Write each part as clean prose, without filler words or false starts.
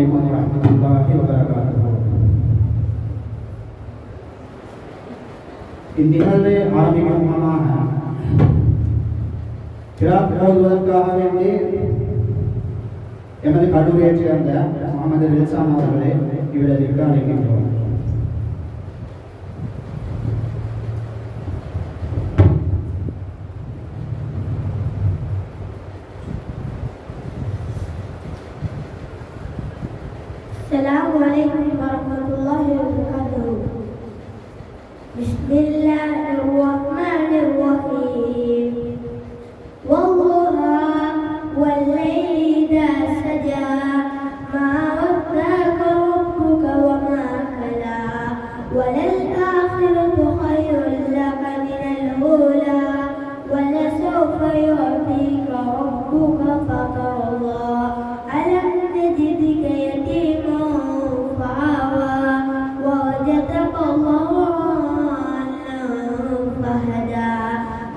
அலைக்கும் வரஹ்மத்துல்லாஹி வபரகாத்துஹு. இந்நிகழ்வை ஆரம்பிக்கும் முன்னமாக கிராத் ஓதுவதற்காக வேண்டி எமது கல்லூரியைச் சேர்ந்த முகமது ரில்சான் அவர்களை இவ்விடத்திற்கு அழைக்கின்றோம். السلام عليكم ورحمة الله وبركاته. بسم الله الرحمن الرحيم. والضحى والليل إذا سجى ما ودعك ربك وما قلى وللآخرة خير لك من الأولى ولسوف يعطيك ربك فترضى ألم نجدك يتيما فآوى ووجدك ضالا فهدى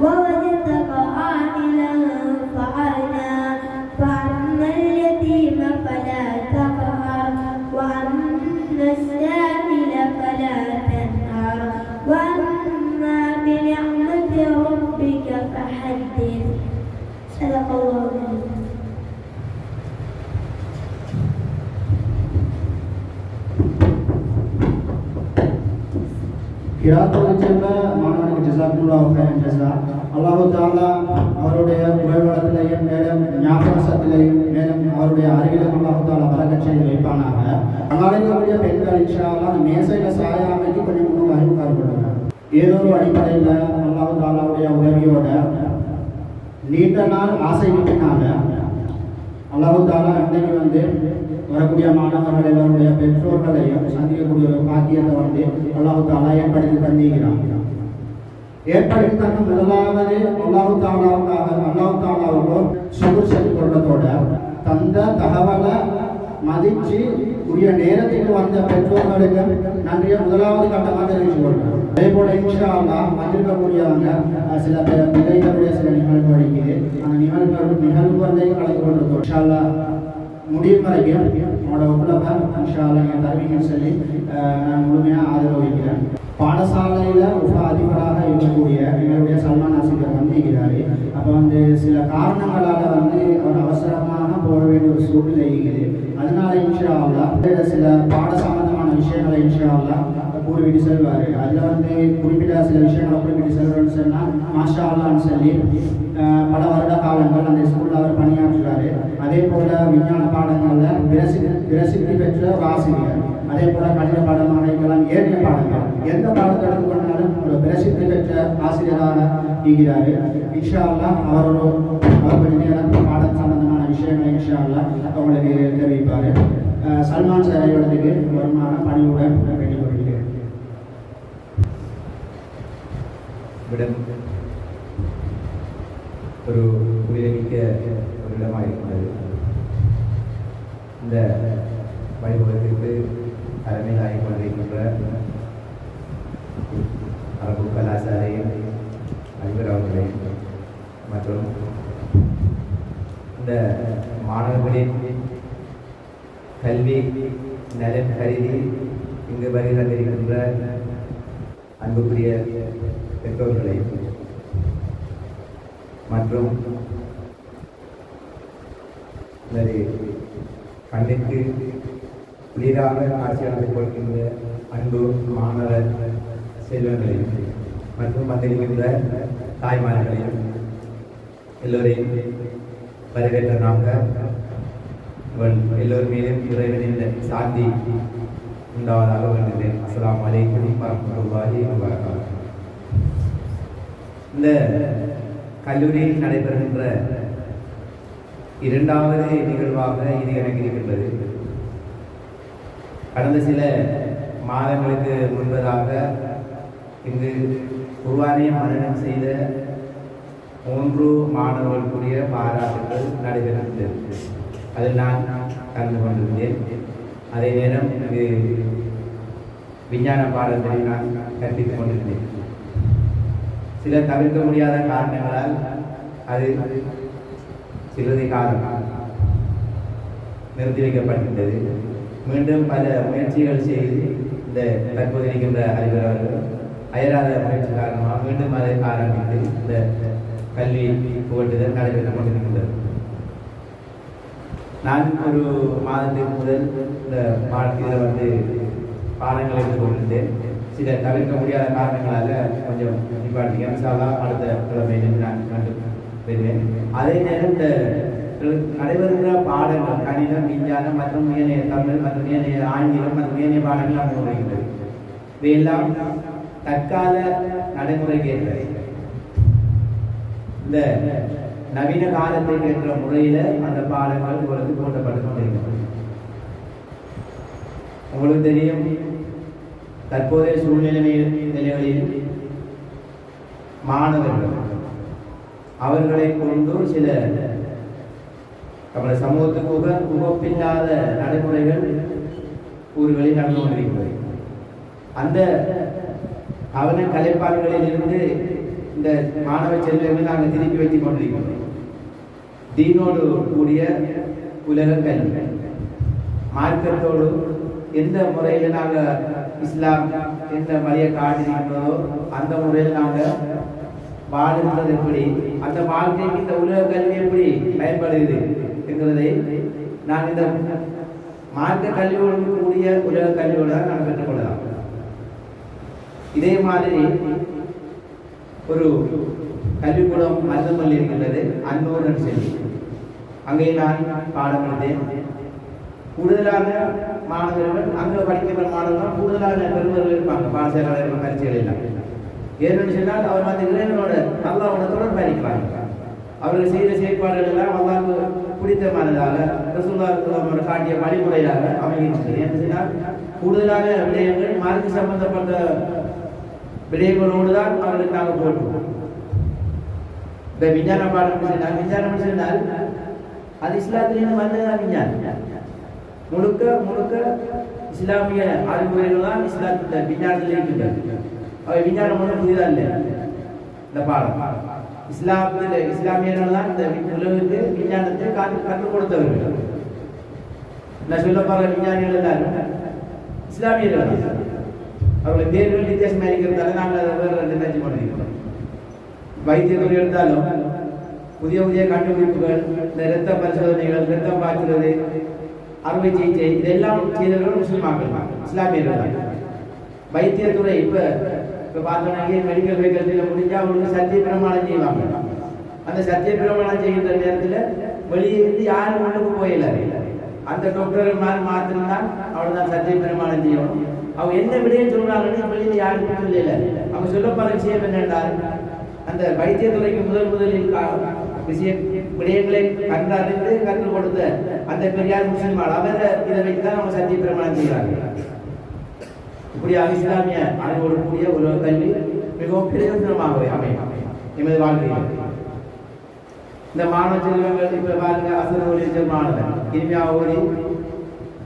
ووجدك عائلا فأغنى فأما اليتيم فلا تقهر وأما السائل فلا تنهر وأما بنعمة ربك فحدث. صدق الله العظيم. கிராத்தோடு சேர்ந்த மாணவனுக்கு ஜஸாக்குல்லாஹு ஹைரன் ஜஸா. அல்லாஹு தஆலா அவருடைய உடல் வளத்திலையும் மேலும் ஞாபகத்திலையும் மேலும் அவருடைய அறிவிலும் அல்லாஹு தஆலா பரக்கத் செய்து வைப்பானாக. அங்காளைக்கூடிய பெண்கள் இன்ஷா அல்லாஹ் அந்த மேசையில சாயாமைக்கு கொஞ்சம் முன்னுக்கு உட்கார்ந்துடுங்க. ஏதோ ஒரு அடிப்படையில் அல்லாஹு தஆலாவுடைய உதவியோட நீண்ட நாள் ஆசை விட்டுனால அல்லாஹு தஆலா இன்றைக்கு வரக்கூடிய மாணவர்கள் எல்லாருடைய பெற்றோர்களையும் சந்திக்கக்கூடிய ஒரு பாக்கியத்தை அல்லாஹு தஆலா ஏற்படுத்தி தந்திருக்கிறான். ஏற்படுத்தி தந்த முதலாவது அல்லாஹு தஆலாவுக்கு சுகுர் செஞ்சு கொள்றதோட தந்த தகவலை மதிச்சு உரிய நேரத்துக்கு வந்த பெற்றோர்களுக்கு நன்றிய முதலாவது கட்டமாக தெரிவிச்சு கொள்றோம். அதே போல இன்ஷா அல்லாஹ் வந்திருக்கக்கூடியவங்க சில பிள்ளைகளுடைய சில நிகழ்வு அளிக்குது. அந்த நிகழ்வு கலந்து கொள்றதோ இன்ஷா அல்லாஹ் முடியும் வரைக்கும் என்னோட ஒப்புழப்ப இன்ஷா அல்லாஹ் நீங்கள் தருவீங்கன்னு சொல்லி நான் முழுமையாக ஆதரவு வைக்கிறேன். பாடசாலையில் உப அதிபராக இருக்கக்கூடிய எங்களுடைய சல்மான் ஆசிரியர் வந்திருக்கிறாரு. அப்போ சில காரணங்களால் அவர் அவசரமாக போக வேண்டிய ஒரு சூழ்நிலை இருக்குது. அதனால இன்ஷா அல்லாஹ் சில பாட சம்பந்தமான விஷயங்களை இன்ஷா அல்லாஹ் கூறிவிட்டு செல்வார். அதில் குறிப்பிட்ட சில விஷயங்களை குறிப்பிட்டு செல்வார்னு சொன்னால் மாஷா அல்லான்னு சொல்லி பல வருட காலங்கள் அந்த ஸ்கூலில் அவர் பணியாற்றுறாரு. அதே போல் விஞ்ஞான பாடங்களில் பிரசித்தி பெற்ற ஒரு ஆசிரியர். அதே போல் கணித பாடமாக இருக்கலாம், ஏற்ற பாடங்கள் எந்த பாடத்தை எடுத்துக்கொண்டாலும் ஒரு பிரசித்தி பெற்ற ஆசிரியராக இருக்கிறார். இன்ஷா அல்லாஹ் அவர் கொஞ்ச நேரம் பாடம் சம்பந்தமான விஷயங்களை இன்ஷா அல்லாஹ் அவங்களுக்கு தெரிவிப்பார். சல்மான் சாரோடத்துக்கு வருமான பணியுடன் வேண்டிக்கொள்கிறேன். ஒரு உயிரிழக்க ஒரு இடமாக இருக்கிறது. இந்த வைபவத்திற்கு தலைமையாகி கொண்டிருக்கின்ற அரபு கலாச்சாரையும் அதிபர் அவர்களே மற்றும் இந்த மாணவர்களின் கல்வி நலன் கருதி இங்கு வருகின்ற அன்புக்குரிய பெற்றோர்களை மற்றும் கண்ணிற்கு குளிராக காட்சியாளர் கொடுக்கின்ற அன்பு மாணவ செல்வங்களையும் மற்றும் வந்திருக்கின்ற தாய்மார்களையும் எல்லோரையும் வரவேற்ற நாங்கள் எல்லோர் மீதும் இறைவனின் சாந்தி உண்டாவதாக வேண்டுகிறேன். அஸ்ஸலாமு அலைக்கும் வரஹ்மத்துல்லாஹி வபரகாத்துஹு. இந்த கல்லூரியில் நடைபெறுகின்ற இரண்டாவது நிகழ்வாக இது எனக்கு இருக்கின்றது. கடந்த சில மாதங்களுக்கு முன்பதாக இங்கு குர்ஆனை மனனம் செய்த 3 மாணவர்களுக்குரிய பாராட்டுகள் நடைபெறுகின்றது. அதில் நான் கலந்து கொண்டிருந்தேன். அதே நேரம் இங்கு விஞ்ஞான பாடத்தை நான் கற்பித்துக் கொண்டிருந்தேன். சில தவிர்க்க முடியாத காரணங்களால் அது சிறிது காலம் நிறுத்தி வைக்கப்பட்டிருந்தது. மீண்டும் பல முயற்சிகள் செய்து இந்த தற்போது இருக்கின்ற அதிபர் அவர்கள் அயராத முயற்சி காரணமாக மீண்டும் அதை ஆரம்பித்து இந்த கல்வி புகட்டுதல் நடைபெற்றுக் கொண்டிருக்கின்றது. நான் ஒரு மாதத்துக்கு முதல் இந்த பாடத்தில் பாடங்களை எடுத்துக் கொண்டிருந்தேன். சில தவிர்க்க முடியாத காரணங்களால் கொஞ்சம் நிப்பாட்டிக்கிறேன். அடுத்த கிழமையிலிருந்து நான் கண்டு வருவேன். அதே நேரம் இந்த நடைபெறுகிற பாடங்கள் கணிதம், விஞ்ஞானம் மற்றும் ஏனைய தமிழ் மற்றும் ஏனைய ஆங்கிலம் மற்றும் ஏனைய பாடங்கள் நடந்து வருகின்றது. இவையெல்லாம் தற்கால நடைமுறைக்கு ஏற்ற இந்த நவீன காலத்தை ஏற்ற முறையில அந்த பாடங்கள் உங்களுக்கு போட்டப்பட்டு கொண்டிருக்கிறது. உங்களுக்கு தெரியும், தற்போதைய நிலைகளில் மாணவர்கள் அவர்களை கொண்டு சில நம்முடைய சமூகத்துக்கு உகப்பில்லாத நடைமுறைகள் ஊர்களில் நடந்து கொண்டிருக்கிறது. அந்த அவன கலைப்பாடுகளில் இருந்து இந்த மாணவ செல்வங்களை நாங்கள் திருப்பி வைத்துக் கொண்டிருக்கிறோம். தீனோடு கூடிய உலக கல்வி மார்க்கத்தோடு எந்த முறையில் நாங்கள் இஸ்லாம் எந்த வழியை காட்டினோம் அந்த முறையில் நாங்கள் வாழ்கிறது எப்படி, அந்த வாழ்க்கைக்கு இந்த உலக கல்வி எப்படி பயன்படுகிறது என்கிறதை நான் இந்த மார்க்க கல்வியோடு கூடிய உலக கல்வியோடு தான் நாங்கள் பெற்றுக்கொள்ளலாம். இதே மாதிரி ஒரு கல்விக்கூடம் மருதமல்லி இருக்கின்றது, அன்னூர் சொல்லி அங்கே நான் பாடம் எடுத்தேன். கூடுதலான மாணவர்கள் அங்கே படிக்கின்ற மாணவர்கள் கூடுதலான பெருமர்கள் இருப்பாங்க பாடசாலை பரிசைகள் எல்லாம். ஏன்னு சொன்னால் அவர் வந்து இறைவனோட அல்லாஹ்வோட தொடர்பு இருக்கிறாங்க. அவர்கள் செய்த செயற்பாடுகள் எல்லாம் அல்லாஹ்வுக்கு பிடித்தமானதாக ரசூலுல்லாஹ் காட்டிய வழிமுறையாக அமைகின்றது. ஏன்னு சொன்னால் கூடுதலான விடயங்கள் மார்க்க சம்பந்தப்பட்ட விடயங்களோடு தான் அவர்களுக்கு நாங்கள் போட்டுவோம். இந்த விஞ்ஞான பாடம் சொன்னால் விஞ்ஞானம் சொன்னால் அது இஸ்லாத்திலிருந்து வந்ததுதான் விஞ்ஞானம். முழுக்க முழுக்க இஸ்லாமிய அறிவுரைகள் தான் இஸ்லாத்தில் விஞ்ஞானத்தில் இருக்கின்றது. அவை விஞ்ஞானம் ஒன்றும் புதிதாக இல்லை. இந்த பாடம் இஸ்லாமியர்கள் தான் இந்த உலகுக்கு விஞ்ஞானத்தை கற்றுக் கொடுத்தவர்கள். நான் சொல்ல போகிற விஞ்ஞானிகள் எல்லாரும் இஸ்லாமியர்கள். அவருடைய பேர்கள் வித்தியாசமாக இருக்கிறதால நாங்கள் அதை வேறு நினைச்சு கொண்டிருக்கிறோம். வைத்தியத்துறை எடுத்தாலும் புதிய புதிய கண்டுபிடிப்புகள், இந்த இரத்த பரிசோதனைகள், இரத்தம் பார்க்கிறது, அறுவை சிகிச்சை இதெல்லாம் செய்தவர்கள் முஸ்லிமாக்கள், இஸ்லாமியர்கள். வைத்தியத்துறை இப்போ பார்த்தோம்னா மெடிக்கல் ஃபேக்கல்ட்டியில் முடிஞ்சால் அவங்களுக்கு சத்திய பிரமாணம் செய்வாங்க. அந்த சத்திய பிரமாணம் செய்கின்ற நேரத்தில் வெளியே இருந்து யாரும் ஒன்றுக்கு போயிடல. அந்த டாக்டர் மாத்திரம்தான் அவ்வளோதான் சத்திய பிரமாணம் செய்யணும். அவங்க என்ன விடயம் சொல்றாங்கன்னு வெளியில் யாருக்கும் சொல்லல. அவங்க சொல்லப்படுற விஷயம் என்னென்றால், அந்த வைத்தியத்துறைக்கு முதலில் விஷயம் விடயங்களை கண்டறிந்து கற்றுக் கொடுத்த அந்த பெரியார் முஸ்லிமால் அவர் இதை வைத்துதான் அவங்க சத்திய பிரமாணம் செய்கிறாங்க. இப்படியாக இஸ்லாமிய அறிவோடு கூடிய ஒரு கல்வி மிகவும் பிரயோஜனமாகவே அமையும் எமது வாழ்க்கையில். இந்த மாணவ செல்வங்கள் இப்ப பாருங்க, அசுர மாணவன் இனிமையாக ஓடி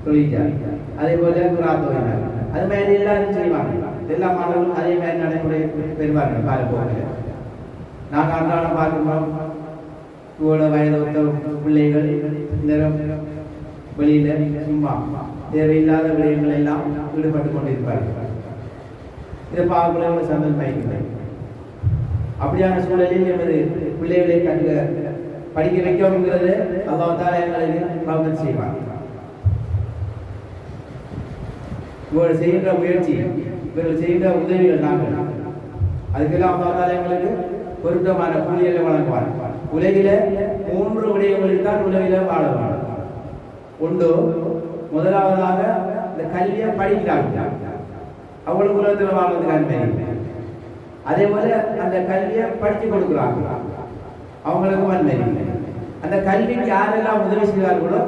தொழிற்சார், அதே போல குராத்தோயினார், அது மாதிரி எல்லாரும் செய்வாங்க. எல்லா மாணவர்களும் அதே மாதிரி நடைமுறை பெறுவார்கள் காலப்போக்கில். நாங்கள் அன்றாடம் பார்க்கிறோம், இவ்வளோ வயது ஒத்த பிள்ளைகள் நேரம் வெளியில சும்மா தேவையில்லாத விடயங்கள் எல்லாம் ஈடுபட்டு கொண்டிருப்பார்கள். இதை பார்க்கல சந்தோஷம் பயக்கின்றேன். அப்படியான சூழலில் எமது பிள்ளைகளை படிக்க வைக்கணுங்கிறது அல்லாஹ் தஆலா எங்களுக்கு பரக்கத் செய்வார். இவர்கள் செய்கின்ற முயற்சி, இவர்கள் செய்கின்ற உதவிகள் நாங்கள் அதுக்கெல்லாம் அல்லாஹ் தஆலா எங்களுக்கு பொருத்தமான கூலிகளை வழங்குவார். உலகில 3 விடயங்களில் தான் உலகில வாழ உண்டு. முதலாவதாக இந்த கல்வியை படிக்கிறாங்க, அவங்களுக்கு உலகத்தில் வாழ்வதற்கு அனுமதி. அதே போல அந்த கல்வியை படித்து கொடுக்குறாங்க, அவங்களுக்கும் அனுமதி. அந்த கல்விக்கு யாரெல்லாம் உதவி செய்கிறார்களோ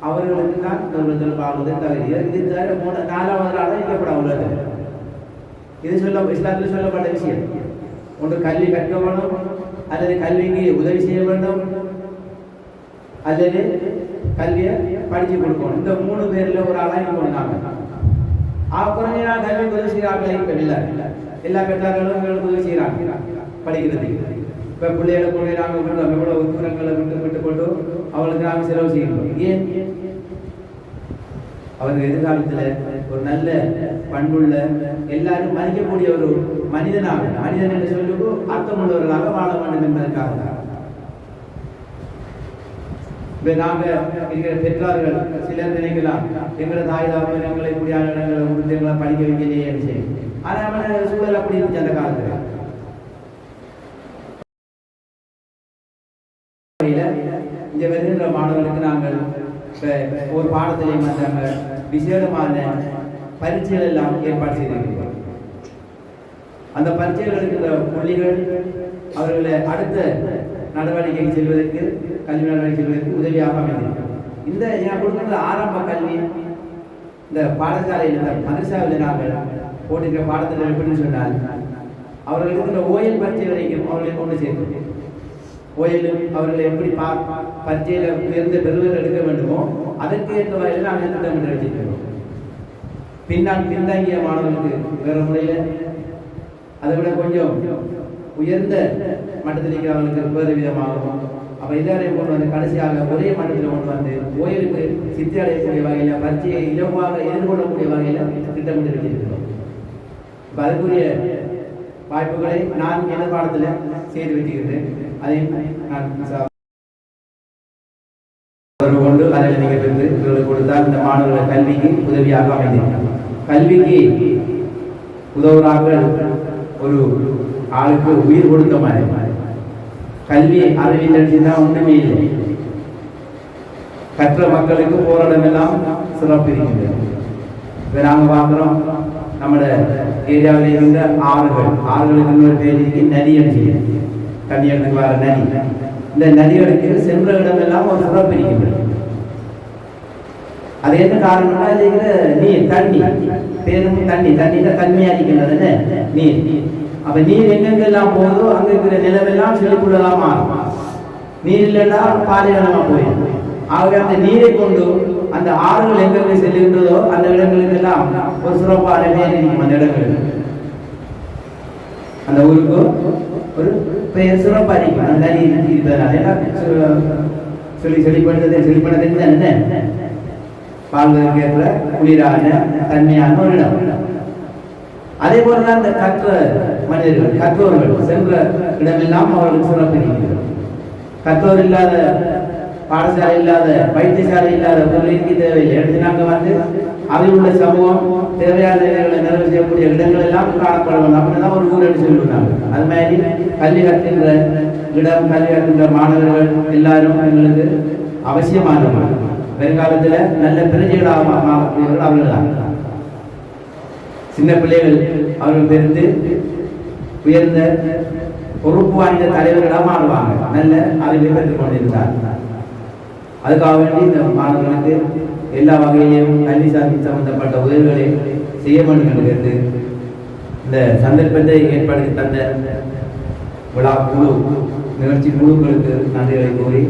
அவர்களுக்கு தான் இந்த உலகத்தில் வாழ்வது தகுதி. இது தவிர 4வது ஆளாக இருக்கப்பட உலகத்தில் இது இஸ்லாத்தில் சொல்லப்பட்ட விஷயம். ஒன்று கல்வி கற்க வேண்டும், அல்லது கல்விக்கு உதவி செய்ய வேண்டும், அல்லது கல்வியை படிச்சு கொடுக்கணும். இந்த 3 பேர்ல ஒரு ஆளா இருக்கணும். குறைஞ்ச நாள் கல்விக்கு உதவி செய்கிறார்கள். எல்லா பெற்றார்களும் உதவி செய்கிறாங்க படிக்கிறதுக்கு. இப்ப பிள்ளைகளை கொண்டு நாங்கள் எவ்வளவு தூரங்களை விட்டு கொண்டு அவளுக்கு நாங்கள் செலவு செய்யணும். ஏன் அவர் எதிர்காலத்தில் ஒரு நல்ல பண்புள்ள எல்லாரும் மதிக்கக்கூடிய ஒரு மனிதனாக, மனிதன் என்று சொல்லுக்கு அர்த்தமுள்ளவர்களாக வாழ வேண்டும் என்பதற்காக தான். நாங்கள் இருக்கிற பெற்றார்கள் சிலர் நினைக்கலாம் எங்களை தாய் தாப்பன் எங்களை இப்படியான இடங்களை கொடுத்து எங்களை படிக்க வைக்கலையே செய்யும். ஆனால் அவன சூழல் அப்படி இருந்துச்சு அந்த காலத்தில். இங்கே வருகின்ற மாணவர்களுக்கு நாங்கள் ஒரு பாடத்திலே மாற்றாங்க விசேடமான பரீட்சைகள் எல்லாம் ஏற்பாடு செய்திருக்கிறோம். அந்த பரீட்சைகள் இருக்கிற புள்ளிகள் அவர்களை அடுத்த நடவடிக்கை செல்வதற்கு, கல்வி நடவடிக்கை செல்வதற்கு உதவியாக அமைந்திருக்கும். இந்த நான் கொடுக்கிற ஆரம்ப கல்வி இந்த பாடசாலையில் இந்த மதரசாவில் நாங்கள் போட்டிருக்கிற பாடத்தில் எப்படின்னு சொன்னால் அவர்கள் இருக்கிற ஓயல் பரீட்சை வரைக்கும் அவர்களை கொண்டு சேர்த்து ஓயலும் அவர்களை எப்படி பரீட்சையில் உயர்ந்த பெறுவர் எடுக்க வேண்டுமோ அதற்கு ஏற்ற வகையில் நாங்கள் திட்டமிட்டு வச்சிருக்கிறோம். பின்தங்கிய மாணவர்களுக்கு வேறு முறையில் அதை விட கொஞ்சம் உயர்ந்த மட்டத்தில் இருக்கிறவங்களுக்கு வேறு விதமாகும். அப்போ எல்லாரையும் கொண்டு வந்து கடைசியாக ஒரே மட்டத்தில் கொண்டு வந்து ஓயலுக்கு சித்தி அடையக்கூடிய வகையில் பரீட்சையை இலவாக எதிர்கொள்ளக்கூடிய வகையில் திட்டமிட்டு வச்சிருக்கிறோம். இப்போ அதுக்குரிய வாய்ப்புகளை நான் எதிர்பாடத்தில் செய்து வச்சுக்கிறேன். அதையும் நான் தொடர்பு கொண்டு அதில் நீங்கள் பெற்று இவர்களுக்கு கொடுத்தால் இந்த மாணவர்கள் கல்விக்கு உதவியாக அமைந்திருக்கிறார். கல்விக்கு உதவுறார்கள் ஒரு ஆளுக்கு உயிர் கொடுத்த மாதிரி. கல்வி அறிவியல் தான் ஒன்றுமே இல்லை. கற்ற மக்களுக்கு போராடமெல்லாம் சிறப்பு இருக்கின்றது. இப்போ நாங்கள் பார்க்குறோம் நம்மளோட ஏரியாவில் இருந்த ஆறுகளுக்கு இன்னொரு பேருக்கு நதி அடிச்சு தண்ணி எடுத்துக்கு வர நதி. இந்த நதிகளுக்கு சென்ற இடமெல்லாம் ஒரு சிறப்பு இருக்கின்றது. அது என்ன காரணம்னா இருக்கிற நீர், தண்ணி, பேரும் தண்ணியில தன்மையா இருக்கின்றது நீர். அப்ப நீர் எங்கெங்கெல்லாம் போகுதோ அங்க இருக்கிற நிலவெல்லாம் செழிப்புள்ளதாக மாறும். நீர் இல்லைன்னா பாலைவனமா போயிடும். ஆகவே அந்த நீரை கொண்டு அந்த ஆறுகள் எங்கெங்கே செல்கின்றதோ அந்த இடங்களுக்கு எல்லாம் ஒரு சிறப்பான பேர் இருக்கும். அந்த இடங்களுக்கு அந்த ஊருக்கு ஒரு பெயர் சிறப்பா இருக்கும். அந்த நதி இருப்பதனால செழிப்படைந்தது என்ன வாழ்வதற்கு ஏற்ற குளிரான தன்மையான ஒரு இடம். அதே போலதான் இந்த கற்ற மனிதர்கள், கற்றோர்கள் சென்ற இடமெல்லாம் அவர்களுக்கு சிறப்பு இருக்கிறது. கற்றோர் இல்லாத பாடசாலை இல்லாத வைத்தியசாலை இல்லாத பொருளுக்கு தேவையில்லை. எடுத்து நாங்கள் வந்து அதில் உள்ள சமூகம் தேவையான நிறைவு செய்யக்கூடிய இடங்கள் எல்லாம் காணப்படணும். அப்படின்னா ஒரு ஊர் எடுத்து சொல்லிவிட்டாங்க. அது மாதிரி கல்வி கற்கின்ற இடம், கல்வி கற்கின்ற மாணவர்கள் எல்லாரும் எங்களுக்கு அவசியமானவர்கள். வருங்காலத்தில் நல்ல பிரஜைகளாக அவர்கள் தான். சின்ன பிள்ளைகள் அவர்கள் பெருந்து உயர்ந்த பொறுப்பு வாய்ந்த தலைவர்களாக மாறுவாங்க. நல்ல அறிவை பெற்றுக் கொண்டிருந்தார். அதுக்காக வேண்டி இந்த மாணவர்களுக்கு எல்லா வகையிலும் கல்வி சம்பந்தப்பட்ட உதவிகளை செய்ய வேண்டும் என்று கேட்டு இந்த சந்தர்ப்பத்தை ஏற்படுத்தி தந்த விழா குழு, நிகழ்ச்சி குழுக்களுக்கு நன்றிகளை கூறி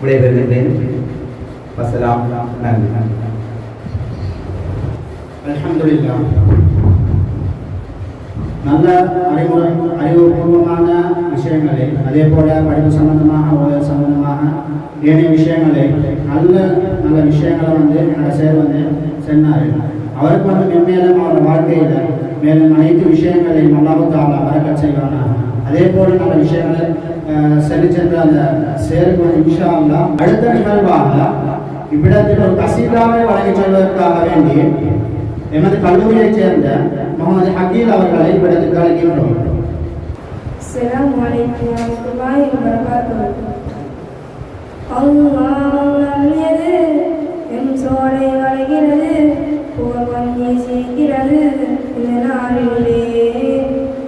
விடைபெறுகின்றேன். வசலாம். நன்றி. அல்ஹம்துலில்லாஹ். நல்ல அறிவுபூர்வமான விஷயங்களை, அதே போல படிப்பு சம்பந்தமாக, ஓய்வு சம்பந்தமாக ஏனைய விஷயங்களை நல்ல நல்ல விஷயங்களை என்னோட சேர் சொன்னார். அவருக்கு மென்மேலும் அவர் வாழ்க்கையில் மேலும் அனைத்து விஷயங்களையும் அல்லாஹ் தஆலா பரக்கத் செய்வாங்க. அதே போல நல்ல விஷயங்களை சொல்லி சென்ற அந்த சேருக்கு இன்ஷா அல்லாஹ் அடுத்த நிகழ்வாக இவ்விடத்தில் ஒரு கசீதாவை வழங்கி செல்வதற்காக வேண்டி எமது கல்லூரியைச் சேர்ந்த முகமது ஹக்கீல் அவர்களை இவ்விடத்துக்கு அழைக்கின்றோம். அஸ்ஸலாமு அலைக்கும் வரஹ்மத்துல்லாஹி வபரகாத்துஹு. அல்லாஹ்வியது எம் சோலை வளைகிறது, போர் வங்கி சீக்கிறது இந்த நாளிலே,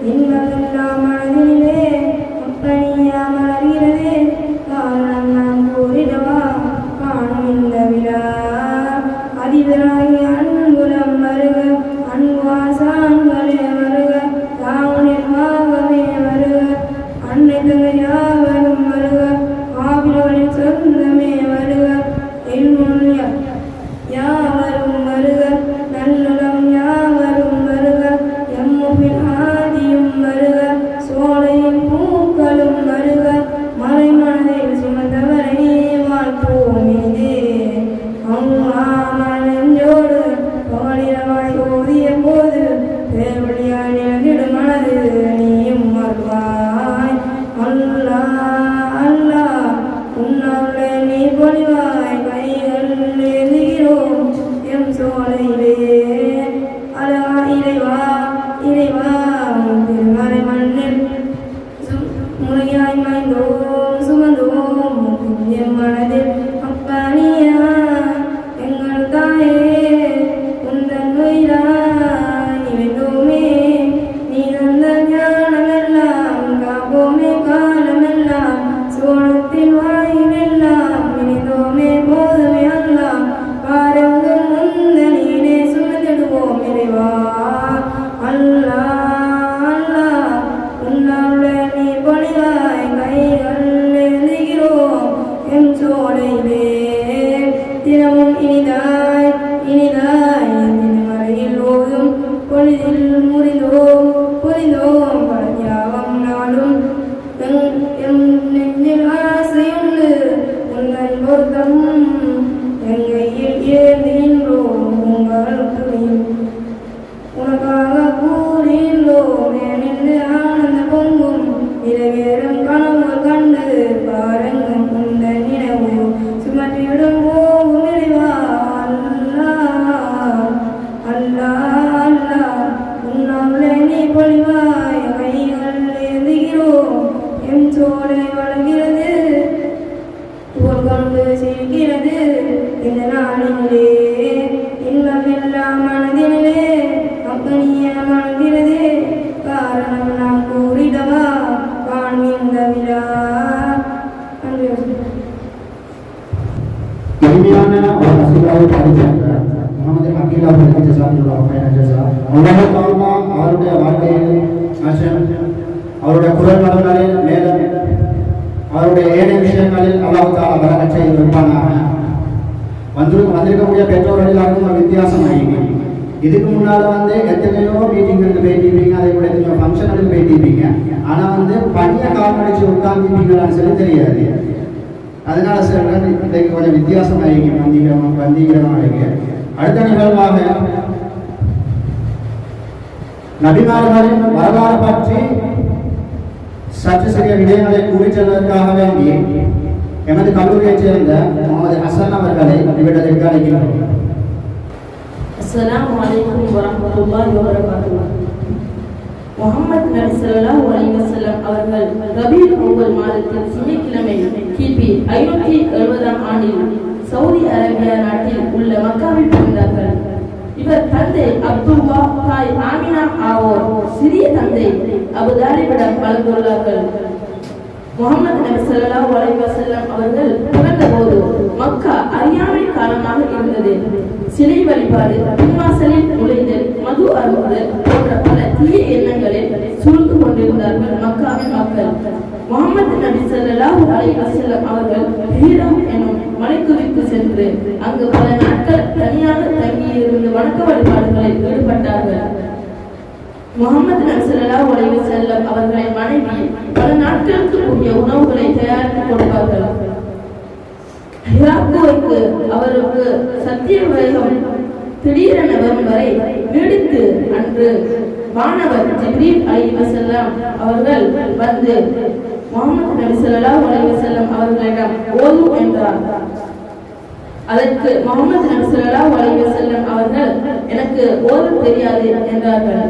இன்பமெல்லாம் மனதிலே அப்பனியா மலர்கிறது, காரணம் நான் கூறிடவா காணும் இந்த விழா. அதிபராகி அன்புலம் வருக, அன்பாசான்களே வருக, தாவுனில் மாகவே வருக, அன்னை தங்க யாவரும் வருக, ஆபிலோனின் சொந்தமே வருக, சூறாவை படித்தாங்க முகமது அகீல் அவர்களுக்கு ஜஸாக்குல்லாஹு ஹைரன் ஜஸா. அல்லாஹ் தஆலா அவருடைய வாழ்க்கையில் மற்றும் அவருடைய குரல் வளங்களில் மேலும் அவருடைய ஏனைய விஷயங்களில் அல்லாஹ் தஆலா பரக்கத் செய்து வைப்பானாக. வந்திருக்கக்கூடிய பெற்றோர்கள் எல்லாருக்கும் ஒரு வித்தியாசம் ஆகிங்க. இதுக்கு முன்னால் எத்தனையோ மீட்டிங்களுக்கு போயிட்டீங்க, அதே கூட எத்தனையோ ஃபங்க்ஷனுக்கு போயிட்டீங்க. ஆனால் பணியை கால் அடிச்சு உட்காந்துட்டீங்களான்னு சொல்லி தெரியாது. அதனால சார் இன்றைக்கு கொஞ்சம் வித்தியாசம் ஆகிங்க வந்திக்கிறவங்க. அடுத்த நிகழ்வாக நபிமார்களின் வரலாறு பற்றி சற்று சிறிய விடயங்களை கூறி செல்வதற்காக வேண்டி எமது கல்லூரியைச் சேர்ந்த முகமது ஹசன் அவர்களை இவ்விடத்திற்கு அழைக்கின்றோம். அஸ்ஸலாமு அலைக்கும் வரஹ்மத்துல்லாஹி வபரகாத்துஹு. முஹம்மது நபி ஸல்லல்லாஹு அலைஹி வஸல்லம் அவர்கள் ரபீஉல் அவ்வல் மாதத்தில் திங்கட்கிழமை கிபி 570 ஆண்டில் சவுதி அரேபியா நாட்டில் உள்ள மக்காவில் பிறந்தார்கள். இவர் தந்தை அப்துல்லா, தாய் ஆமினா ஆவோர் சிறிய தந்தை அபு தாலிபிடம் வளர்ந்துள்ளார்கள். முஹம்மது நபி ஸல்லல்லாஹு அலைஹி வஸல்லம் அவர்கள் பிறந்தபோது மக்கா அறியாமை காலமாக இருந்தது. சிலை வழிபாடு, பின்வாசலில் நுழைதல், மது அருந்துதல் போன்ற பல தீய எண்ணங்களில் சூழ்ந்து கொண்டிருந்தார்கள் மக்காவின் மக்கள். முஹம்மது நபி ஸல்லல்லாஹு அலைஹி வஸல்லம் அவர்கள் ஹீரம் எனும் மலைக்குவிற்கு சென்று அங்கு பல நாட்கள் தனியாக தங்கியிருந்து வணக்க வழிபாடுகளில் ஈடுபட்டார்கள். முஹம்மது நபி ஸல்லல்லாஹு அலைஹி வஸல்லம் அவர்களின் மனைவி பல நாட்களுக்கு கூடிய உணவுகளை தயாரித்து கொடுப்பார்கள். ஹிராக்குவுக்கு அவருக்கு சத்திய வேகம் திடீரென வரும் வரை நீடித்து அன்று வானவர் ஜிப்ரீல் அலைஹிஸ்ஸலாம் அவர்கள் வந்து முஹம்மது நபி ஸல்லல்லாஹு அலைஹி வஸல்லம் அவர்களிடம் ஓது என்றார். அதற்கு முஹம்மது நபி ஸல்லல்லாஹு அலைஹி வஸல்லம் அவர்கள் எனக்கு ஓத தெரியாது என்றார்கள்.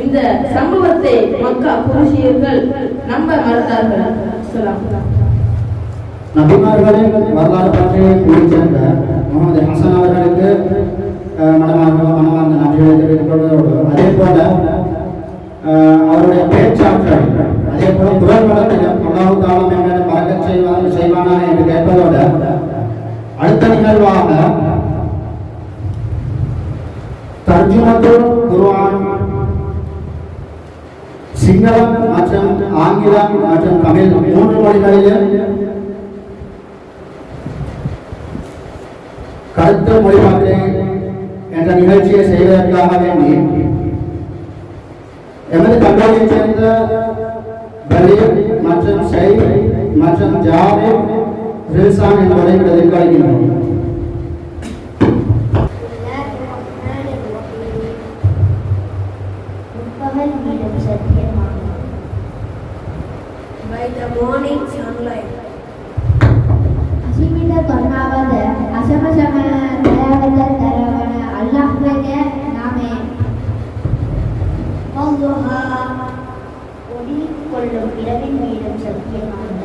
இந்த சம்பவத்தை மக்கா குறைஷியர்கள் நம்ப மறுத்தார்கள். நபிமார்களின் வரலாறு பற்றி கூறி சென்ற முகமது ஹசன் அவர்களுக்கு மனமார்ந்த நன்றிகளை தெரிவித்துக் கொள்வதோடு அதே போல அவருடைய பேச்சாற்றல், அதே போல குரல் வளத்திலும் அல்லாஹ் தஆலா மேலும் பரக்கத் செய்வானா என்று கேட்பதோடு அடுத்த நிகழ்வாக தர்ஜுமத்துல் குர்ஆன் சிங்களம் மற்றும் ஆங்கிலம் மற்றும் தமிழ் 3 மொழிகளிலும் கருத்து மொழிமாற்று என்ற நிகழ்ச்சியை செய்வதற்காக வேண்டி எமது கல்லூரியைச் சேர்ந்த பலீர் மற்றும் ஷைப் மற்றும் ஜாவேத் ரில்சான் என்பவரை இதற்கு அழைக்கின்றோம். By the morning sunlight, අසිමිත කරුණාවද අසමසම දයාවද දරවන අල්ලාහ්ගේ නාමයෙන් අල්ලාහ් ඔඩි කොල්ලොම් ඉරවින් මීඩම් සත්‍යමානද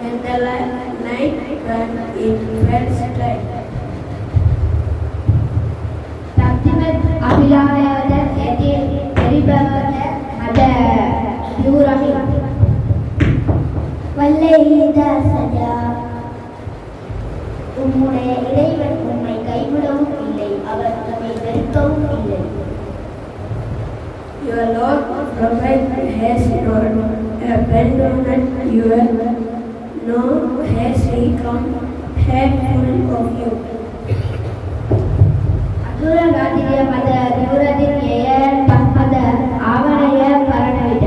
and the night when it fell light. තත්තිමත් අභිලාවයද ඇති පරිබවද මද යුරහි வல்லைதா சஜா உம்முடைய இறைவன் உம்மை கைவிடவும் இல்லை, அவர் நம்மை வெறுக்கவும் இல்லை. Your Lord Prophet has not abandoned you, nor has he come hateful of you. අතුර ගාතිරිය මද දිවුරදින් එය පහමද ආවරය කරණවිට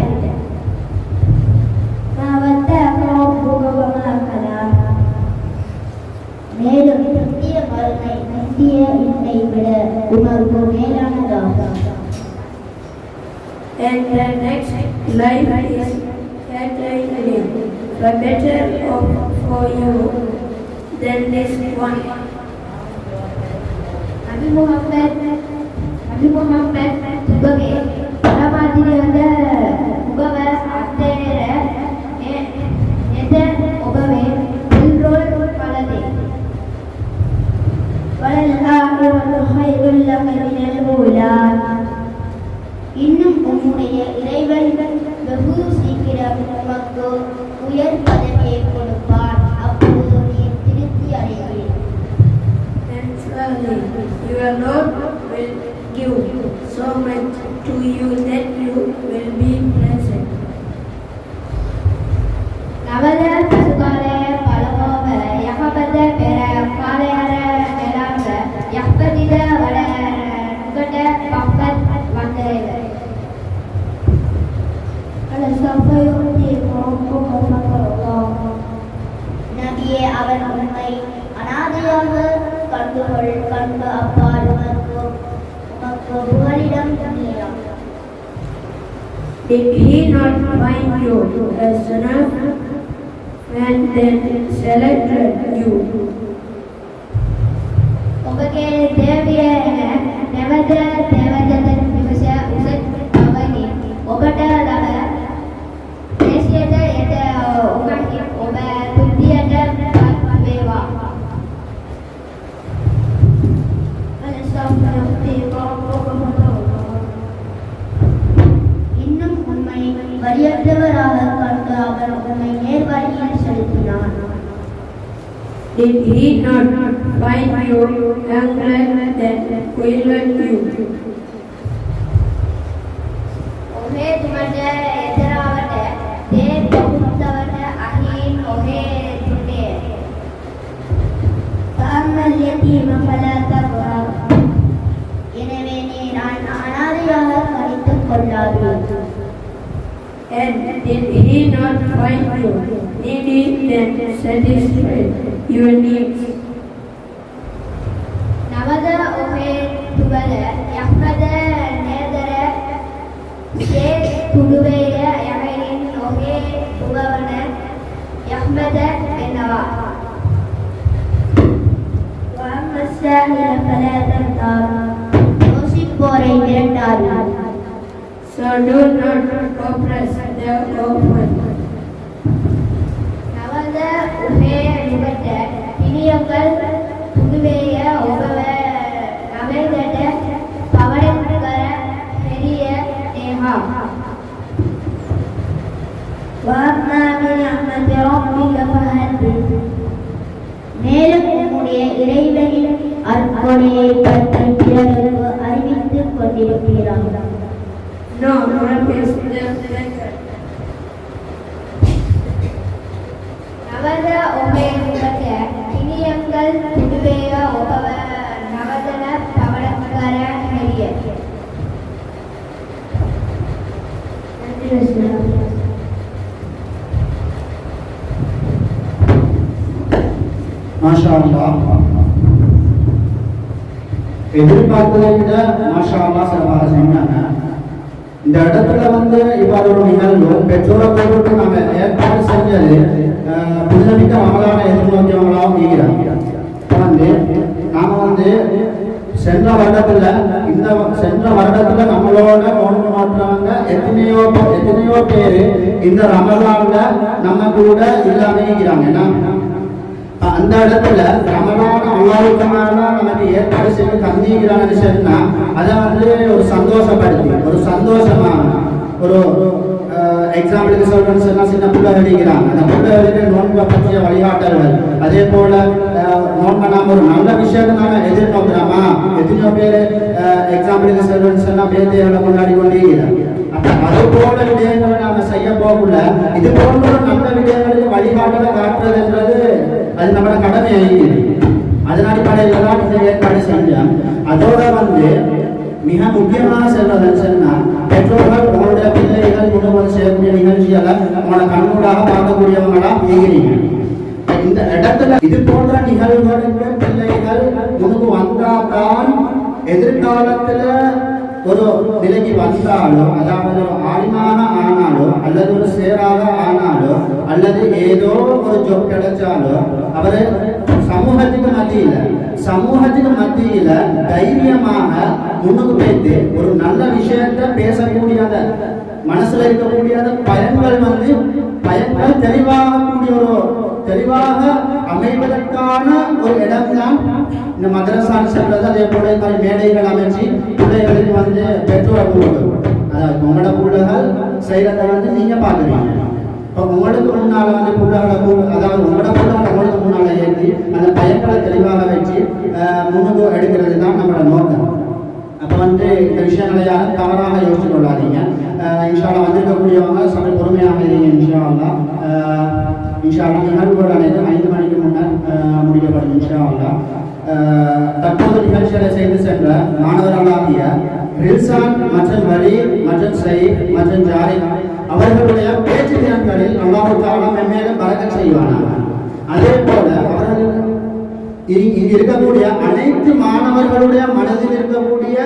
மேலும் நித்திய மறுமை நித்திய இன்னை விட உணர்வு மேலானதாகும். And the next life is eternally better for you than this one. Nabi Muhammad sebagai පරමාධිපති උගව අත්දැකීම එතෙන් ඔබවේ පිල්රෝල් පළදී வலல் ஹைருல் லக மினல் ஊலா. இன்னும் உம்முடைய இறைவன் வெகு சீக்கிரம் உமக்கு உயர் பதவியை கொடுப்பார், அப்போது நீர் திருப்தி அடைவீர். فلسوف يؤتيكم ربكم فترضى. நபியே அவர் உண்மை அனாதையாக கண்டு அப்பால் உமக்கு புகலிடம் நீராம். Did he not find you as enough and then selected you? ඔබගේ දේවිය නැවත විමස අවනි ඔබට ලබ දේශයට යට ඔබ බුද්ධියට වේවා. فلسوف يؤتيكم ربكم فترضى. இன்னும் உண்மை வழியற்றவராக கண்டு அவர் உண்மை நேர்வழியில் செலுத்தினார். Did he not find you younger than quilled you? ඔහේ තුමට එතරාවට දේ බහුත්තවට අහින් ඔහේ තුනේ. فأما اليتيم فلا تقهر. எனவே நீர் அனாதையாக கணித்துக் கொள்ளாதே. And did he not find you needy then satisfy your needs? නවද ඔහේ තුබල යහමද නේදර සේ තුඩුවේය යහින් ඔහේ තුබවන යහමද එනවා. وأما السائل فلا تنهر. யோசிப்போரை விரட்டாதே. So do not oppress the orphan. නවද ඔහේ නුඹට පිළියකල් තුඩුවේය ඔබව නවෙදට පවරෙන් කර හෙරිය එහා. وأما بنعمة ربك فحدث. மேலும் உம்முடைய இறைவனின் அற்பொழியை பற்றி பிறருக்கு அறிவித்துக் கொண்டிருக்கிறார். No, what is the second? නවද ඔබේ නුඹට පිළියකල් තුඩුවේය ඔබව නවදන පවරෙන් කර හෙරිය. மாஷா அல்லாஹ். எதிர்பார்த்ததை விட மாஷா அல்லாஹ் சிறப்பாக செஞ்சாங்க. இந்த இடத்துல இவ்வாறு ஒரு நிகழ்வு பெற்றோரை போட்டு நாம ஏற்பாடு செஞ்சது புதுமிக்க மகளான எதிர்நோக்கியவங்களாகவும் ஈகிறாங்க. நாம சென்ற வருடத்துல சென்ற வருடத்துல நம்மளோட நோன்பு மாற்றவங்க எத்தனையோ பேரு இந்த ரமலான்ல நம்ம கூட இல்லாம ஈகிறாங்க. ஏன்னா அந்த இடத்துல ரமலான் அல்லாஹ்வுக்கான நமக்கு ஏற்பாடு செய்து தந்திக்கிறான்னு சொன்னா அதை ஒரு சந்தோஷப்படுத்தி ஒரு சந்தோஷமான ஒரு எக்ஸாம்பிளுக்கு சொல்றேன்னு சொன்னா சின்ன பிள்ளை அடிக்கிறாங்க. அந்த பிள்ளைகளுக்கு நோன்பை பற்றிய வழிகாட்டல்கள் அதே போல நோன்பை நாம ஒரு நல்ல விஷயத்தை நாம எதிர்நோக்கிறோமா. எத்தனையோ பேர் எக்ஸாம்பிளுக்கு சொல்றேன்னு சொன்னா பேத்தைகளை கொண்டாடி கொண்டே இருக்கிறாங்க. அது போல விடயங்களை நாம செய்ய போகல இது போன்ற நல்ல விடயங்களுக்கு வழிகாட்டலை காட்டுறதுன்றது அது நம்மளோட கடமை ஆகிடுது. அதன் அடிப்படையில தான் இந்த ஏற்பாடு செஞ்சோம். அதோட மிக முக்கியமான செல்வதுன்னு சொன்னா பெற்றோர்கள் உங்களுடைய பிள்ளைகள் முன்னும் செய்யக்கூடிய நிகழ்ச்சிகளை உங்களோட கண்ணூடாக பார்க்கக்கூடியவங்களா நீங்கிறீங்க. இந்த இடத்துல இது போன்ற நிகழ்வுகளுக்கு பிள்ளைகள் முன்னுக்கு வந்தால்தான் எதிர்காலத்துல ஒரு நிலைக்கு வந்தாலோ அதாவது ஒரு ஆலிமான ஆனாலோ அல்லது ஒரு சேராக ஆனாலோ அல்லது ஏதோ ஒரு ஜொப் கிடைச்சாலோ அவரு சமூகத்துக்கு மத்தியில தைரியமாக முன்னுக்கு போய்த்து ஒரு நல்ல விஷயத்த பேசக்கூடிய அந்த மனசுல இருக்கக்கூடிய அந்த பயன்கள் தெளிவாக அமைவதற்கான ஒரு இடம்தான் இந்த மதரசான்னு சொல்றது. அதே போல இந்த மாதிரி மேடைகள் அமைச்சு பிள்ளைகளுக்கு பெற்றோர் அதாவது உங்களோட பிள்ளைகள் செய்யறதை நீங்க பாக்குறீங்க. இப்போ உங்களுக்கு முன்னால பிள்ளைகளை அதாவது உங்களோட பிள்ளைகளை உங்களுக்கு முன்னால ஏற்றி அந்த பயன்களை தெளிவாக வச்சு முன்னுக்கு எடுக்கிறது தான் நம்மளோட நோக்கம். அப்போ இந்த விஷயங்களை யாரும் தவறாக யோசிச்சு கொள்ளாதீங்க. இன்ஷால்லா வந்திருக்கக்கூடியவங்க சற்று பொறுமையாக இருங்க. இன்ஷால்லா நிகழ்வுகள் அனைத்தும் 5 மணிக்கு முன்னர் முடிக்கப்படும். இன்ஷால்லா தற்போது நிகழ்ச்சிகளை செய்து சென்ற மாணவர்களாகிய ரில்சான் மற்றும் வலி மற்றும் சயீத் மற்றும் ஜாரி அவர்களுடைய அல்லாஹ் தஆலா மேலும் பரக்கத் செய்வானாக. அதே போல அவர்கள் இங்கு இருக்கக்கூடிய அனைத்து மாணவர்களுடைய மனதில் இருக்கக்கூடிய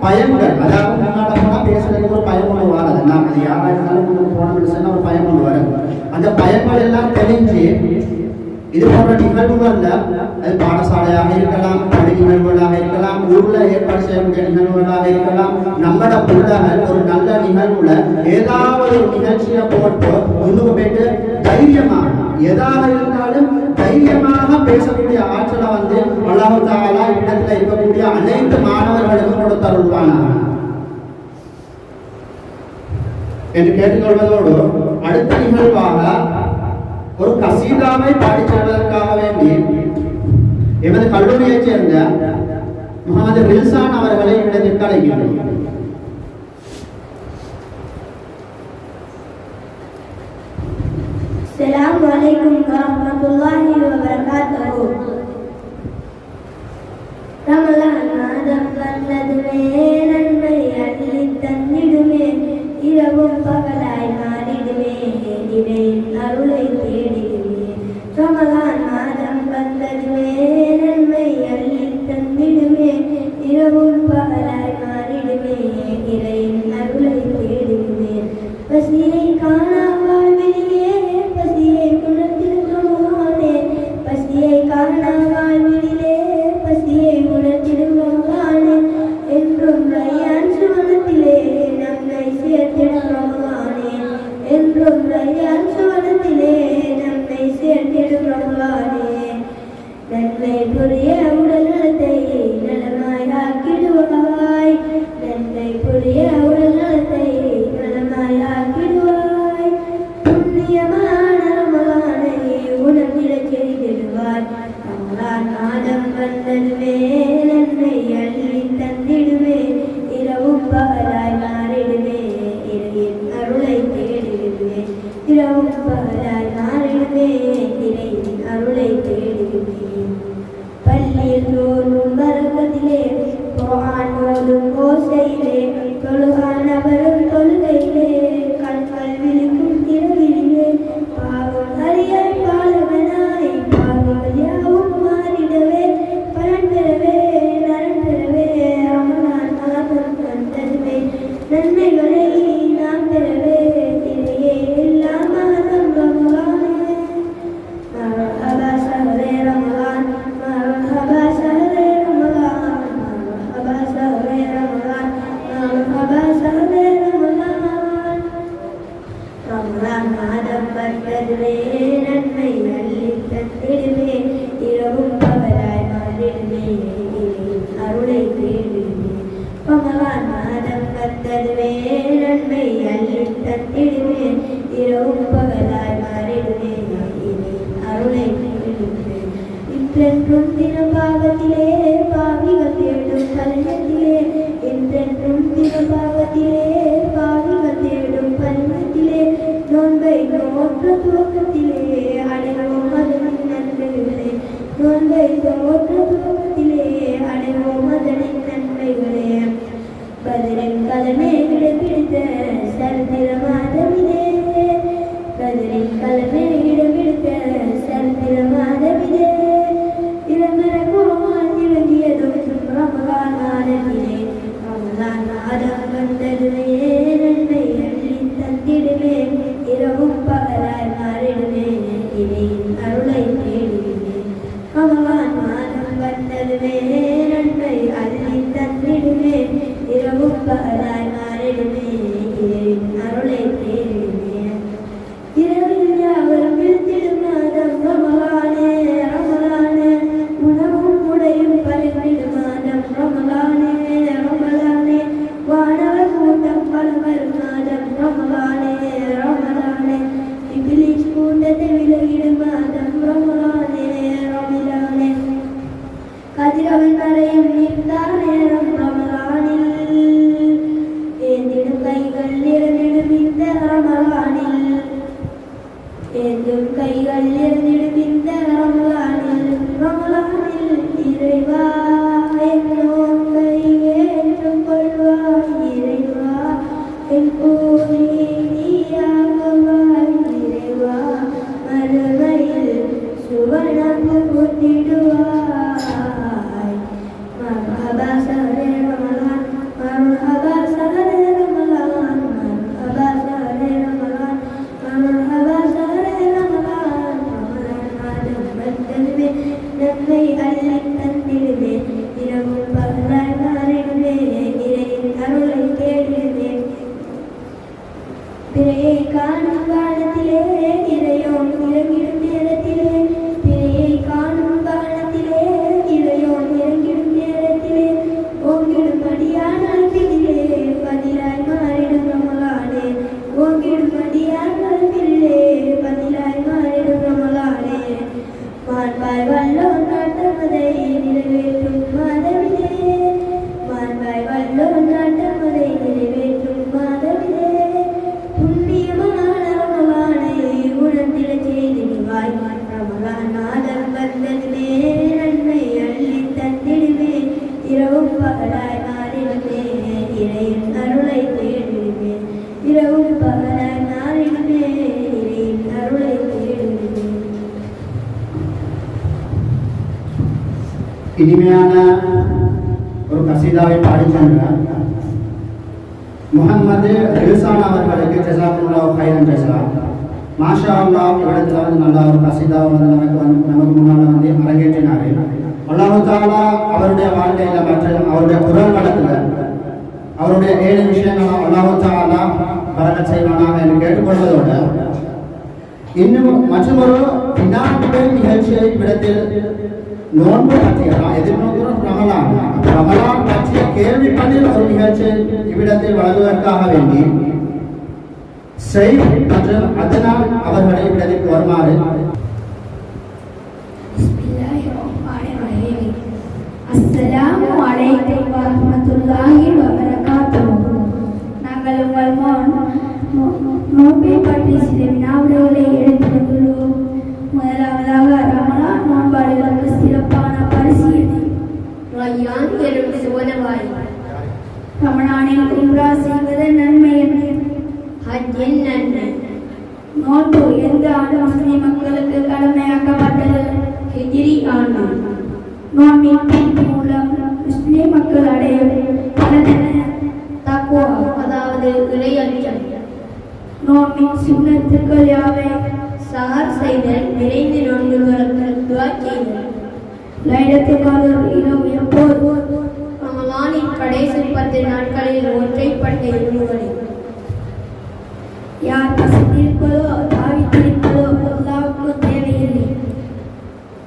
பயங்கள், அதாவது முன்னாடி போனா பேசுறதுக்கு ஒரு பயம் ஒன்று வராது. நான் அது யாரா இருந்தாலும் போன சொன்னா ஒரு பயம் ஒன்று வரும். அந்த பயங்கள் எல்லாம் தெளிஞ்சு இது போன்ற நிகழ்வுகள்ல அது பாடசாலையாக இருக்கலாம், பள்ளி நிகழ்வுகளாக இருக்கலாம், ஊர்ல ஏற்பாடு செய்யக்கூடிய நிகழ்வுகளாக இருக்கலாம், நம்மட பிள்ளைகள் ஒரு நல்ல நிகழ்வுல ஏதாவது ஒரு நிகழ்ச்சியை போட்டு முன்னுக்கு போயிட்டு தைரியமாக எதாக இருந்தாலும் தைரியமாக பேசக்கூடிய ஆற்றலை அல்லாஹ் தஆலா இடத்துல இருக்கக்கூடிய அனைத்து மாணவர்களுக்கும் கொடுத்தருள்வானாக என்று கேட்டுக்கொள்வதோடு, அடுத்த நிகழ்வாக ஒரு கசீதாவை பாடி செல்வதற்காக வேண்டி எமது கல்லூரியைச் சேர்ந்த முகமது ரில்சான் அவர்களை இடத்திற்கு அழைக்கின்றோம். அஸ்ஸலாமு அலைக்கும் வரஹ்மத்துல்லாஹி வபரகாத்துஹு. ரமலான் மாதம் வந்ததுமே நன்மை அள்ளி தந்திடுமே, இரவும் பகலாய் மாறிடுமே, இறையின் அருளை தேடிடுமே. ரமலான் மாதம் வந்ததுமே நன்மை அள்ளி தந்திடுமே, இரவும் பகலாய் மாறிடுமே, இறையின் அருளை தேடிடுமே. பசியை காணா வாழ்விலே பசியை உணர்த்திடும் ரமலானே, பசியை காணா வாழ்விலே பசியை உணர்த்திடும் ரமலானே, என்றும் ரய்யான் சுவனத்திலே நம்மை சேர்த்திடும் ரமலானே, என்றும் ரய்யான் சுவனத்திலே நம்மை சேர்த்திடும் ரமலானே. நன்மை புரிய உடல் நலத்தை நலமாய் ஆக்கிடுவாய், நன்மை புரிய உடல் நலத்தை நலமாய் ஆக்கிடுவாய். புண்ணியமான ரமலானை உணர்ந்திடச் செய்திடுவாய். ரமலான் மாதம் வந்ததுமே நன்மை அள்ளி தந்திடுமே, இரவும் பகலாய் மாறிடுமே, இறையின் அருளை தேடிடுமே, இரவும் பகலாய் மாறிடுமே, இறையின் அருளை தேடிடுமே. பள்ளியில் தோறும் பரக்கத்திலே குர்ஆன் ஓதும் ஓசையிலே தொழுகான் அவரும் தொழுகையிலே கண்கள் விழிக்கும் இரவிலே பாவம் அறிய பாலவனாய் பாவங்கள் யாவும் மாறிடவே பலன் பெறவே நலன் பெறவே ரமலான் மாதம் வந்ததுமே நன்மைகளை நாம் பெறவே இறையே எல்லா மாதம் ரமலானே. மர்ஹபா ஷஹ்ரே ரமலான், மர்ஹபா ஷஹ்ரே ரமலான், மர்ஹபா ஷஹ்ரே ரமலான், மர்ஹபா ஷஹ்ரே ரமலான். ரமலான் மாதம் வந்ததுமே நன்மை அள்ளி தந்திடுமே, இரவும் பகலாய் மாறிடுமே, இறையின் அருளை தேடிடுமே. ரமலான் மாதம் வந்ததுமே நன்மை அள்ளி தந்திடுமே, இரவும் பகலாய் மாறிடுமே, இறையின் அருளை தேடிடுமே. இன்றென்றும் தினபாகத்திலே பாவிகள் தேடும் பலனத்திலே, என்றென்றும் தினபாகத்திலே பாவிகள் தேடும் பலனத்திலே, நோன்பை நோற்ற துவக்கத்திலே அடைவோம் அதனின் நன்மைகளே, நோன்பை நோற்ற துவக்கத்திலே அடைவோம் அதனின் நன்மைகளே. பதிலின் கலமே இடம்பிடித்த சரித்திர மாதமிதே, பதிலின் கலமே இடம்பிடித்த சரித்திர மாதமிதே. இளமரகோமான் இறங்கியதும் ரமலான் மாதத்திலே, ரமலான் மாதம் வந்ததுமே நன்மை அள்ளி தந்திடுமே, இரவும் பகலாய் மாறிடுமே, இறையின் அருளை தேடிடுமே. ரமலான் மாதம் வந்ததுமே நன்மை அள்ளி தந்திடுமே, இரவும் பகலாய் மாறிடுமே, இறையின் அருளை தேடிடுமே. இரவில் யாவரும் விழித்திடும் மாதம் ரமலானே, ரமலானே, உணவும் உடையும் பறித்திடும் மாதம் ரமலானே, ரமலானே, வானவர் கூட்டம் பலவரும் மாதம் ரமலானே, ரமலானே, இபிலிஸ் கூட்டத்தை விலகிடும் மாதம் ரமலானே, ரமலானே, கதிரவன் மறையும் நின்றார் நேரம் ரமலானில், ஏந்திடும் கைகள் நிறந்திடும் இந்த ரமலானில், ஏந்தும் கைகள் நிறந்திடும் இந்த ரமலானில், ரமலானில் இறைவா என் நோன்பை ஏற்றுக் கொள்வாய், இறைவா என் கூலி நீயாகுவாய், இறைவா பிறையை காணும் காலத்திலே இறையோன் இறங்கிடும் நேரத்திலே பிறையை காணும் காலத்திலே இறையோன் இறங்கிடும் நேரத்திலே ஓங்கிடும் அடியானால் பிதிலே பதிலாய் மாறிடும் ரமலானே ஓங்கிடும் அடியானால் பிதிலே பதிலாய் மாறிடும் ரமலானே மாண்பாய் வல்லோன் நாட்டமதை நிறைவேற்றும் மாதவிலே மாண்பாய் வல்லோன் நாட்டமதை நிறைவேற்றும் மாதவிலே புண்ணியமான ரமலானை உணர்ந்திடச் செய்திடுவாய் ரமலான் மாதம் வந்ததுமே நன்மை அள்ளி தந்திடுமே இரவும் பகலாய் மாறிடுமே இறையின் அருளை தேடிடுமே இரவும் பகலாய் மாறிடுமே இறையின் அருளை தேடிடுமே. இனிமையான ஒரு கசீதாவை பாடி சென்ற முகமது ரில்சான் அவர்களுக்கு ஜஸாக்குல்லாஹு கைரன் ஜஸா. மாஷா அல்லாஹ் இடத்துல வந்து நல்ல ஒரு கசீதாவை வந்து நமக்கு முன்னால் வந்து அரங்கேற்றினார். அல்லாஹு தஆலா அவருடைய வாழ்க்கையில் மற்றும் அவருடைய குரல் வளத்தில் அவருடைய 7 விஷயங்களை அல்லாஹு தஆலா பரக்கத் செய்வானாக என்று கேட்டுக்கொள்வதோடு இன்னும் மற்றொரு வினாவுடைய நிகழ்ச்சியை விடத்தில் நோன்பு பற்றிய எதிர்நோக்கிறோம் ரமலான் பற்றிய கேள்விப்பதில் ஒரு நிகழ்ச்சி இவ்விடத்தில் வழங்குவதற்காக வேண்டி ஷைக் மற்றும் அத்னான் அவர்களை இவ்விடத்திற்கு வருமாறு. அஸ்ஸலாமு அலைக்கும் வரஹ்மத்துல்லாஹி வபரகாத்துஹு. நாங்கள் உங்கள் நோன்பை பற்றி சில வினாவுகளை எடுத்துள்ளோம். முதலாவதாக ரமலான் நோன்பாளிகளுக்கு சிறப்பான பரிசீலனை. ரய்யான் எனும் சுவனவாய். ரமலானில் உம்ரா செய்வதன் நன்மை என்ன? ஹஜ்ஜின் நன்மை. நோன்பு எந்த ஆண்டு முஸ்லிம் மக்களுக்கு கடமையாக்கப்பட்டது? ஹிஜ்ரி ஆண்டு. நோன்பின் பின்பு மூலம் முஸ்லிம் மக்கள் அடையும் பலனென்ன? தக்வா, அதாவது இறையச்சம். நோன்பின் சுன்னத்துக்கள் யாவை? சஹர் செய்தல், விரைந்து நோன்பு துறத்தல், துஆ செய்தல். லைலத்துல் கத்ர் இரவு எப்போது? ரமலானின் கடைசி 10 நாட்களில் ஒற்றைப்பட்ட இரவுகளில். யார் பசித்திருப்பதோ தாவித்திருப்பதோ அல்லாஹ்வுக்கு தேவையில்லை.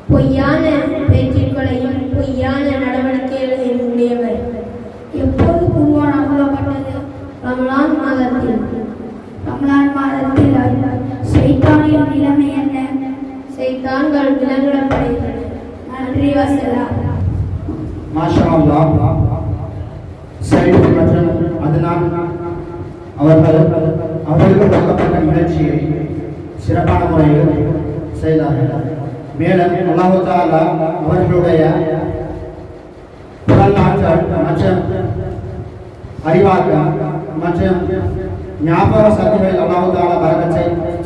பொய்யான பேச்சுக்களையும் பொய்யான நடவடிக்கைகளையும் உடையவர். எப்போது குர்ஆன் அருளப்பட்டது? ரமலான் மாதத்தில். ரமலான் மாதத்தில் ஷைத்தானின் நிலைமை என்ன? ஷைத்தான்கள் விலங்கிடப்படுகின்றன. நன்றி வஸலாம். மாஷா அல்லாஹ். ஷைக் மற்றும் அத்னான் அவர்களுக்கு வழங்கப்பட்ட நிகழ்ச்சியை சிறப்பான முறையில் செய்தார்கள். மேலும் அல்லாஹு தஆலா அவர்களுடைய குரல் ஆற்றல் மற்றும் அறிவாற்றல் மற்றும் ஞாபக சக்திகளில் அல்லாஹு தஆலா பரக்கத்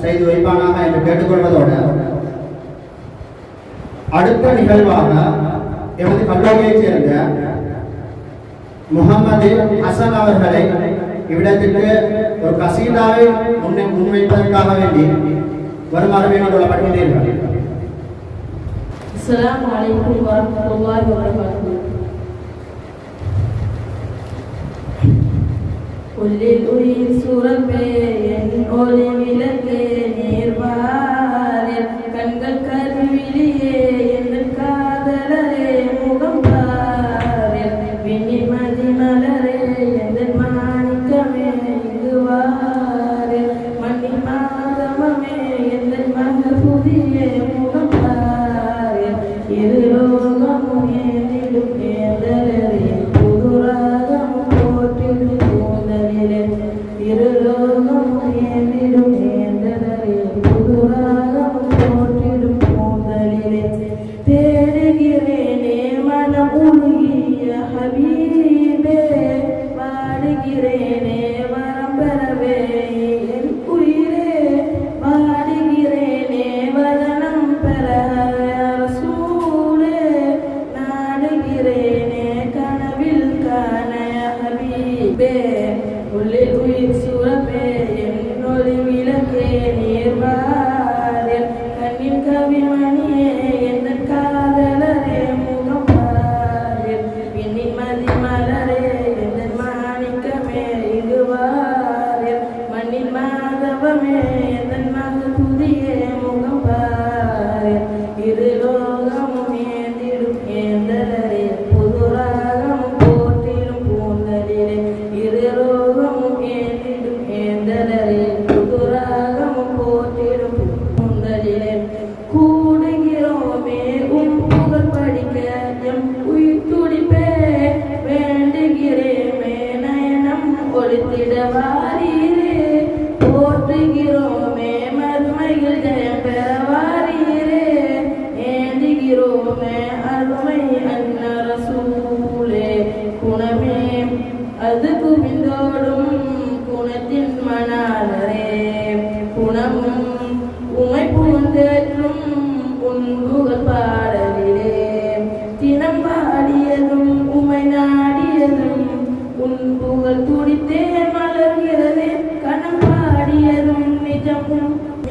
செய்து வைப்பானாக என்று கேட்டுக்கொள்வதோடு அடுத்த நிகழ்வாக எமது கல்லூரியைச் சேர்ந்த முகமது ஹசன் அவர்களை இவ்விடத்திற்கு ஒரு கசீதாவை முன்வைப்பதற்காக வேண்டி வருமாறு வேண்டிக் கொள்ளப்படுகிறீர்கள். அஸ்ஸலாமு அலைக்கும் வரஹ்மத்துல்லாஹி வபரகாத்துஹு. உள்ளில் உயிர் சுரப்பே என் ஒளி விளக்கே நேர்வாரே கண்கள் கருவிழியே என் காதலரே முகம் பாரே விண்ணி மதி மலரே என் மாணிக்கமே இங்கு வாரே மண்ணி மாதமே என் மகபூதியே முகம் பாரே இரு லோகமும் ஏந்திடும் ஏந்தலரே புதுராகம் போற்றிடும் பூந்தலிலே இரு லோகமும் ஏந்திடும்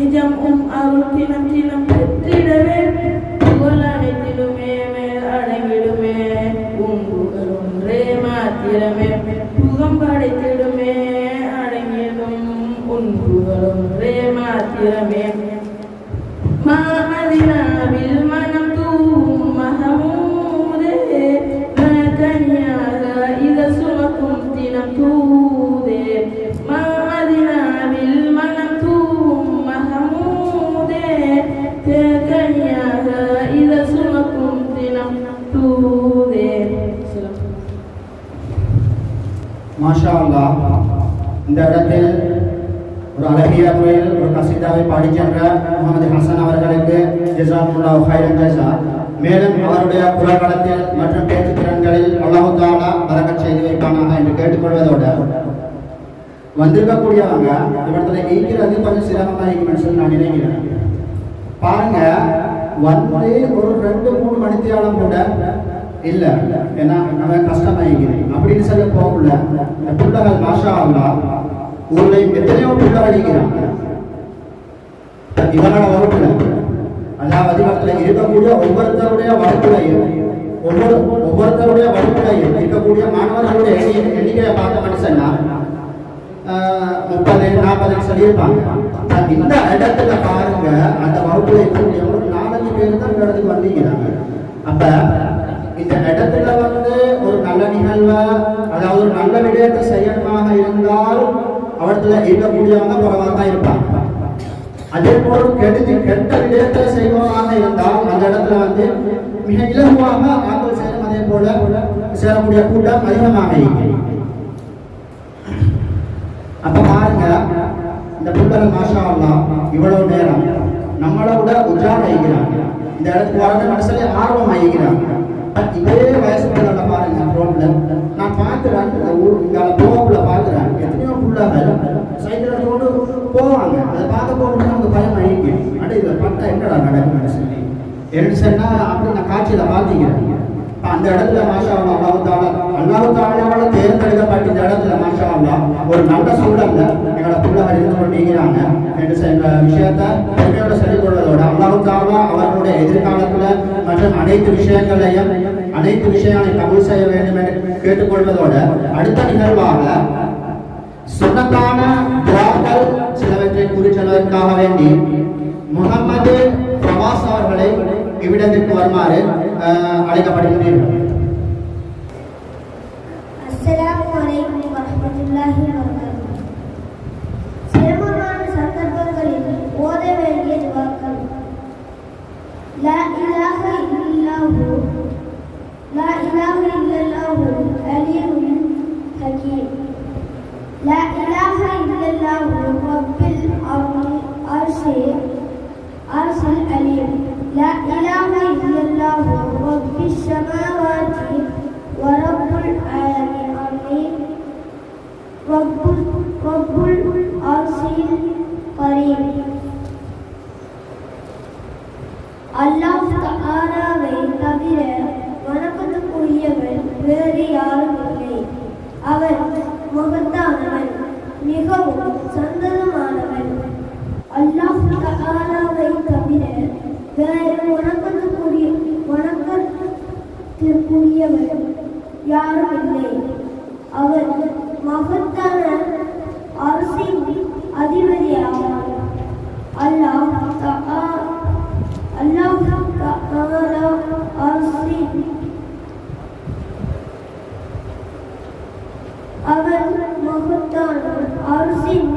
நிஜம் அருள் தினம் தினம் பெற்றிடவே புகழ் அனைத்திலுமே மேல் அடங்கிடுமே உங்குகள் ஒன்றே மாத்திரமே புகம் படைத்திடுமே அடங்கிடும் உன்புகள் ஒன்றே மாத்திரமே மாமதினாவில் மனம் தூவும் மகமூதே தனியாக இத சுமக்கும் தினம் தூதே மாமதினாவில் மனம் தூவும் மகமூதே தனியாக இத சுமக்கும் தினம் தூதே. மாஷா அல்லாஹ். இந்த இடத்தில் ஒரு அழகிய முறையில் ஒரு கசீதாவை பாடி சென்ற முகமது ஹசன் அவர்களுக்கு ஜஸாக்குல்லாஹு ஹைரன் ஜஸா. மேலும் அவருடைய குரல்களத்தில் மற்றும் பேச்சு திறன்களில் அல்லாஹ் தஆலா பரக்கத் செய்து வைப்பானாக என்று கேட்டுக்கொள்வதோடு வந்திருக்கக்கூடியவங்க இவர்களை ஈக்கிறது கொஞ்சம் சிரமமாக இருக்குன்னு சொல்லி நான் நினைக்கிறேன். பாருங்க, வந்து ஒரு 2-3 மணித்தியாலம் கூட இல்ல, ஏன்னா நம்ம கஷ்டமாயிருக்கிறேன் அப்படின்னு சொல்ல போகல. இந்த பிள்ளைகள் மாஷா அல்லாஹ் ஊர்ல எத்தனையோ பிள்ளை அடிக்கிறாங்க. இவனோட வகுப்புல, அதாவது இவத்துல இருக்கக்கூடிய ஒவ்வொருத்தருடைய வகுப்புலையும் ஒவ்வொருத்தருடைய வகுப்புலையும் இருக்கக்கூடிய மாணவர்களுடைய எண்ணிக்கையை பார்த்த மனுஷன்னா 30-40 சொல்லியிருப்பாங்க. இந்த இடத்துல பாருங்க, அந்த வகுப்புல இருக்கக்கூடிய ஒரு 4-5 பேர் தான் இந்த இடத்துக்கு வந்திருக்கிறாங்க. அப்ப இந்த இடத்துல வந்து ஒரு நல்ல நிகழ்வை, அதாவது ஒரு நல்ல விடயத்தை செய்யணுமாக இருந்தால் அவர்களை இருக்கக்கூடியவங்க குறைவாக தான் இருப்பாங்க. அதே போல் கெட்ட விடயத்தை செய்வதாக இருந்தால் அந்த இடத்துல வந்து மிக இலகுவாக ஆட்கள் சேரும். அதே போல சேரக்கூடிய கூட்டம் அதிகமாக இருக்கும். அப்ப பாருங்க, இந்த புத்தகம் மாஷா அல்லாஹ் இவ்வளவு நேரம் நம்மளோட உற்சாகம் ஆகிக்கிறாங்க. இந்த இடத்துக்கு வரது மனசுல ஆர்வம் ஆகிக்கிறாங்க. இதே வயசுக்குள்ள பாருங்க, ரோட்ல நான் பார்க்கிறேன், இந்த ஊர் இங்கால போகக்குள்ள பார்க்கிறேன், எத்தனையோ புள்ளாக சைக்கிள் ரோடு போவாங்க. அதை பார்க்க போகணும்னா அவங்க பயம் அழிக்கும். அட இதை பார்த்தா என்னடா நடக்கும்னு சொல்லி சொன்னா அப்படி நான் காட்சியில பார்த்தீங்கிறேன். அந்த இடத்துல மாஷா அல்லாஹ் தஆலாவால தேர்ந்தெடுக்கப்பட்ட இந்த இடத்துல மாஷா அல்லாஹ் ஒரு நல்ல சூழல்ல எங்களோட பிள்ளைகள் இருந்து கொண்டிருக்கிறாங்க என்று இந்த விஷயத்தை பெருமையோட சொல்லிக் கொள்வதோடு அல்லாஹ் தஆலா அவர்களுடைய எதிர்காலத்துல மற்றும் அனைத்து விஷயங்களை கபூல் செய்ய வேண்டும் என்று கேட்டுக்கொள்வதோடு அடுத்த நிகழ்வாக சுன்னத்தான துஆக்கள் சிலவற்றை குறிச்செல்வதற்காக வேண்டி முகமது ஃபவாஸ் அவர்களை இவ்விடத்திற்கு வருமாறு அழைக்கப்படுகிறீர்கள். அஸ்ஸலாமு அலைக்கும் வரஹ்மத்துல்லாஹி வபரகாத்துஹு. சிரமமான சந்தர்ப்பங்களில் ஓத வேண்டிய துஆக்கள். லா இலாஹ இல்லல்லாஹு லா இலாஹ இல்லல்லாஹு அலியுல் ஹகீம். லா இலாஹ இல்லல்லாஹு ரப்பில் அர்ஷில் அலீம். لا إله إلا الله رب السماوات ورب العالمين رب العرش الكريم. அல்லாஹ் தஆலாவை தவிர வணக்கத்துக்குரியவன் வேறு யாரும் இல்லை. அவர் மகத்தானவன், மிகவும் சந்ததமானவன். அல்லாஹ் தஆலாவை தவிர வேறு வணக்கத்திற்குரியவர் யாரும் இல்லை. அவர் மகத்தான அரசின் அதிபதி ஆவார். அல்லாஹ் அவர் மகத்தான அரசின்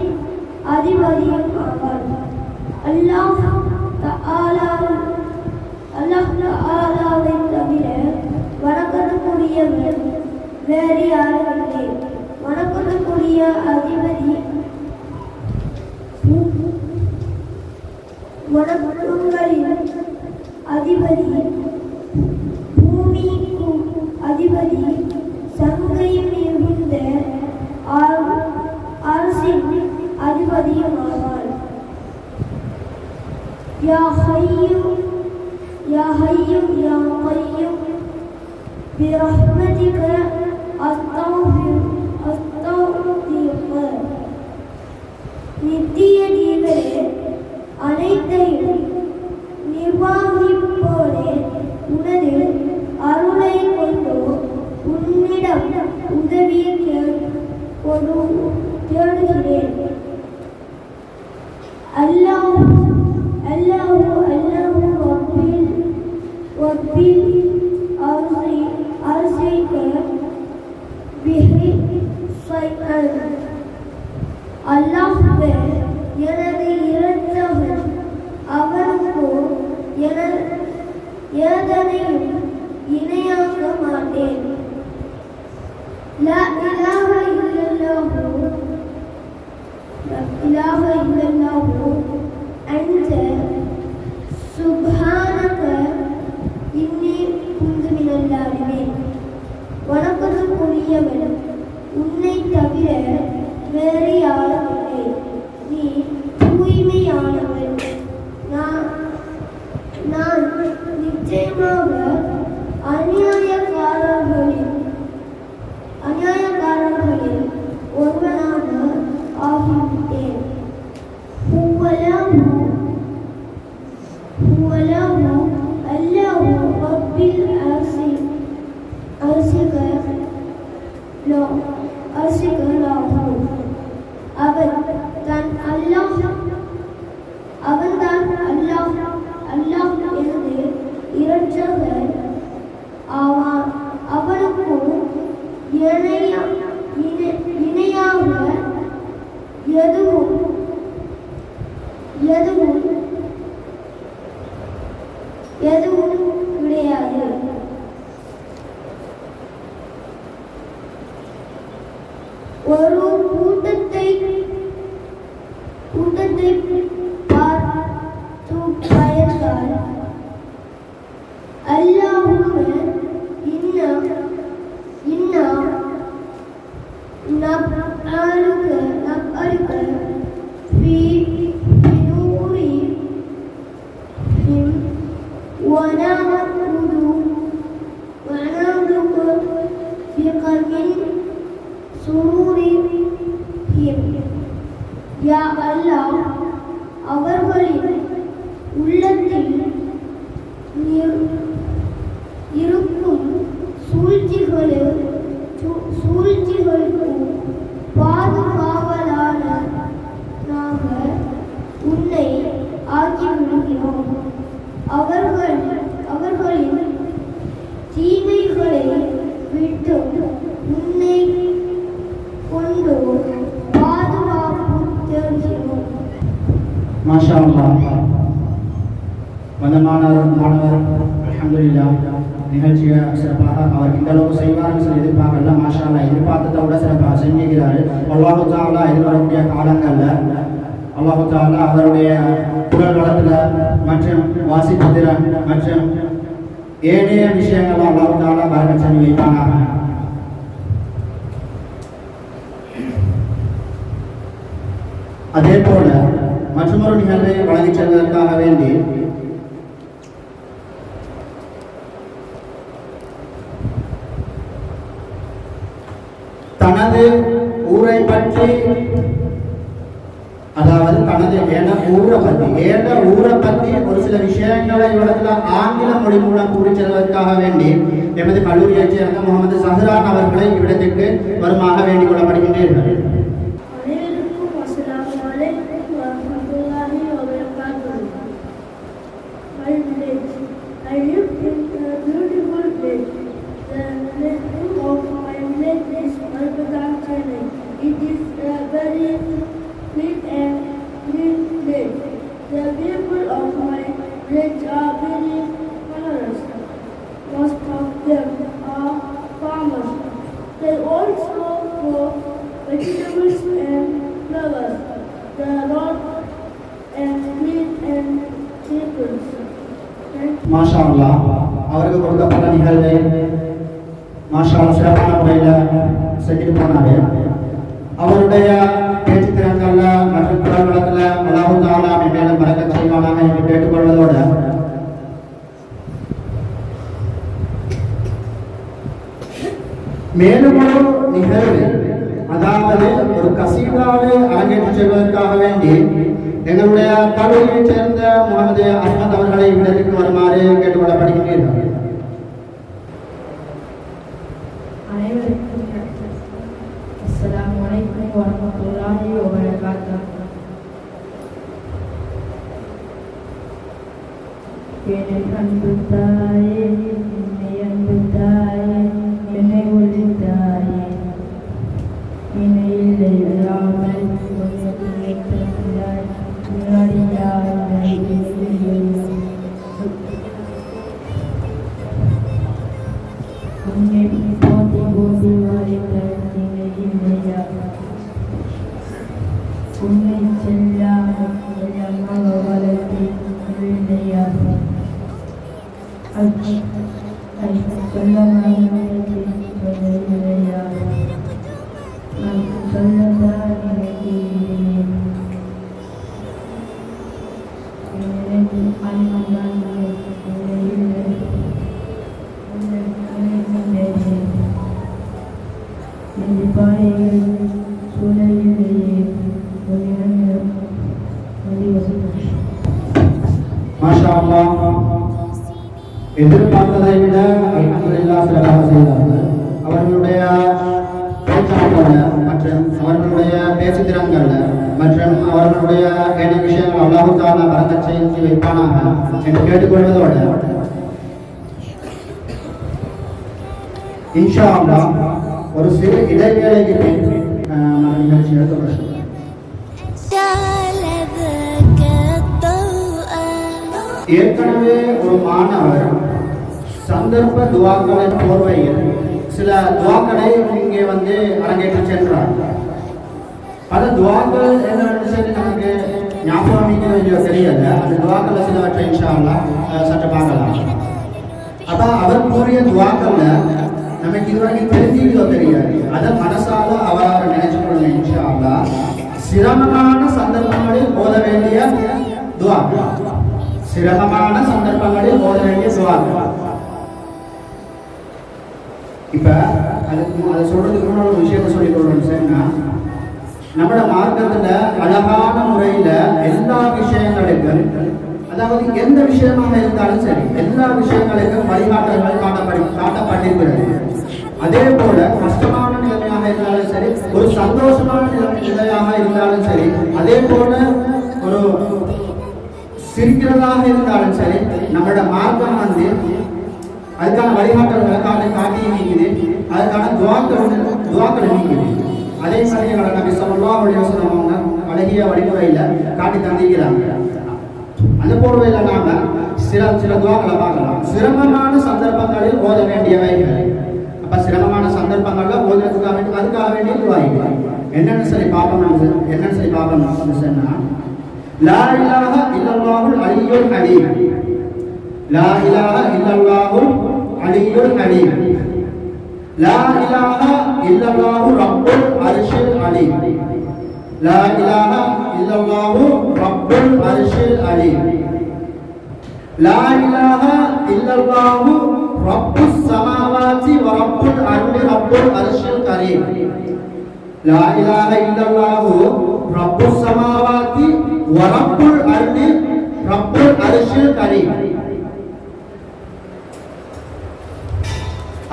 அதிபதியும் ஆவார். அல்லாஹ் தஆலாவை தவிர வணக்கத்துக்குரியவர் வேறு யாரும் இல்லை. வணக்கத்துக்குரிய அதிபதி, வணக்கங்களின் அதிபதி, பூமிக்கும் அதிபதி, சங்கையும் இருந்த அரசின் அதிபதியும் ஆவார். யா ஹய்யும் யா கய்யும் برحمتك அஸ்தக்ஃபிர். நித்திய நீங்களே الله الله الله أرسلك به شيئا அல்லாஹ்வே எனது இரட்சகன் அவனுக்கு ஏதனையும் இணையாக்க மாட்டேன். லா இலாஹ இல்லல்லாஹு அன்த சுப்ஹானக இன்னி குன்து மினல் ஸாலிமீன். வணக்கத்துக்குரியவன் உன்னை தவிர வேறு யாரும் இல்லை. நீ தூய்மையானவன். நான் நிச்சயமாக அநியாயக்காரர்களில் ஒருவனாக ஆகிவிட்டேன். அல்லாஹு ரப்பில் அர்சிக அவன் தான் அல்லாஹ் எனது இரட்சகர் ஆவான். அவனுக்கு இணையாக எதுவும் கிடையாது. ஒரு கூட்டத்தை பார்த்து பயந்தால் அல்லாஹும்ம இன்னா நப்அலுக ஃபீ நூரிஹிம் வனஅஊது பிக மின் சுரூரிஹிம். யா அல்லாஹ், அவர்களின் உள்ளத்தில் இருக்கும் சூழ்ச்சிகளுக்கு பாதுகாவலாளனாக உன்னை ஆக்கிவிடுகிறோம். அவர்களின் தீமைகளை விட்டு உன்னை கொண்டு பாதுகாப்பு தேடுகிறோம். மாஷா அல்லாஹ். மாணவர் அல்ஹம்துலில்லாஹ் நிகழ்ச்சியை சிறப்பாக அவர் இந்த அளவுக்கு செய்வார்னு சொல்லி எதிர்பார்க்கல. மாஷா அல்லாஹ் எதிர்பார்த்ததை விட சிறப்பாக செஞ்சுக்கிறாரு. அல்லாஹு தஆலா எதிர்வரக்கூடிய காலங்களில் அல்லாஹு தஆலா அவருடைய குரல் வளத்தில் மற்றும் வாசிப்பதில் மற்றும் ஏனைய விஷயங்கள் அல்லாஹு தஆலா பரக்கத் செய்து வைப்பானாக. அதே போல மற்றொரு நிகழ்வை வழங்கிச் செல்வதற்காக வேண்டி தனது ஊரை பற்றி, அதாவது தனது ஊரை பற்றி ஒரு சில விஷயங்களை இவரத்துல ஆங்கில மொழி மூலம் கூறி செல்வதற்காக வேண்டி எமது கல்லூரியைச் சேர்ந்த முகமது சஹ்ரான் அவர்களை இவ்விடத்திற்கு வருமாக வேண்டிக் கொள்ளப்படுகின்றீர்கள். I live in a beautiful place. The name of my village is Malbagan, Chennai. It is a very clean and clean place. The people of my village are very generous. Most of them are farmers. They also grow vegetables and flowers. The road and clean and simple. மாஷா அல்லாஹ். அவருக்கு கொடுக்கப்பட்ட நிகழ்வை மாஷா அல்லாஹ் சிறப்பான முறையில் செஞ்சுட்டு போனாரு. அவருடைய பேச்சு திறன்கள்ல மற்றும் குரல் வளத்தில் அல்லாஹு தஆலா மேலும் பரக்கத் செய்வானாக என்று கேட்டுக்கொள்வதோடு மேலும் ஒரு நிகழ்வு, அதாவது ஒரு கசீதாவை அரங்கேற்றி செல்வதற்காக வேண்டி எங்களுடைய கல்லூரியைச் சேர்ந்த முகமது அஹ்மத் அவர்களை இடத்திற்கு வருமாறு கேட்டுக்கொள்ளப்படுகின்றீர்கள். அனைவருக்கும் அஸ்ஸலாமு அலைக்கும் வரஹ்மத்துல்லாஹி வபரகாத்துஹு. அன்பு தாயே, என்னை அன்பு தாயே, என்னை ஒளி தாயே, என்னை இல்லை இல்லாமல் உன்னை போட்டி போட்டி இல்லையா, உன்னை செல்லாமல் வளர்த்தி இல்லையா, இல்லையா, நான் சொல்லத்தான் நினைக்கிறேன். மாஷா அல்லாஹ், எதிர்பார்த்ததை விட அல்ஹம்துலில்லாஹ் சிறப்பாக செய்தார்கள். அவர்களுடைய பேச்சாற்றல் மற்றும் அவர்களுடைய பேச்சு திறன்கள் மற்றும் அவர்களுடைய ஏனைய விஷயங்கள் அல்லாஹ் தஆலா பரக்கத் செய்து வைப்பானாக என்று கேட்டுக்கொள்வதோடு இன்ஷா அல்லாஹ் ஒரு சிறு இடைவேளைக்கு பின் நிகழ்ச்சி எடுத்து ஏற்கனவே ஒரு மாணவர் சந்தர்ப்ப துவாக்களின் போர்வையில் சில துவாக்களை இங்கே வந்து அரங்கேற்றி சென்றார். அந்த துவாக்கள் என்னன்னு சொல்லி நமக்கு ஞாபகம் தெரியல. அந்த துவாக்கள் சிலவற்றை இன்ஷா அல்லாஹ் சற்று பார்க்கலாம். அப்ப அவர் கூறிய துவாக்கள்ல நமக்கு இதுவரைக்கும் தெரிஞ்சுக்கிட்டோ தெரியாது. அதை மனசால அவராக நினைச்சு கொள்ள இன்ஷா அல்லாஹ் சிரமமான சந்தர்ப்பங்களில் ஓத வேண்டிய துவா, சிரமமான சந்தர்ப்பங்களில் ஓத வேண்டிய துவா. இப்ப அதை சொல்றதுக்கு முன்னாடி ஒரு விஷயத்தை சொல்லிக் கொள்றோம் சொன்னா, நம்மளோட மார்க்கத்துல அழகான முறையில எல்லா விஷயங்களுக்கும், அதாவது எந்த விஷயமாக இருந்தாலும் சரி, எல்லா விஷயங்களுக்கும் வழிகாட்டல்கள் காட்டப்பட்டிருக்கிறது. அதே போல கஷ்டமான நிலைமையாக இருந்தாலும் சரி, ஒரு சந்தோஷமான நிலையாக இருந்தாலும் சரி, அதே போல ஒரு சிரிக்கிறதாக இருந்தாலும் சரி, நம்மளோட மார்க்கம் வந்து அதுக்கான வழிகாட்டல்களை காட்டி நீக்குது, அதுக்கான துவாக்கள் நீக்குது. அதே மாதிரி நபி ஸல்லல்லாஹு அலைஹி வஸல்லம் அவங்க அழகிய வழிமுறையில காட்டி தந்திக்கிறாங்க. அந்த போர்வையில நாம சில துவாக்களை பார்க்கலாம். சிரமமான சந்தர்ப்பங்களில் ஓத வேண்டியவைகள். அப்ப சிரமமான சந்தர்ப்பங்கள்ல ஓதுறதுக்காக வேண்டி அதுக்காக வேண்டிய துவாய்கள் என்னன்னு சொல்லி பார்ப்போம் சொன்னா, லா இலாஹ இல்லல்லாஹுல் அலியுல் ஹலீம், லா இலாஹ இல்லல்லாஹுல் அலியுல் ஹலீம், லா இலாஹ இல்லல்லாஹு ரப்புல் அர்ஷில் அலீம், லா இலாஹ இல்லல்லாஹு ரப்புல் அர்ஷில் அலீம், லா இலாஹ இல்லல்லாஹு ரப்புஸ் ஸமாவாதி வ ரப்புல் அர்தி ரப்புல் அர்ஷில் கரீம், லா இலாஹ இல்லல்லாஹு ரப்புஸ் ஸமாவாதி வ ரப்புல் அர்தி ரப்புல் அர்ஷில் கரீம்.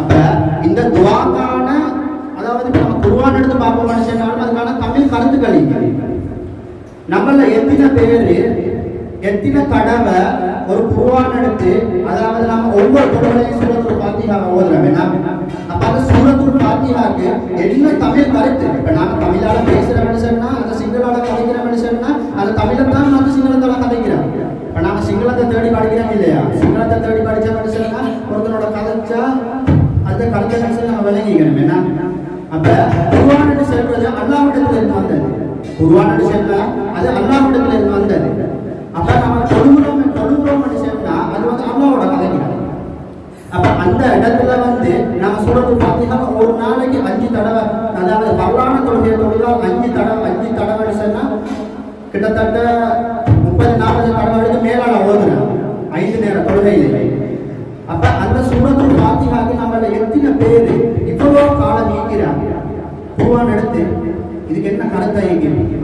அப்ப இந்த துஆக்கான, அதாவது நம்ம குர்ஆன் எடுத்து பார்ப்போம் மனுஷனாலும் அதுக்கான தமிழ் கருத்துக்கள் நம்மள எத்தனை தடவை ஒரு குர்ஆன் எடுத்து, அதாவது நம்ம ஒவ்வொரு தடவையும் சூரத்துல் ஃபாத்திஹா ஓதுறோம். அப்ப அந்த சூரத்துல் ஃபாத்திஹாக்கு என்ன தமிழ் கருத்து? இப்ப நாம தமிழால பேசுற மனுஷன்னா, அந்த சிங்களால கதைக்கிற மனுஷன்னா, அந்த தமிழை தான் நம்ம சிங்களத்தால கதைக்கிறோம். இப்ப நாம சிங்களத்தை தேடி படிக்கிறோம் இல்லையா? சிங்களத்தை தேடி படிச்ச மனுஷன்னா ஒருத்தனோட கதைச்சா அந்த கருத்தை மனுஷன் நம்ம விளங்கிக்கணும். என்ன அப்ப குர்ஆன் சொல்றது அல்லாஹ்விடத்துல இருந்து வந்தது. குர்ஆன் சொன்னா அது அல்லாஹ்விடத்துல இருந்து வந்தது. அப்ப நம்ம தொழுகிறோம் சொன்னா அது வந்து அல்லாஹ்வோட கதைக்கிறாங்க. அப்ப அந்த இடத்துல வந்து நம்ம சூரத்துல் ஃபாத்திஹா ஒரு நாளைக்கு 5 தடவை, அதாவது பரவான தொழுகையை தொழுதால் 5 தடவை சொன்னா கிட்டத்தட்ட 30-40 தடவைக்கு மேலான ஓதுறோம் 5 நேர தொழுகையிலே. அப்ப அந்த சூரத்துல் ஃபாத்திஹாக்கு நம்மள எத்தனை பேர் இவ்வளோ காலம் நீக்கிறாங்க குர்ஆன் எடுத்து இதுக்கு என்ன கருத்தை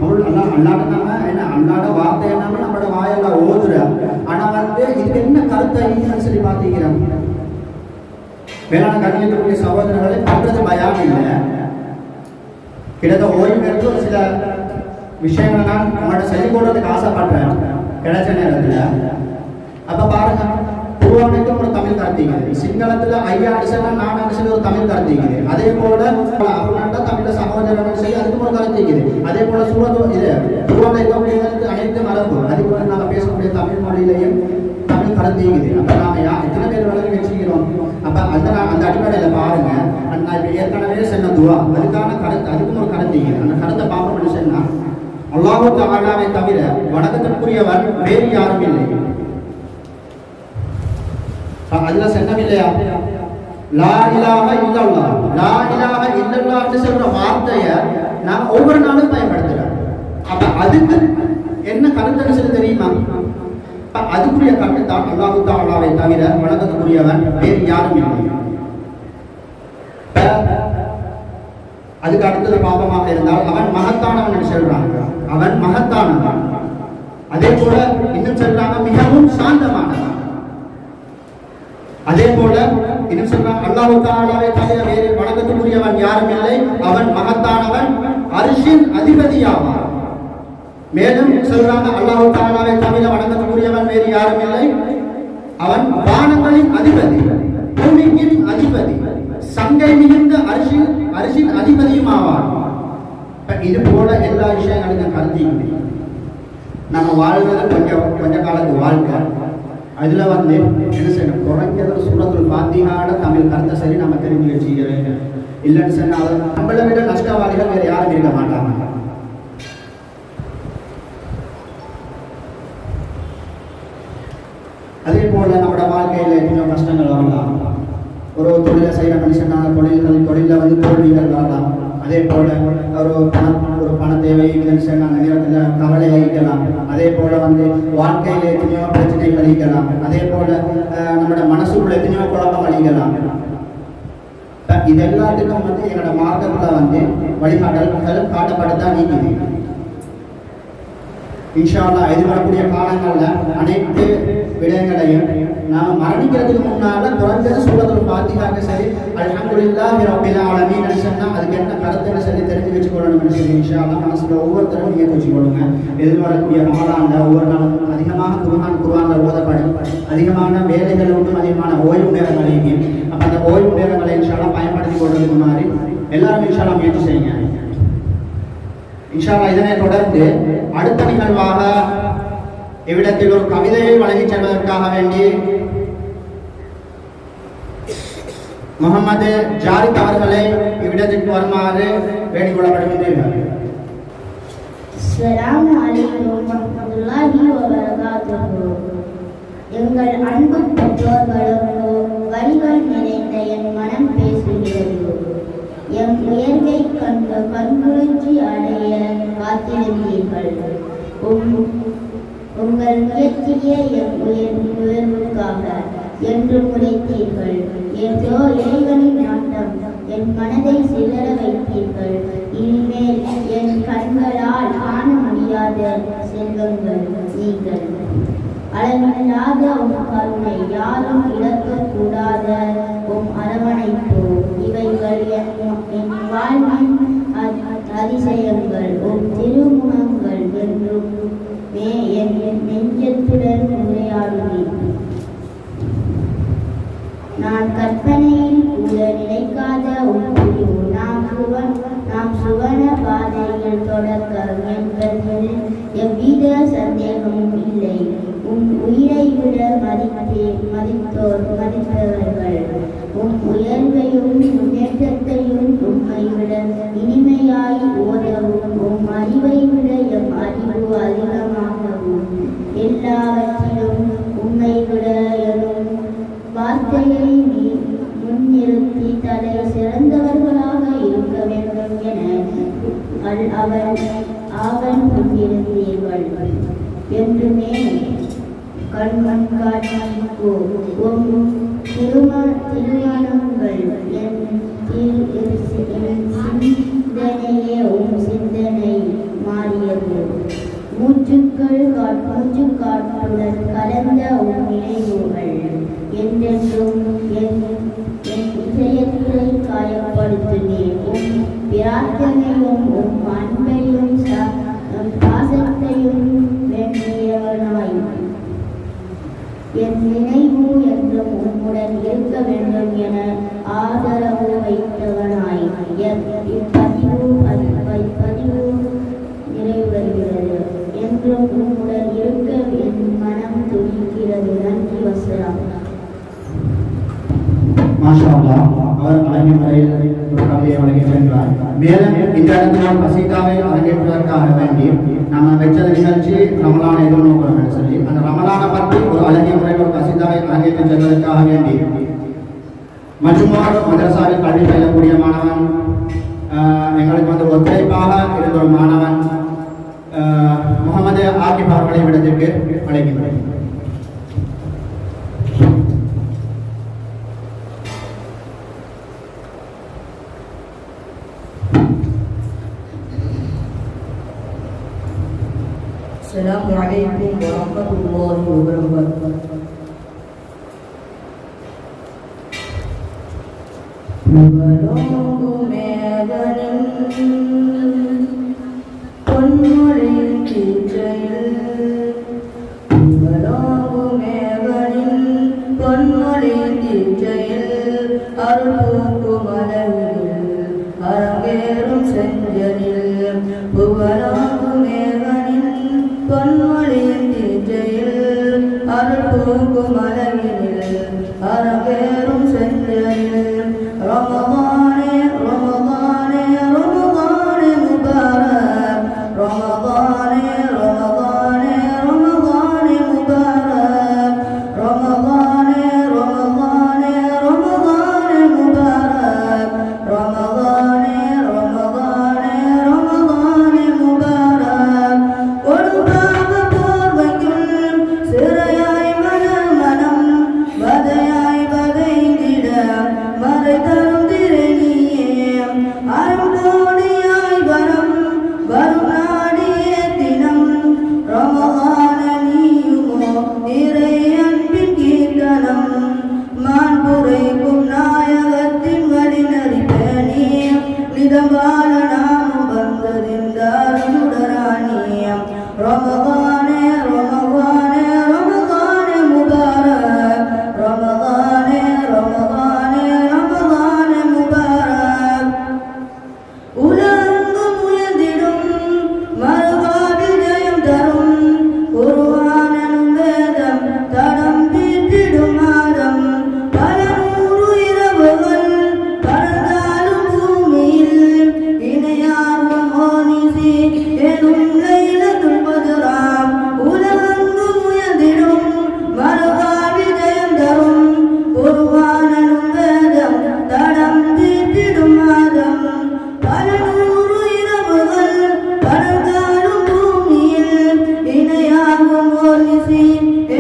அல்லாட நாம என்ன அல்லாட வார்த்தை என்ன நம்மளோட வாயெல்லாம் ஓதுறோம். ஆனா வந்து இதுக்கு என்ன கருத்தை சொல்லி பார்த்துக்கிறாங்க. வேளாண் கண்ணியத்துக்குரிய சகோதரர்களை பண்றது பயம் இல்லை. கிட்டத்தட்ட ஓய்வு நேரத்தில் ஒரு சில விஷயங்களை நான் நம்மளோட சொல்லிக் கொடுறதுக்கு ஆசைப்படுறேன் கிடைச்ச நேரத்தில். அப்ப பாருங்க, குர்ஆனுக்கு ஒரு தமிழ் கருத்திக்குது, சிங்களத்துல ஐயா அடிசனா நான் அடிசன ஒரு தமிழ் கருத்திக்குது, அதே போல அவனாண்ட தமிழ்ல சகோதரன் செய்ய அதுக்கு ஒரு கருத்திக்குது, அதே போல சூரத்து இது குர்ஆன்ல இருக்கக்கூடியது அனைத்து மரபு அதுக்கு வந்து நாங்க பேசக்கூடிய தமிழ் மொழியிலையும் தமிழ் கருத்திக்குது. அப்ப நாம எத்தனை பேர் வளர்ந்து வச்சுக்கிறோம்? அப்ப அந்த அடிப்படையில பாருங்க, நான் இப்ப ஏற்கனவே சொன்ன துவா அதுக்கான கருத்து, அதுக்கும் ஒரு கருத்திக்குது. அந்த கருத்தை பார்க்கணும்னு சொன்னா அல்லாஹ் தஆலாவை தவிர வணக்கத்திற்குரியவன் வேறு யாரும் இல்லை. அதுல சொன்னவில்லையா லா இலாஹ இல்லல்லாஹ், லா இலாஹ இல்லல்லாஹ் என்று சொல்ற வார்த்தையை நாம் ஒவ்வொரு நாளும் பயன்படுத்துறோம். அப்ப அதுக்கு என்ன கருத்துன்னு சொல்லி தெரியுமா? அதுக்குரிய கருத்து தான் அல்லாஹ் தஆலாவை தவிர வணக்கத்துக்குரியவன் வேறு யாரும் இல்லை. அதுக்கு அடுத்தது பாபமாக இருந்தால் அவன் மகத்தானவன் என்று சொல்றாங்க, அவன் மகத்தானவன். அதே போல இன்னும் சொல்றாங்க மிகவும் சாந்தமானவன். அதே போல இன்னும் சொல்றாங்க அல்லாஹ் தஆலாவை தவிர வேறு வணக்கத்துக்குரியவன் யாரும் இல்லை, அவன் மகத்தானவன், அர்ஷின் அதிபதியாவான். மேலும் சொல்றாங்க அல்லாஹ் தஆலாவை தவிர வணக்கத்துக்குரியவன் வேறு யாரும் இல்லை, அவன் வானங்களின் அதிபதி, பூமியின் அதிபதி, சங்கை மிகுந்த அரிசின் அதிபதியும் ஆவான். இது போல எல்லா விஷயங்களுக்கும் கருதி நம்ம வாழ்றது கொஞ்ச காலத்து வாழ்க்கை. அதுல வந்து என்ன செய்யணும், குறைஞ்சது சூரத்துல் ஃபாத்திஹாவோட தமிழ் கருத்தை சரி நம்ம தெரிஞ்சு வச்சுக்கிறேன். இல்லைன்னு சொன்னா நம்மளை விட நஷ்டவாதிகள் வேற யாரும் இருக்க மாட்டாங்க. அதே போல நம்மளோட வாழ்க்கையில எத்தனையோ கஷ்டங்கள் வரலாம். ஒரு தொழிலை செய்கிற மனுஷனான தொழிலில் வந்து தோல்விகள் வரலாம். அதே போல ஒரு பண தேவை அந்த நேரத்தில் கவலை அளிக்கலாம். அதே போல வந்து வாழ்க்கையில் எத்தனையோ பிரச்சனைகள் அளிக்கலாம். அதே போல நம்மளோட மனசுக்குள்ள எத்தனையோ குழப்பம் அளிக்கலாம். இது எல்லாத்துக்கும் வந்து எங்களோட மார்க்கத்தில் வந்து வழிகாட்டல்கள் காட்டப்பட்டுதான் நீக்குது. இன்ஷா அல்லாஹ் எதிர்வரக்கூடிய காலங்களில் அனைத்து விடயங்களையும் நாம் மரணிக்கிறதுக்கு முன்னால குறைஞ்சது சூரத்துல் ஃபாத்திஹாக்கு சரி அல்ஹம்துலில்லாஹி ரப்பில் ஆலமீன் சொன்னா அதுக்கு என்ன கருத்துன்னு சொல்லி தெரிஞ்சு வச்சுக்கொள்ளணும்னு சொல்லி இன்ஷா அல்லாஹ் மனசுல ஒவ்வொருத்தரும் நீங்க வச்சுக்கொள்ளுங்க. எதிர்வரக்கூடிய ரமலான்ல ஒவ்வொரு நாளும் அதிகமாக குர்ஆன்ல ஓதப்படும், அதிகமான வேலைகளை விட்டும் அதிகமான ஓய்வு நேரங்களையும் அப்ப அந்த ஓய்வு நேரங்களை இன்ஷா அல்லாஹ் பயன்படுத்தி கொள்றதுக்கு முன்னாடி எல்லாரும் இன்ஷா அல்லாஹ் முயற்சி செய்யுங்க. இன்ஷா அல்லாஹ் இதனை தொடர்ந்து அடுத்த நிகழ்வாக இவ்விடத்தில் ஒரு கவிதையை வழங்கி செல்வதற்காக வேண்டி முகமது ஜாரித் அவர்களை இவ்விடத்திற்கு வருமாறு வேண்டிக் கொள்ளப்படுகின்றீர்கள். அஸ்ஸலாமு அலைக்கும் வரஹ்மத்துல்லாஹி வபரகாத்துஹு. எங்கள் அன்பு பெற்றோர்களுக்கு வரிகள் நிறைந்த என் மனம் பேசுகிறது. எம் உயர்வை கண்டு கண்குளிர்ச்சி அடைய காத்திருந்தீர்கள். உங்கள் முயற்சியே எம் உயர்வுக்காக என்று முறைத்தீர்கள். ஏதோ இறைவனின் நாட்டம் என் மனதை சிதற வைத்தீர்கள். இனிமேல் என் கண்களால் காண முடியாத செல்வங்கள் நீங்கள். அளவில்லாத உம் கருணை, யாரும் இழக்கக்கூடாத உம் அரவணைப்பு, இவைகள் என் வாழ்வின் அதிசயங்கள். உம் திருமுகங்கள் என்றும் என் நெஞ்சத்துடன் உரையாடுவேன். நான் கற்பனையில் கூட நினைக்காத உம் பிரிவு, நாம் சுவன பாதையில் தொடக்க என்பதில் எவ்வித சந்தேகமும் இல்லை. உம் உயிரை விட மதித்தவர்கள் உம் உயர்வையும் முன்னேற்றத்தையும் உம்மை விட இனிமையாய் ஓதவும் உம் அறிவை விட எம் அறிவு அதிகமாகவும் எல்லாவற்றிலும் உம்மை விட எனும் வார்த்தையை முன்னிறுத்தி தலை சிறந்தவர்களாக இருக்க வேண்டும் என அவன் கொண்டிருந்தீர்கள். என்றுமே கண்மண் காட்சிக்கோ உம் திருமணங்கள் என் சிந்தனையே உம் சிந்தனை மாறியது. மூச்சுக்காற்றுடன் கலந்த உம் நினைவுகள் என்றென்றும் என் இதயத்தை காயப்படுத்தினேன். உம் பிரார்த்தனையும் உம் அன்பையும் பாசத்தையும் வேண்டியவனாய் நினைவு என்றும் உன்னுடன் இருக்க வேண்டும் என ஆதரவு வைத்தவனாய் இப்பதிவு நிறைவேறுகிறது. என்றும் உன்னுடன் இருக்க என் மனம் துடிக்கிறது. நன்றி. வசலாம். மாஷா அல்லாஹ். அவர் அழகிய முறையில் ஒரு கவிதையை வழங்கி சென்றார். மேலும் இந்த இடத்தில் கசீதாவை அரங்கேற்றுவதற்காக வேண்டி நம்ம வச்ச நிகழ்ச்சி ரமலானை எதிர்நோக்கிறோம் என்று சொல்லி அந்த ரமலானை பற்றி ஒரு அழகிய முறையில் ஒரு கசீதாவை அரங்கேற்று செல்வதற்காக வேண்டி மஜ்முஆ மதரசாவில் கல்வி பயிலக்கூடிய மாணவன், எங்களுக்கு வந்து ஒத்துழைப்பாக இருந்த ஒரு மாணவன் முகமது ஆகிப் அவர்களை விடத்திற்கு அழைக்கின்றேன். السلام عليكم ورحمة الله وبركاته. Balongu meganin ponmolin kijayil Balongu meganin ponmolin kijayil Arpuku malayil Arangerum senjanil Balongu meganin ponmolin kijayil Arpuku malayil Arangerum senjanil Ramadhan Ramadhan Ramadhan Mubarak Ramadhan Ramadhan Ramadhan Mubarak Ramadhan Ramadhan Ramadhan Mubarak Ramadhan Ramadhan Ramadhan Mubarak Kodubava porvakul sirayai manam badayai badaindida Mare tarum direniye aram kodiyai varam varunadiye dinam Ramadhan niyumo irai anbin keethanam manpuraikum nayagathin vadinaripani nidambala namu bandadindar sudarani Ramadhan Ramadhan Ramadhan Mubarak Ramadhan Ramadhan Ramadhan Mubarak Ulangum uyandidum marvabil jayam darum Qur'ananum vedam tadam pitidum adam palanuru iravugal paradalum bhumiyil inayavum honisi enum laylatul qadram Ulangum uyandidum marvabil jayam darum Qur'ananum vedam tadam pitidum adam palanuru iravugal paradalum bhumiyil inayavum honisi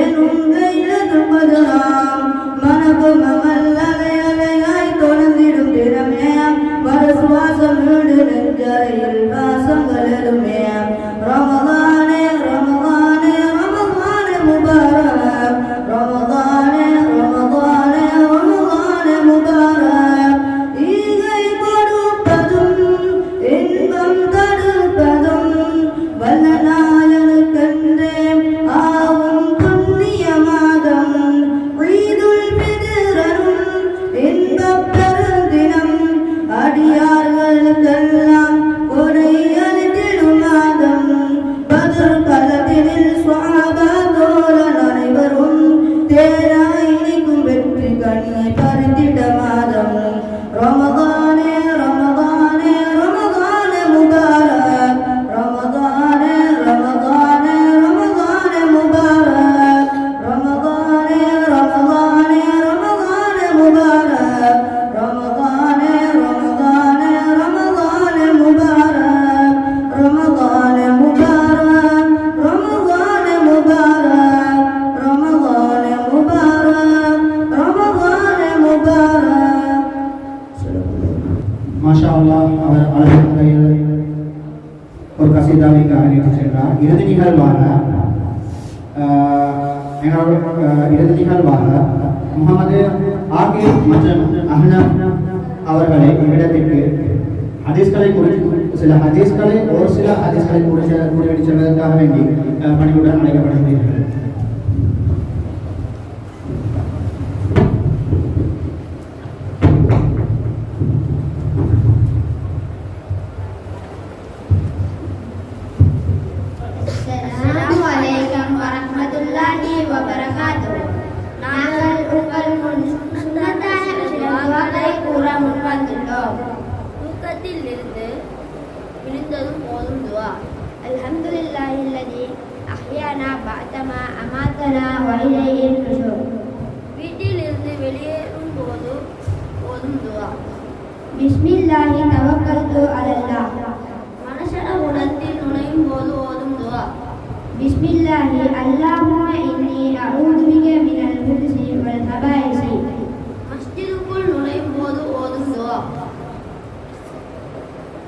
enum laylatul qadram மனது மமல் அலையாய் தொடர்ந்திடும் திறமே மறுசுவாசம் வீடு நெஞ்சறையில் வாசங்களெருமே ரமதானே ரமதானே ரமதானே முபாரக் ரமதானே ரமதானே ரமதானே Mubarak ஈகை கொடுப்பதும் இன்பம் தடுப்பதும் வல்லநாயனுக்கென்றே ஆவும் புண்ணிய மாதம் ஈதுல் பித்ரரும் இன்பப் பெருந்தினம் அடியார்களுக்கெல்லாம் கொடை அளித்திடும் மாதம் பத்ர் களத்தினில் சுஹாபா தோழர் அனைவரும் தேராய் இனிக்கும் வெற்றி கனியை பறித்திட்ட மாதம் ரமதானே ரமதானே ரமதானே முபாரக் ரமதானே ரமதானே ரமதானே முபாரக் ரமதானே ரமதானே ரமதானே முபாரக் ரமதானே ரமதானே ரமதானே முபாரக் ரமதானே முபாரக் ரமதானே முபாரக் ரமதானே முபாரக் ரமதானே முபாரக் மாஷா அல்லாஹ். அவர் அழகிய முறையில் ஒரு கசீதாவை அரங்கேற்றி சென்றார். இறுதி நிகழ்வாக இறுதி நிகழ்வாக முகமது ஆகிப் மற்றும் அஹ்னப் அவர்களை இவ்விடத்திற்கு ஹதீஸ்களை சில ஹதீஸ்களை ஒரு சில ஹதீஸ்களை கூறிவிட்டு செல்வதற்காக வேண்டி பணியுடன் அழைக்கப்படுகிறீர்கள். بعدما أماتنا وإليه النشور. வீட்டிலிருந்து வெளியேறும் போது ஓதும் துவா. பிஸ்மில்லாஹி தவக்கல்து அலல்லாஹ். மனுஷன உலகத்தில் நுழையும் போது ஓதும் துவா. பிஸ்மில்லாஹி அல்லாஹும்ம இன்னி அஊது பிக மினல் ஹுப்ஸி வல் ஹபாயிஸி. மஸ்ஜிதுக்குள் நுழையும் போது ஓதும் துவா.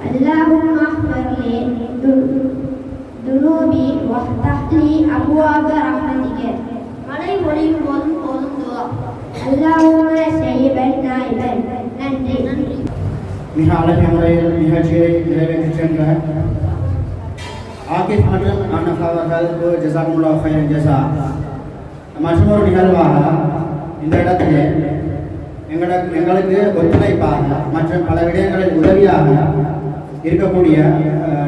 அல்லாஹும்ம அஃபிர்லி துனூபி வஃப்தஹ்லி அப்வாப ரஹ்மதிக. மழை பொழியும் போதும் ஓதும் துவா. அல்லாஹும்ம ஷைபன் நாயிபன். நன்றி. மிக அழகிய முறையில் நிகழ்ச்சியை நிறைவேற்றி சென்ற ஆகிப் மற்றும் அனஃபா அவர்களுக்கு ஜஸாக்குமுல்லாஹு ஹைரன் ஜஸா. மற்றும் ஒரு நிகழ்வாக இந்த இடத்திலே எங்களுக்கு ஒத்துழைப்பாக மற்றும் பல விடயங்களில் உதவியாக இருக்கக்கூடிய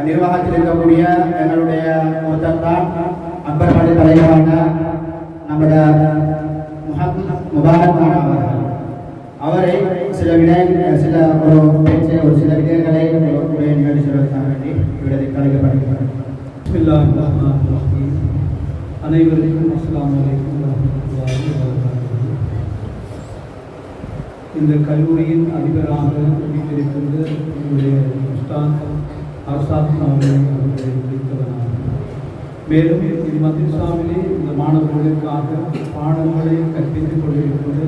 நிர்வாகத்தில் இருக்கக்கூடிய எங்களுடைய ஒருத்தர் தான் அக்பர் பள்ளி தலைவரான நம்முடைய முபாரக் அவர்கள். அவரை சில விடயங்களை உடைய நிகழ்ச்சி சொல்வதற்காக வேண்டி இவரது கலைக்கப்படுகிறார். அனைவருக்கும் அஸ்ஸலாமு அலைக்கும் வரஹ்மத்துல்லாஹி வபரகாத்துஹு. இந்த கல்லூரியின் அதிபராக வீட்டிருக்கின்ற என்னுடைய உஸ்தாத் அர்சாத் அவர்களை குறித்தவனாக, மேலும் இது மத்ரஸாவிலே இந்த மாணவர்களுக்காக பாடங்களை கற்பித்துக் கொண்டிருக்கின்ற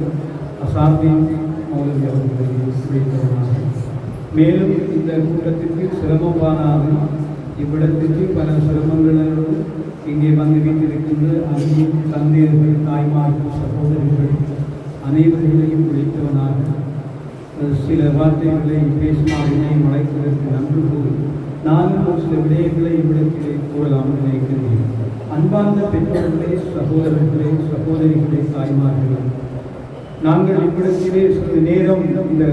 அசாத்தியம் மௌலவி அவர்களை குறித்தவனாக, மேலும் இந்த கூட்டத்திற்கு சிரமம் பாராது இவ்விடத்திற்கு பல சிரமங்களோடு இங்கே வந்து வீட்டிருக்கின்ற அன்பு தந்தையர்கள், தாய்மார்கள், சகோதரர்கள் அனைவர்களையும் உழைத்தவனாக சில வார்த்தைகளை பேசினால் இணையம் அழைப்பதற்கு நன்று கூறி நானும் ஒரு சில விடயங்களை இவ்விடத்திலே கூறலாம் நினைக்கிறேன். அன்பார்ந்த பெற்றோர்களே, சகோதரர்களே, சகோதரிகளே, தாய்மார்களே, நாங்கள் இவ்விடத்திலே சிறிது நேரம் இந்த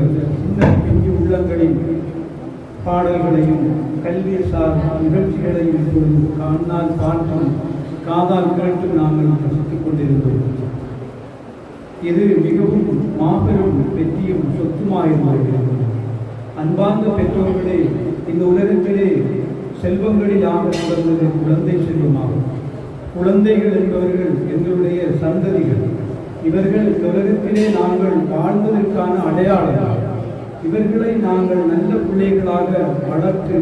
சின்ன பிஞ்சு உள்ளங்களின் பாடல்களையும் கல்வி சார் நிகழ்ச்சிகளையும் இப்பொழுது கண்ணால் பார்த்தும் காதால் கேட்டும் நாங்கள் ரசித்துக் கொண்டிருந்தோம். இது மிகவும் மாபெரும் வெற்றியும் சொத்துமாயிருந்தது. அன்பார்ந்த பெற்றோர்களே, இந்த உலகத்திலே செல்வங்களில் ஆக சிறந்தது குழந்தை செல்வமாகும். குழந்தைகள் என்பவர்கள் எங்களுடைய சந்ததிகள். இவர்கள் இந்த உலகத்திலே நாங்கள் வாழ்வதற்கான அடையாளம். இவர்களை நாங்கள் நல்ல பிள்ளைகளாக வளர்த்து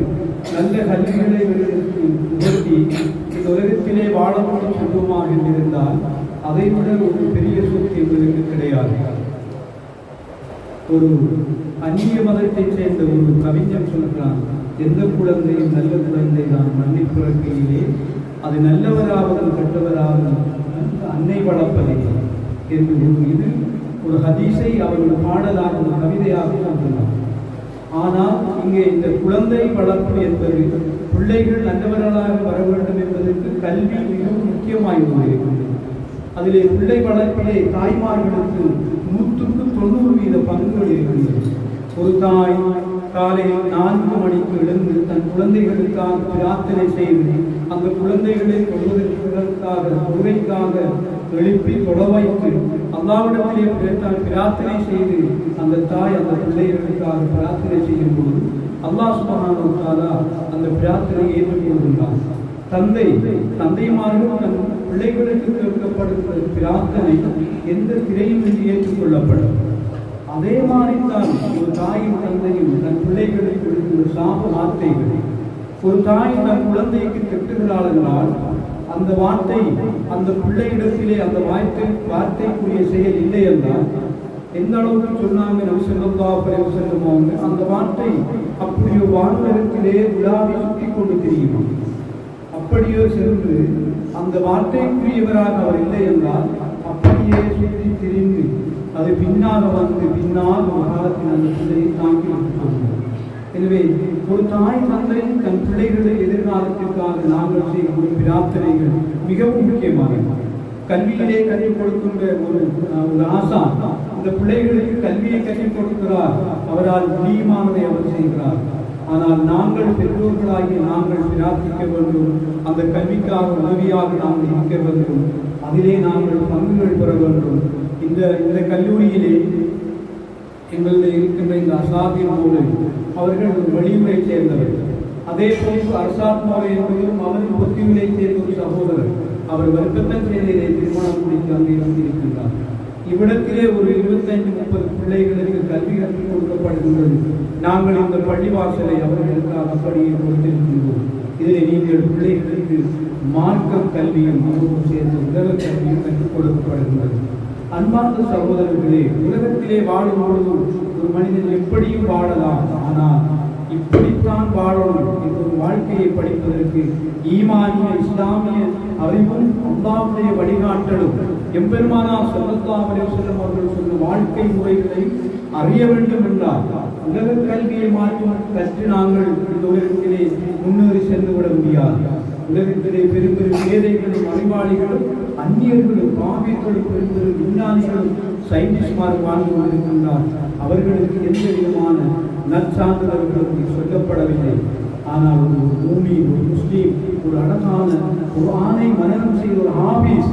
நல்ல கல்விகளை உயர்த்தி இந்த உலகத்திலே வாழக்கூடிய செல்வமாக இருந்தால் அதைவிட ஒரு பெரிய சொத்து எங்களுக்கு கிடையாது. ஒரு அந்நிய மதத்தைச் சேர்ந்த ஒரு கவிஞர் சொல்கிறான், எந்த குழந்தையும் நல்ல குழந்தை தான் மண்ணை பிறக்கையிலே, அது நல்லவராவது கெட்டவராவது அன்னை வளர்ப்பதை என்று இது ஒரு ஹதீஸை அவர்கள் பாடலாக ஒரு கவிதையாக சொன்னார். ஆனால் இங்கே இந்த குழந்தை வளர்ப்பு என்பது பிள்ளைகள் நல்லவர்களாக வர வேண்டும் என்பதற்கு கல்வி மிகவும் முக்கியமாக இருக்கிறது. அதிலே பிள்ளை வளர்ப்பிலே தாய்மார்களுக்கு 100% பங்குகள் இருக்கின்றது. ஒரு தாய் காலை 4 மணிக்கு எழுந்து தன் குழந்தைகளுக்காக பிரார்த்தனை செய்து அந்த குழந்தைகளை தொழுகைக்காக எழுப்பி தொட வைத்து அல்லாஹ்விடத்திலே பிரார்த்தனை செய்து அந்த தாய் அந்த பிள்ளைகளுக்காக பிரார்த்தனை செய்யும் போது அல்லாஹ் சுப்ஹானஹு வ தஆலா அந்த பிரார்த்தனையை ஏற்றுக்கொள்கின்றான். தந்தைமார்கள் தன் பிள்ளைகளுக்கு கேட்கப்படுகிற பிரார்த்தனை எந்த திரையின்றி ஏற்றுக்கொள்ளப்படும். அதே மாதிரிதான் ஒரு தாயும் தந்தையும் தன் பிள்ளைகளுக்கு கொடுக்கிற சாப வார்த்தைகள். ஒரு தாய் தன் குழந்தைக்கு திட்டுகிறாள் என்றால் அந்த வார்த்தை அந்த பிள்ளையிடத்திலே அந்த வார்த்தைக்குரிய செயல் இல்லை என்றால் எந்த அளவுக்கு சொன்னாங்க நபி ஸல்லல்லாஹு அலைஹி வஸல்லம் அவங்க, அந்த வார்த்தை அப்படியே வானத்திலே உலாவி சுற்றி கொண்டு தெரியுமா? அப்படியே சென்று அந்த வார்த்தைக்குரியவராக அவர் இல்லை என்றால் அப்படியே சுற்றி திரிந்து அது பின்னாக வந்து பின்னால் மகாத்தின் அந்த பிள்ளையை தாக்கி விட்டுக்கொள்ளும். எனவே ஒரு தாய் தந்தை தன் பிள்ளைகளை எதிர்காலத்திற்காக நாங்கள் செய்யக்கூடிய பிரார்த்தனைகள் மிகவும் முக்கியமானது. கல்வியிலே கற்றுக் கொடுக்கின்ற ஒரு ஆசான் இந்த பிள்ளைகளுக்கு கல்வியை கற்றுக் கொடுக்கிறார், அவரால் முடியுமானதை அவர் செய்கிறார். ஆனால் நாங்கள் பெற்றோர்களாகி நாங்கள் பிரார்த்திக்க வேண்டும், அந்த கல்விக்காக உதவியாக நாங்கள் இருக்க வேண்டும், அதிலே நாங்கள் பங்குகள் பெற வேண்டும். இந்த கல்லூரியிலே எங்களுடைய இருக்கின்ற இந்த அசாத்திய மௌலவி அவர்கள் வெளியூரை சேர்ந்தவர். அதே போன்று அர்சாத் மௌலவி என்பதும் அவரின் பொத்தியூரை சேர்ந்த ஒரு சகோதரர். அவர் வர்க்கத்தஞ்சேரியிலே திருமணம் முடித்து அங்கே வந்திருக்கின்றார். இவ்விடத்திலே ஒரு 25-30 பிள்ளைகளுக்கு கல்வி கற்றுக் கொடுக்கப்படுகின்றது. நாங்கள் இந்த பள்ளிவாசலை அவர்களுக்காக அப்படியே கொடுத்திருக்கின்றோம். இதில் நீங்கள் பிள்ளைகளுக்கு மார்க்க கல்வியும் அவரும் சேர்ந்து உலக கல்வியும் கற்றுக் கொடுக்கப்படுகின்றது. அன்பார்ந்த சகோதரர்களே, உலகத்திலே வாழும் பொழுது ஒரு மனிதன் எப்படியும் வாழலாம், ஆனால் இப்படித்தான் வாழணும் என்ற ஒரு வாழ்க்கையை படிப்பதற்கு ஈமானிய இஸ்லாமிய அறிவும் அல்லாஹ்வுடைய வழிகாட்டலும் எம்பெருமானார் ஸல்லல்லாஹு அலைஹி வஸல்லம் அவர்கள் சொன்ன வாழ்க்கை முறைகளை அறிய வேண்டும் என்றால் உலக கல்வியை மாற்றும் கற்று நாங்கள் இந்த உலகத்திலே முன்னேறி சென்று விட முடியாது. உலகத்திலே பெரும் பெரும் மேதைகளும் அறிவாளிகளும் அந்நியர்களும் காவியர்களும் பெரும் பெரும் விஞ்ஞானிகளும் சயின்டிஸ்ட்மார் வாழ்ந்து கொண்டிருக்கின்றார். அவர்களுக்கு எந்த விதமான நற்சான்றிதழ்களும் சொல்லப்படவில்லை. ஆனால் ஒரு மூமி, ஒரு முஸ்லீம், ஒரு அழகான குர்ஆனை மனனம் செய்த ஒரு ஹாபீஸ்,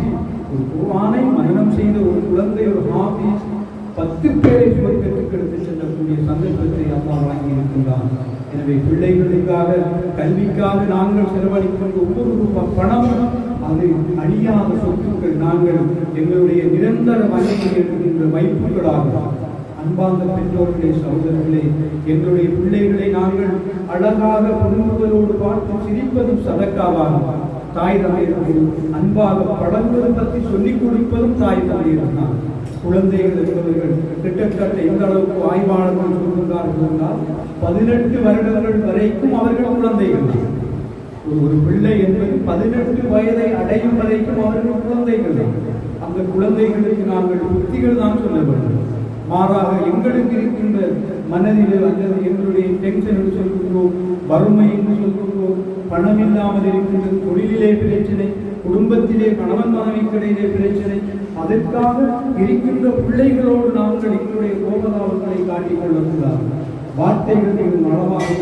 ஒரு குர்ஆனை மனனம் செய்த ஒரு குழந்தை, ஒரு ஹாபீஸ் 10 பேரை சுவர்க்கத்துக்கு எடுத்துச் செல்லக்கூடிய சந்தர்ப்பத்தை அல்லாஹ் வழங்கி இருக்கின்றார். எனவே பிள்ளைகளுக்காக கல்விக்காக நாங்கள் செலவழிக்கின்ற ஒவ்வொரு ரூபாய் பணமும் அது அழியாத சொத்துக்கள். நாங்கள் எங்களுடைய நிரந்தர வகையில் இருக்கின்ற வைப்புகளாக அன்பார்ந்த பெற்றோர்களே, சகோதரர்களே, எங்களுடைய பிள்ளைகளை நாங்கள் அழகாக பொன்முதலோடு பார்த்து சிரிப்பதும் சதக்காவாக, தாய் தந்தையர்கள் அன்பாக பழங்குவதை பற்றி சொல்லிக் கொடுப்பதும் தாய் தந்தையர்கள் தான். குழந்தைகள் என்பவர்கள் கிட்டத்தட்ட எந்த அளவுக்கு ஆய்வாளர்கள் சொல்கின்றார்கள் என்றால் 18 வருடங்கள் வரைக்கும் அவர்கள் குழந்தைகள். ஒரு பிள்ளை என்பது 18 வயதை அடையும் வரைக்கும் அவர்கள் குழந்தைகள். அந்த குழந்தைகளுக்கு நாங்கள் புத்திகள் தான் சொல்ல வேண்டும். மாறாக எங்களுக்கு இருக்கின்ற மனதில் அல்லது எங்களுடைய டென்ஷன் என்று சொல்கின்றோம், வறுமை என்று சொல்கின்றோம், பணம் இல்லாமல் இருக்கின்ற தொழிலிலே பிரச்சனை, குடும்பத்திலே கணவன் மனைவிக்கிடையிலே பிரச்சனை, அதற்காக இருக்கின்ற பிள்ளைகளோடு நாங்கள் எங்களுடைய கோபதாபங்களை காட்டிக் கொள்ளக்கூடாது. வார்த்தைகள்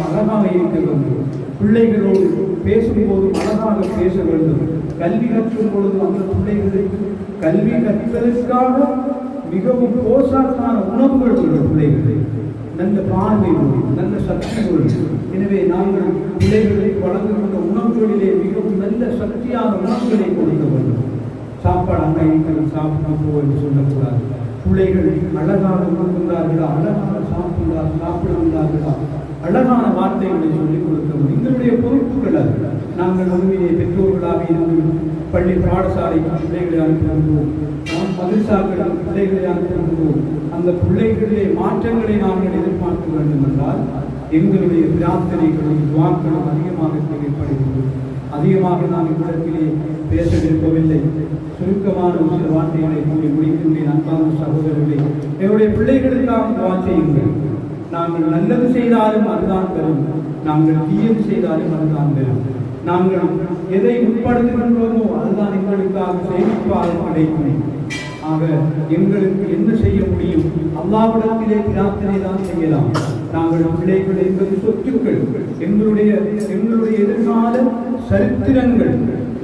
அழகாக இருக்க வேண்டும். பிள்ளைகளோடு பேசும்போது அழகாக பேச வேண்டும். கல்வி கற்றும் பொழுது அந்த பிள்ளைகளுக்கு கல்வி கற்பதற்காக மிகவும் போசாக்கான உணவுகள் உள்ள பிள்ளைகள், நல்ல பார்வை, நல்ல சக்தி. எனவே நாங்கள் பிள்ளைகளுக்கு வழங்குகின்ற உணவுகளிலே மிகவும் நல்ல சக்தியான உணவுகளை கொடுக்க வேண்டும். சாப்பாடு அங்கே சாப்பிட்டு போ என்று சொல்லக்கூடாது. பிள்ளைகள் அழகாக கொடுக்கின்றார்களா, அழகாக சாப்பிடுகின்றார்களா, அழகான வார்த்தைகளை சொல்லிக் கொடுக்க வேண்டும். எங்களுடைய பொறுப்புகள் அது. நாங்கள் உண்மையை பெற்றோர்களாக இருந்து பள்ளி பாடசாலைக்கு பிள்ளைகளை அனுப்புகின்றோம், நாம் மதரசாக்களுக்கு பிள்ளைகளை அனுப்புகின்றோம். அந்த பிள்ளைகளிலே மாற்றங்களை நாங்கள் எதிர்பார்க்க வேண்டும் என்றால் எங்களுடைய பிரார்த்தனைகளும் துவாக்களும் அதிகமாக தேவைப்படுகின்றன. அதிகமாக நான் இவ்விடத்திலே பேச விரும்பவில்லை. சுருக்கமான ஒரு சில வார்த்தைகளை கூறி முடிக்கின்றேன். அன்பான சகோதரர்களே, எங்களுடைய பிள்ளைகளுக்காக துவா செய்யுங்கள். நாங்கள் நல்லது செய்தாலும் அதுதான் பெறும், நாங்கள் தீயது செய்தாலும் அதுதான் பெறும். நாங்கள் எதை உட்படுத்துகின்றோமோ அதுதான் எங்களுக்காக சேமிப்பாக கிடைக்கும். ஆக எங்களுக்கு என்ன செய்ய முடியும்? அல்லாஹ்விடத்திலே பிரார்த்தனை தான் செய்யலாம். நாங்கள் பிள்ளைகள் என்பது சொத்துக்கள், எங்களுடைய எதிர்கால சரித்திரங்கள்.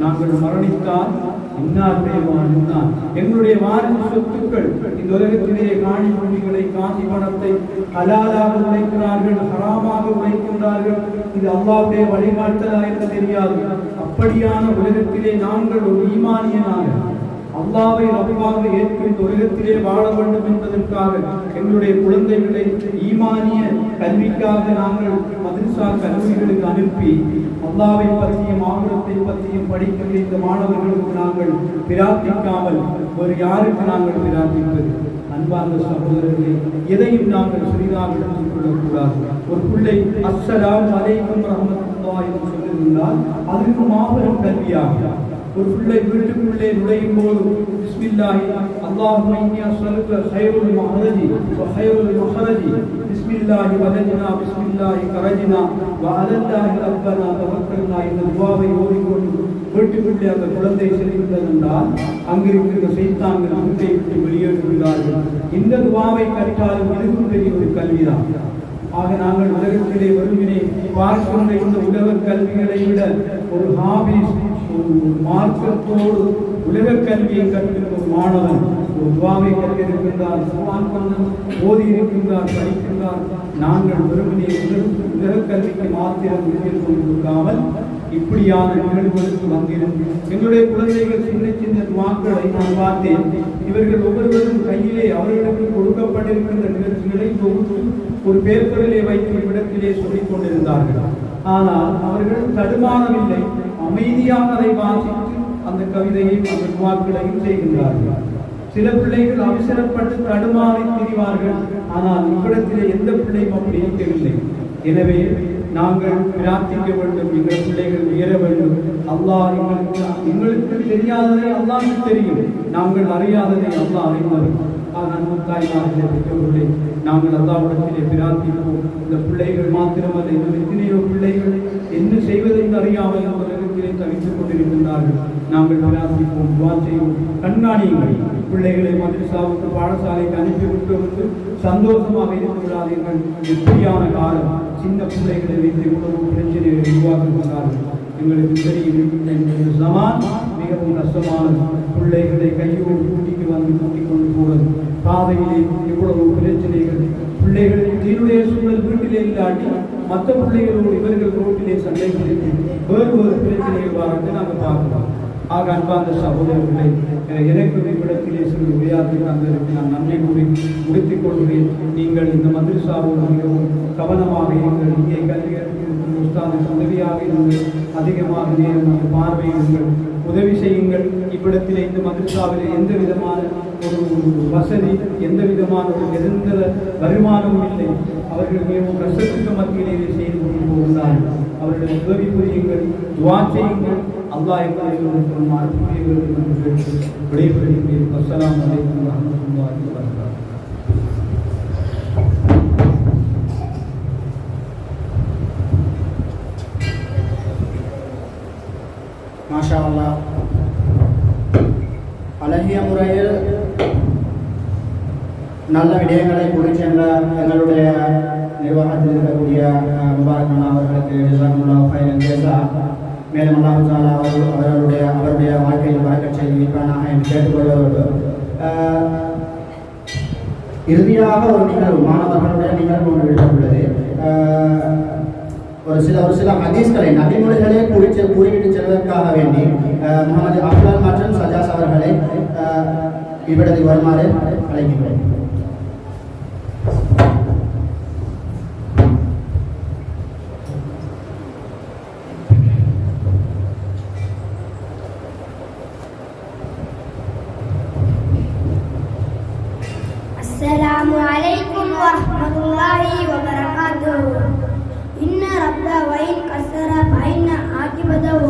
நாங்கள் மரணித்தால் இன்னாருடைய வாழ்ந்தான் எங்களுடைய வாரிசு சொத்துக்கள். இந்த உலகத்திலே காணி பூமிகளை, காசி பணத்தை ஹலாலாக உழைக்கிறார்கள், ஹராமாக உழைக்கின்றார்கள். இது அல்லாஹ்வுடைய வழிகாட்டலா என்று தெரியாது. அப்படியான உலகத்திலே நாங்கள் ஒரு ஈமானியனாக அல்லாஹ்வை ரப்பாக ஏற்று இந்த உலகத்திலே வாழ வேண்டும் என்பதற்காக எங்களுடைய குழந்தைகளை ஈமானிய கல்விக்காக நாங்கள் மதரசா கல்லூரிகளுக்கு அனுப்பி அல்லாஹ்வை பற்றியும் ஆகிரத்தை பற்றியும் படிக்கின்ற இந்த மாணவர்களுக்கு நாங்கள் பிரார்த்திக்காமல் வேறு யாருக்கு நாங்கள் பிரார்த்திப்பது? அன்பார்ந்த சகோதரர்களே, எதையும் நாங்கள் சிறிதாக எடுத்துக் கொள்ளக்கூடாது. ஒரு பிள்ளை அஸ்ஸலாமு அலைக்கும் ரஹ்மத்துல்லாஹி என்று சொல்லியிருந்தால் அதற்கு மாபெரும் கல்வியாக. ஒரு பிள்ளை வீட்டுக்குள்ளே நுழையும் போது பிஸ்மில்லாஹி அல்லாஹும்ம இன்னி அஸ்அலுக கைருல் மஹரஜி வ கைருல் மஹரஜி பிஸ்மில்லாஹி வலஜ்னா பிஸ்மில்லாஹி கரஜ்னா வ அலல்லாஹி ரப்பனா தவக்கல்னா இந்த துஆவை ஓதிக்கொண்டு வீட்டுக்குள்ளே அந்த குழந்தை செல்கின்றதென்றால் அங்கிருக்கின்ற சைத்தான்கள் வீட்டை விட்டு வெளியேறுகிறார்கள். இந்த துஆவை கற்றாலும் இதுவும் பெரிய ஒரு கல்விதான். ஆக நாங்கள் உலகத்திலே வருவினை பார்க்கின்ற இந்த உலக கல்விகளை விட ஒரு ஹாபீஸ், ஒரு மார்க்கத்தோடு உலக கல்வியை கற்கின்ற ஒரு மாணவன் ஒரு துவாவை கற்றிருக்கின்றார், குர்ஆன் கொஞ்சம் ஓதி இருக்கின்றார், படிக்கின்றார். நாங்கள் வெறுமனே உலகக்கல்விக்கு மாத்திரம் உயிர் கொடுக்காமல் இப்படியான நிகழ்வுகளுக்கு வந்திருந்து எங்களுடைய குழந்தைகள் சின்ன சின்ன துவாக்களை நான் பார்த்தேன். இவர்கள் ஒவ்வொருவரும் கையிலே அவர்களுக்கு கொடுக்கப்பட்டிருக்கின்ற நிகழ்ச்சிகளை தொகுத்து ஒரு பேப்பரிலே வைத்து இடத்திலே சொல்லிக் கொண்டிருந்தார்கள். ஆனால் அவர்கள் தடுமாறவில்லை, அமைதியாக அதை வாசித்து அந்த கவிதையையும் அந்த துவாக்களையும் செய்கின்றார்கள். சில பிள்ளைகள் அவசரப்பட்டு தடுமாறி திரிவார்கள். ஆனால் இவ்விடத்திலே எந்த பிள்ளையும் அப்படி இருக்கவில்லை. எனவே நாங்கள் பிரார்த்திக்க வேண்டும், எங்கள் பிள்ளைகள் உயர வேண்டும். அல்லாஹ் எங்களுக்கு தெரியாததை அல்லாஹ்வுக்கு தெரியும், நாங்கள் அறியாததை அல்லாஹ் அறிந்தவர். தாய்மார்களே, நாங்கள் அல்லாஹ்விடத்திலே பிரார்த்திப்போம். இந்த பிள்ளைகள் மாத்திரமல்ல, இன்னும் எத்தனையோ பிள்ளைகள் என்ன செய்வதென்று அறியாமல் உலகத்திலே தவித்துக் கொண்டிருக்கின்றார்கள். நாங்கள் பிரார்த்திப்போம், துஆ செய்வோம், கண்காணியுங்கள். பிள்ளைகளை மதரசாவுக்கு பாடசாலைக்கு அனுப்பிவிட்டு வந்து சந்தோஷமாக இருந்து விடாதீர்கள். எப்படியான காலம், சின்ன பிள்ளைகளை வைத்து இவ்வளவு பிரச்சனைகளை உருவாக்குகிறார்கள். எங்களுக்கு தெரியும், சமான் மிகவும் கஷ்டமானது. பிள்ளைகளை கையோடு கூட்டிக்கு வந்து கூட்டிக் கொண்டு போவது, பாதையிலே இவ்வளவு பிரச்சனைகள். பிள்ளைகளின் தீனுடைய சூழல் வீட்டிலே இல்லாட்டி மற்ற பிள்ளைகளோடு இவர்கள் ரோட்டிலே சண்டை பிடித்து வேறு வேறு பிரச்சனைகள் வரது நாங்கள் பார்க்கலாம். ஆக அன்பார்ந்த சகோதரர்களை, எனக்கு இவ்விடத்திலே சிறு உரையாற்றி தந்ததற்கு நான் நன்றி கூறி முடித்துக் கொள்கிறேன். நீங்கள் இந்த மதரசாவோடு மிகவும் கவனமாக இருங்கள். இங்கே கல்வியற்றிருக்கும் உஸ்தாது உதவியாக இருந்து அதிகமாக நேரம் அந்த பார்வையிடுங்கள், உதவி செய்யுங்கள். இவ்விடத்திலே இந்த மதரசாவிலே எந்த விதமான ஒரு வசதி, எந்த விதமான ஒரு நிரந்தர வருமானமும் இல்லை. அவர்கள் மிகவும் கஷ்டத்துக்கு மத்தியிலே செய்து கொண்டு போகிறார்கள். அவர்கள் உதவி புரியுங்கள், துஆ செய்யுங்கள். அல்லாஹ் எங்களுக்கு மாற்றியவர்கள் என்று கேட்டு விடைபெறுகிறேன். அஸ்ஸலாமு அலைக்கும் வரஹ்மத்துல்லாஹி வபரகாத்துஹு. மாஷா அல்லாஹ், அழகிய முறையில் நல்ல விடயங்களை கூறி சென்ற எங்களுடைய நிர்வாகத்தில் இருக்கக்கூடிய முபாரக் அவர்களுக்கு ஜஸாக்குல்லாஹு ஹைரன் ஜஸா. மேலும் அல்லாஹ் தஆலா அவருடைய வாழ்க்கையில் பரக்கத் செய்து வைப்பானாக என்று கேட்டுக்கொள்வதோடு, இறுதியாக ஒரு நிகழ்வு, மாணவர்களுடைய நிகழ்வு ஒன்று விடப்பட்டுள்ளது. ஒரு சில ஹதீஸ்களை, நபிமொழிகளை கூறிவிட்டு செல்வதற்காக வேண்டி முகமது அஃப்லான் மற்றும் சஜாஸ் அவர்களை இவ்விடத்தில் வருமாறு அழைக்கின்றேன். السلام عليكم ورحمة الله وبركاته. إن رب وإن كسر فإن عاقبته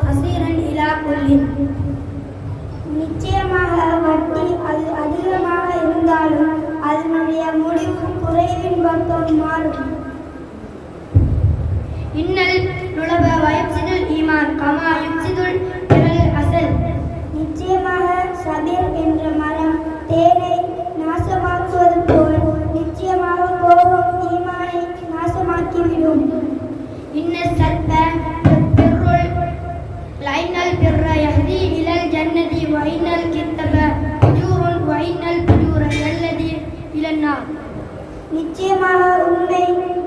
قصيرا إلى كل. நிச்சயமாக வட்டி அது அதிகமாக இருந்தாலும் அதனுடைய முடிவு குறைவின் பக்கம் மாறும். இன்னல் நுலப வயப்சிதுல் ஈமான் கமா யுப்சிதுல் பிறல் அசல். நிச்சயமாக சபீர் என்ற மரம் தேனை நாசமாக்குவது போல் நிச்சயமாக கோபம் ஈமானை நாசமாக்கிவிடும். இன்ன சல்ப பிர்ருல் லைனல் பிர்ர யஹ்தி இலல் ஜன்னதி வ இன்னல் கித்தப ஃபுஜூருன் வ இன்னல் ஃபுஜூர யல்லதி இலன் நார். நிச்சயமாக உண்மை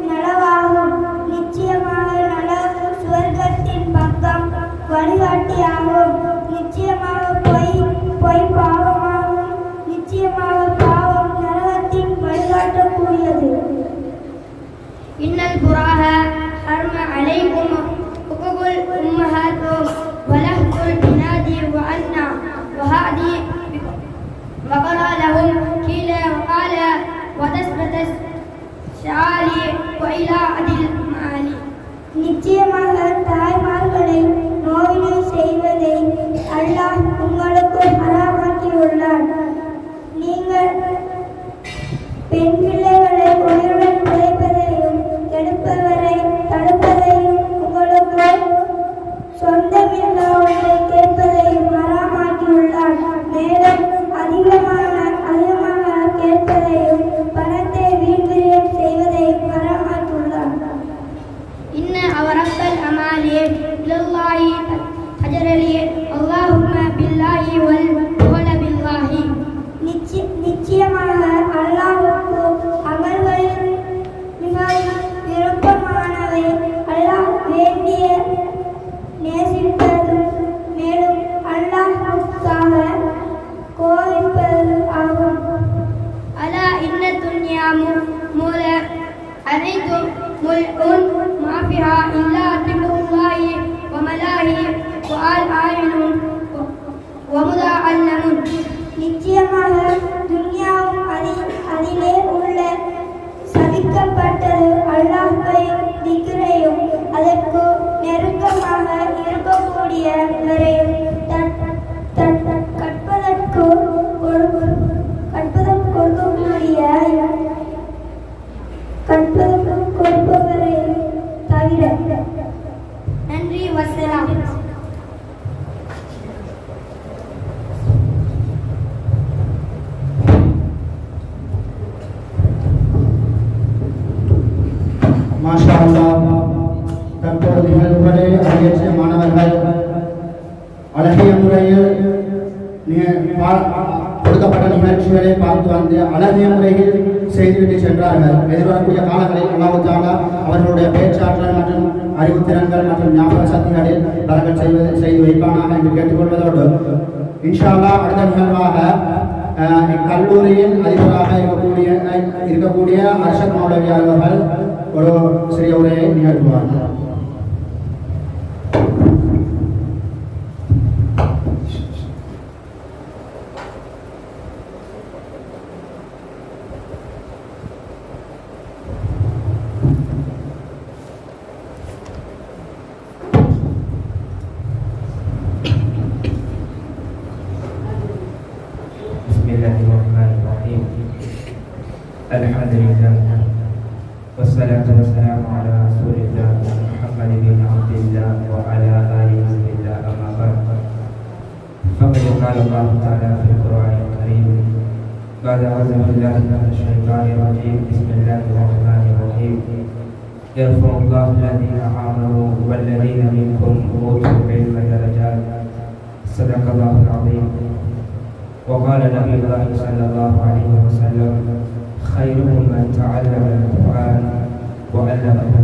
நலவாகும், நிச்சயமாக நலவு சுவர்க்கத்தின் பக்கம் வழிகாட்டியாகும். நிச்சயமாக பொய் பாவமாகும், நிச்சயமாக பாவம் நரகத்தின் வழிகாட்டக்கூடியது. இன்னல் புராஹ ஹர்ம அலைக்கும் ஹுகுகுல் உம்மஹாத்தும் வலஹ்துல் பினாதி வ அன்னா வஹாதி வகரா லஹும் கீல வகால வதஸ்பதஸ் ஷாலி வைலா அதில் மாலி. நிச்சயமாக தாய்மார்களை நோயினை செய்வதை அல்லாஹ் உங்களுக்கு ஹராமாக்கியுள்ளார். நீங்கள் பெண் பிள்ளைகளை உயிருடன் புதைப்பதையும் கெடுப்பவரை தடுப்பதையும் உங்களுக்கு சொந்தமில்லா ஒன்றை கேட்பதையும் ஹராமாக்கியுள்ளார். மேலும் அதிகமாக கேட்பதையும் பணத்தை வீண்விரயம் செய்வதையும் ஹராமாக்கியுள்ளார். இன்ன அவரப்பல் الأرض ملء ما فيها إلا ذكر الله وملائكته وآل ومتعلم. நிச்சயமாக துன்யாவும் அதிலே உள்ள சபிக்கப்பட்டது அல்லாஹ்வையும் திக்ரையும் அதற்கு நெருக்கமாக இருக்கக்கூடியவரையும் கற்பதற்கு கொடுப்பவரையும் தவிர. நன்றி. வசலாம். மாஷா அல்லாஹ். தற்போது நிகழ்வுகளை அரங்கேற்றிய மாணவர்கள் அழகிய முறையில் கொடுக்கப்பட்ட நிகழ்ச்சிகளை பார்த்து வந்து அழகிய முறையில் செய்துவிட்டு சென்றார்கள். எதிர்வரக்கூடிய காலங்களில் அல்லாஹ் தஆலா அவர்களுடைய பேச்சாற்றல் மற்றும் அறிவுத்திறன்கள் மற்றும் ஞாபக சக்திகளில் பரக்கத் செய்து வைப்பானாக என்று கேட்டுக்கொள்வதோடு இன்ஷா அல்லாஹ் அடுத்த நிகழ்வாக இக்கல்லூரியின் அதிபராக இருக்கக்கூடிய அர்ஷத் மௌலவி அவர்கள் ஒரு சிறிய உரையை நிகழ்த்துவார்கள். Bismillahirrahmanirrahim. Alhamdulillah. Wassalatu wassalamu ala Rasulillah Muhammad bin Abdillah wa ala alihi wasallam. Amma ba'd. Faqad qala Allah ta'ala fil Qur'anil Karim. Ba'da a'udzu billahi minash shaitanir rajim. Bismillahir rahim. Yarfa'u Allahu alladhina amanu wal ladhina minkum utul ilma darajat. Sadaqallahul 'azim. وقال نبي الله صلى الله عليه وسلم خيرهم من تعلم القرآن وعلمه.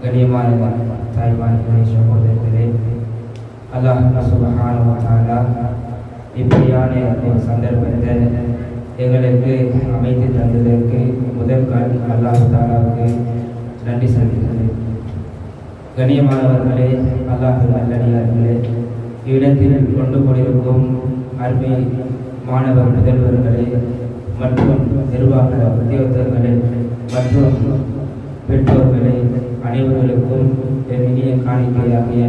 கண்ணியமான தாய்மார்களே, சகோதரர்களே, அல்லாஹ் சுப்ஹானஹு வ தஆலா இப்படியான ஒரு சந்தர்ப்பத்தை எங்களுக்கு அமைத்து தந்ததற்கு முதல் அல்லாஹ் தஆலாவுக்கு நன்றி செலுத்துகிறேன். கண்ணியமானவர்களே, அல்லாஹ் நல்லடியார்களே, இடத்தில் கொண்டு கொண்டிருக்கும் அருமை மாணவர் முதல்வர்களே மற்றும் நிர்வாக உத்தியோகர்களே மற்றும் பெற்றோர்களே அனைவர்களுக்கும் என் இனிய காணிக்கையாகிய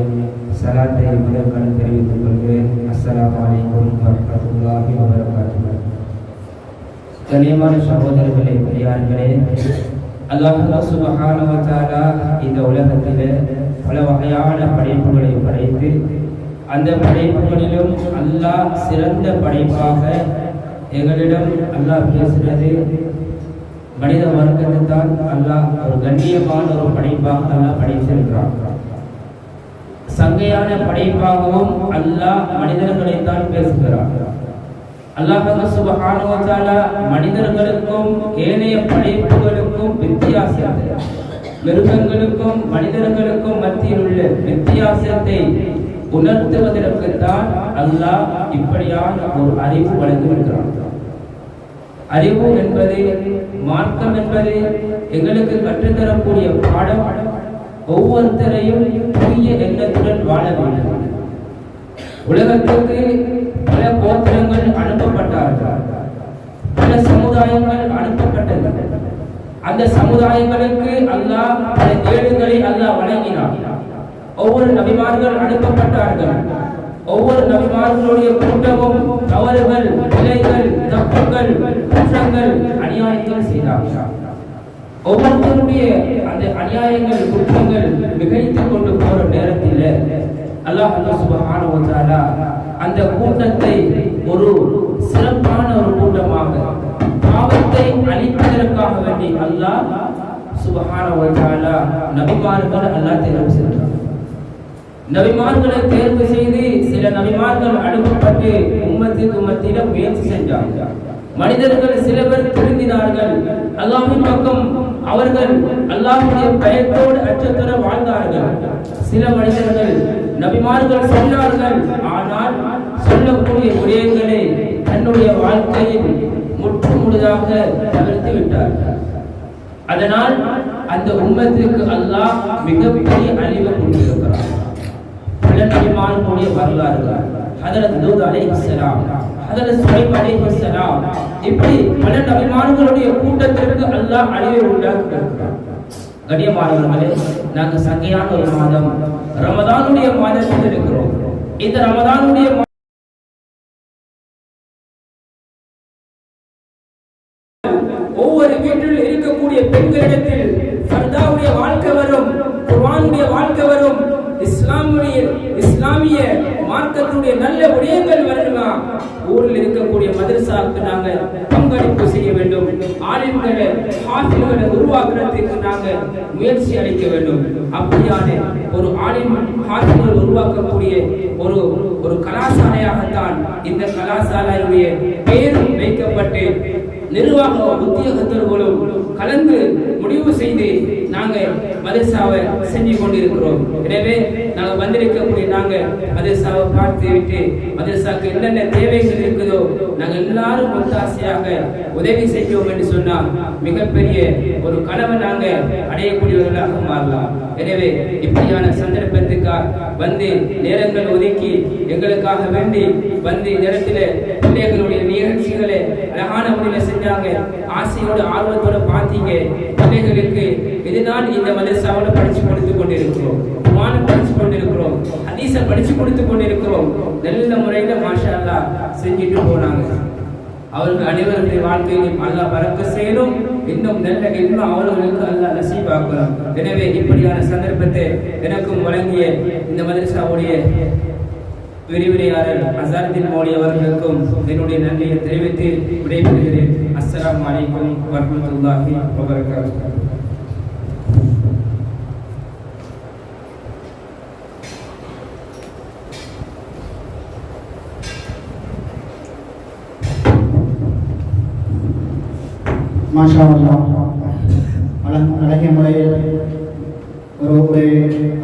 சலாத்தை முதற்கண் தெரிவித்துக் கொள்கிறேன். அஸ்ஸலாமு அலைக்கும் வரஹ்மத்துல்லாஹி வபரகாத்துஹு. கண்ணியமான சகோதரர்களே, பெரியார்களே, அல்லாஹ் சுப்ஹானஹு வ தஆலா இந்த உலகத்திலே பல வகையான படைப்புகளை படைத்து அந்த படைப்புகளிலும் அல்லாஹ் சிறந்த படைப்பாக எங்களிடம் அல்லாஹ் பேசுகிறது. மனித வர்க்கத்தை தான் அல்லாஹ் ஒரு கண்ணியமான ஒரு படைப்பாக அல்லாஹ் படைத்திருக்கிறான். சங்கையான படைப்பாகவும் அல்லாஹ் மனிதர்களைத்தான் பேசுகிறான். அல்லாஹ் சுப்ஹானஹு வ தஆலா மனிதர்களுக்கும் ஏனைய படைப்புகளுக்கும் வித்தியாசத்தை, மிருகங்களுக்கும் மனிதர்களுக்கும் மத்தியில் உள்ள வித்தியாசத்தை உணர்த்துவதற்குத்தான் அல்லாஹ் இப்படியான ஒரு அறிவு வழங்கியிருக்கிறான். அறிவு என்பது, மார்க்கம் என்பது எங்களுக்கு கற்றுத்தரக்கூடிய பாடம். ஒவ்வொருத்தரையும் தூய எண்ணத்துடன் வாழ வேண்டும். உலகத்திற்கு பல கோத்திரங்கள் அனுப்பப்பட்டார்கள், பல சமுதாயங்கள் அனுப்பப்பட்டது. அந்த சமுதாயங்களுக்கு அல்லாஹ் பல ஏடுகளை அல்லாஹ் வழங்கினார். ஒவ்வொரு நபிமார்கள் அனுப்பப்பட்டார்கள். ஒவ்வொரு நபிமார்களுடைய கூட்டமும் தவறுகள், பிழைகள், தப்புகள், குற்றங்கள், அநியாயங்கள் செய்தார்கள். ஒவ்வொருத்தருடைய அந்த அநியாயங்கள், குற்றங்கள் மிகைத்துக் கொண்டு போற நேரத்தில் அல்லாஹ் சுப்ஹானஹு வ தஆலா அந்த கூட்டத்தை ஒரு சிறப்பான ஒரு கூட்டமாக, பாவத்தை அழிப்பதற்காக வேண்டி அல்லாஹ் சுப்ஹானஹு வ தஆலா நபிமார்கள் அல்லாஹ் தேர்வு செய்தார். நபிமார்களை தேர்வு செய்து சில நபிமார்கள் அனுப்பப்பட்டு உம்மத்துக்கு மத்தியில் முயற்சி சென்றார்கள். மனிதர்கள் சில பேர் திருந்தினார்கள். அல்லாஹ்வின் பக்கம் அவர்கள் அல்லாஹ்வுடைய பயத்தோடு அச்சத்தோடு வாழ்ந்தார்கள். சில மனிதர்கள் நபிமார்கள் சொன்னார்கள், ஆனால் சொல்லக்கூடிய விடயங்களை தன்னுடைய வாழ்க்கையில் முற்று முழுதாக தவிர்த்து விட்டார்கள். அதனால் அந்த உம்மத்துக்கு அல்லாஹ் மிகப்பெரிய அழிவை கொண்டிருக்கிறார். பல நபிமார்களுடைய வரலாறுகள், ஹதரத் லூத் அலைஹிஸ்ஸலாம், ஹதரத் சுலைம் அலைஹிஸ்ஸலாம், இப்படி பல நபிமார்களுடைய கூட்டத்திற்கு அல்லாஹ் அழிவை உண்டாக்கி இருக்கிறார். கண்ணியமானவர்களே, நாங்கள் சங்கையான ஒரு மாதம் ரமதானுடைய மாதத்தில் இருக்கிறோம். இந்த ரமதானுடைய ஒவ்வொரு வீட்டில் இருக்கக்கூடிய பெண்களிடத்தில் ஃபர்தாவுடைய வாழ்க்கை வரும், குர்ஆனுடைய வாழ்க்கை வரும், இஸ்லாமிய மார்க்கத்துடைய நல்ல விடயங்கள் வரணுமா? ஊரில் இருக்கக்கூடிய மதரசாவுக்கு நாங்கள் பங்களிப்பு செய்ய வேண்டும். ஆலிம்களை ஹாஃபில்களை உருவாக்குறதுக்கு நாங்கள் முயற்சி அளிக்க வேண்டும். அப்படியான ஒரு ஆலிம் ஹாஃபில்கள் உருவாக்கக்கூடிய ஒரு கலாசாலையாகத்தான் இந்த கலாசாலையுடைய பெயரும் வைக்கப்பட்டு நிர்வாக உத்தியோகத்தர்களும் கலந்து முடிவு செய்து நாங்கள் மதரசாவை செஞ்சு கொண்டிருக்கிறோம். எனவே நாங்கள் வந்திருக்கக்கூடிய நாங்கள் மதரசாவை பார்த்து விட்டு மதரசாவுக்கு என்னென்ன தேவைகள் இருக்குதோ நாங்கள் எல்லாரும் ஒத்தாசையாக உதவி செய்வோம் என்று சொன்னால் மிகப்பெரிய ஒரு கனவை நாங்கள் அடையக்கூடியவர்களாக மாறலாம். எனவே இப்படியான சந்தர்ப்பத்துக்காக வந்து நேரங்கள் ஒதுக்கி எங்களுக்காக வேண்டி வந்து நேரத்தில் பிள்ளைகளுடைய நிகழ்ச்சிகளை அழகான முறையில் செஞ்சாங்க. ஆசையோடு ஆர்வத்தோடு பார்த்தீங்க. பிள்ளைகளுக்கு இதுதான் இந்த மதரசாவில் படிச்சு கொடுத்து கொண்டிருக்கிறோம், குர்ஆனை படிச்சு கொண்டிருக்கிறோம், ஹதீஸை படிச்சு கொடுத்து கொண்டிருக்கிறோம். நல்ல முறையில் மாஷா அல்லாஹ் செஞ்சுட்டு போனாங்க. அவர்கள் அனைவருடைய வாழ்க்கையிலும் அல்லாஹ் பரக்கத் செய்யணும். இன்னும் நல்ல இன்னும் அவர்களுக்கு அல்லாஹ் நசீபாக்கலாம். எனவே இப்படியான சந்தர்ப்பத்தை எனக்கும் வழங்கிய இந்த மதரசாவுடைய விரிவுரையாளர் அசாருதீன் மௌலி அவர்களுக்கும் என்னுடைய நன்றியை தெரிவித்து விடைபெறுகிறேன். அஸ்ஸலாமு அலைக்கும் வரஹ்மத்துல்லாஹி வபரகாத்துஹு. மாஷா அல்லாஹ், அழகிய முறையில் ஒரு உரை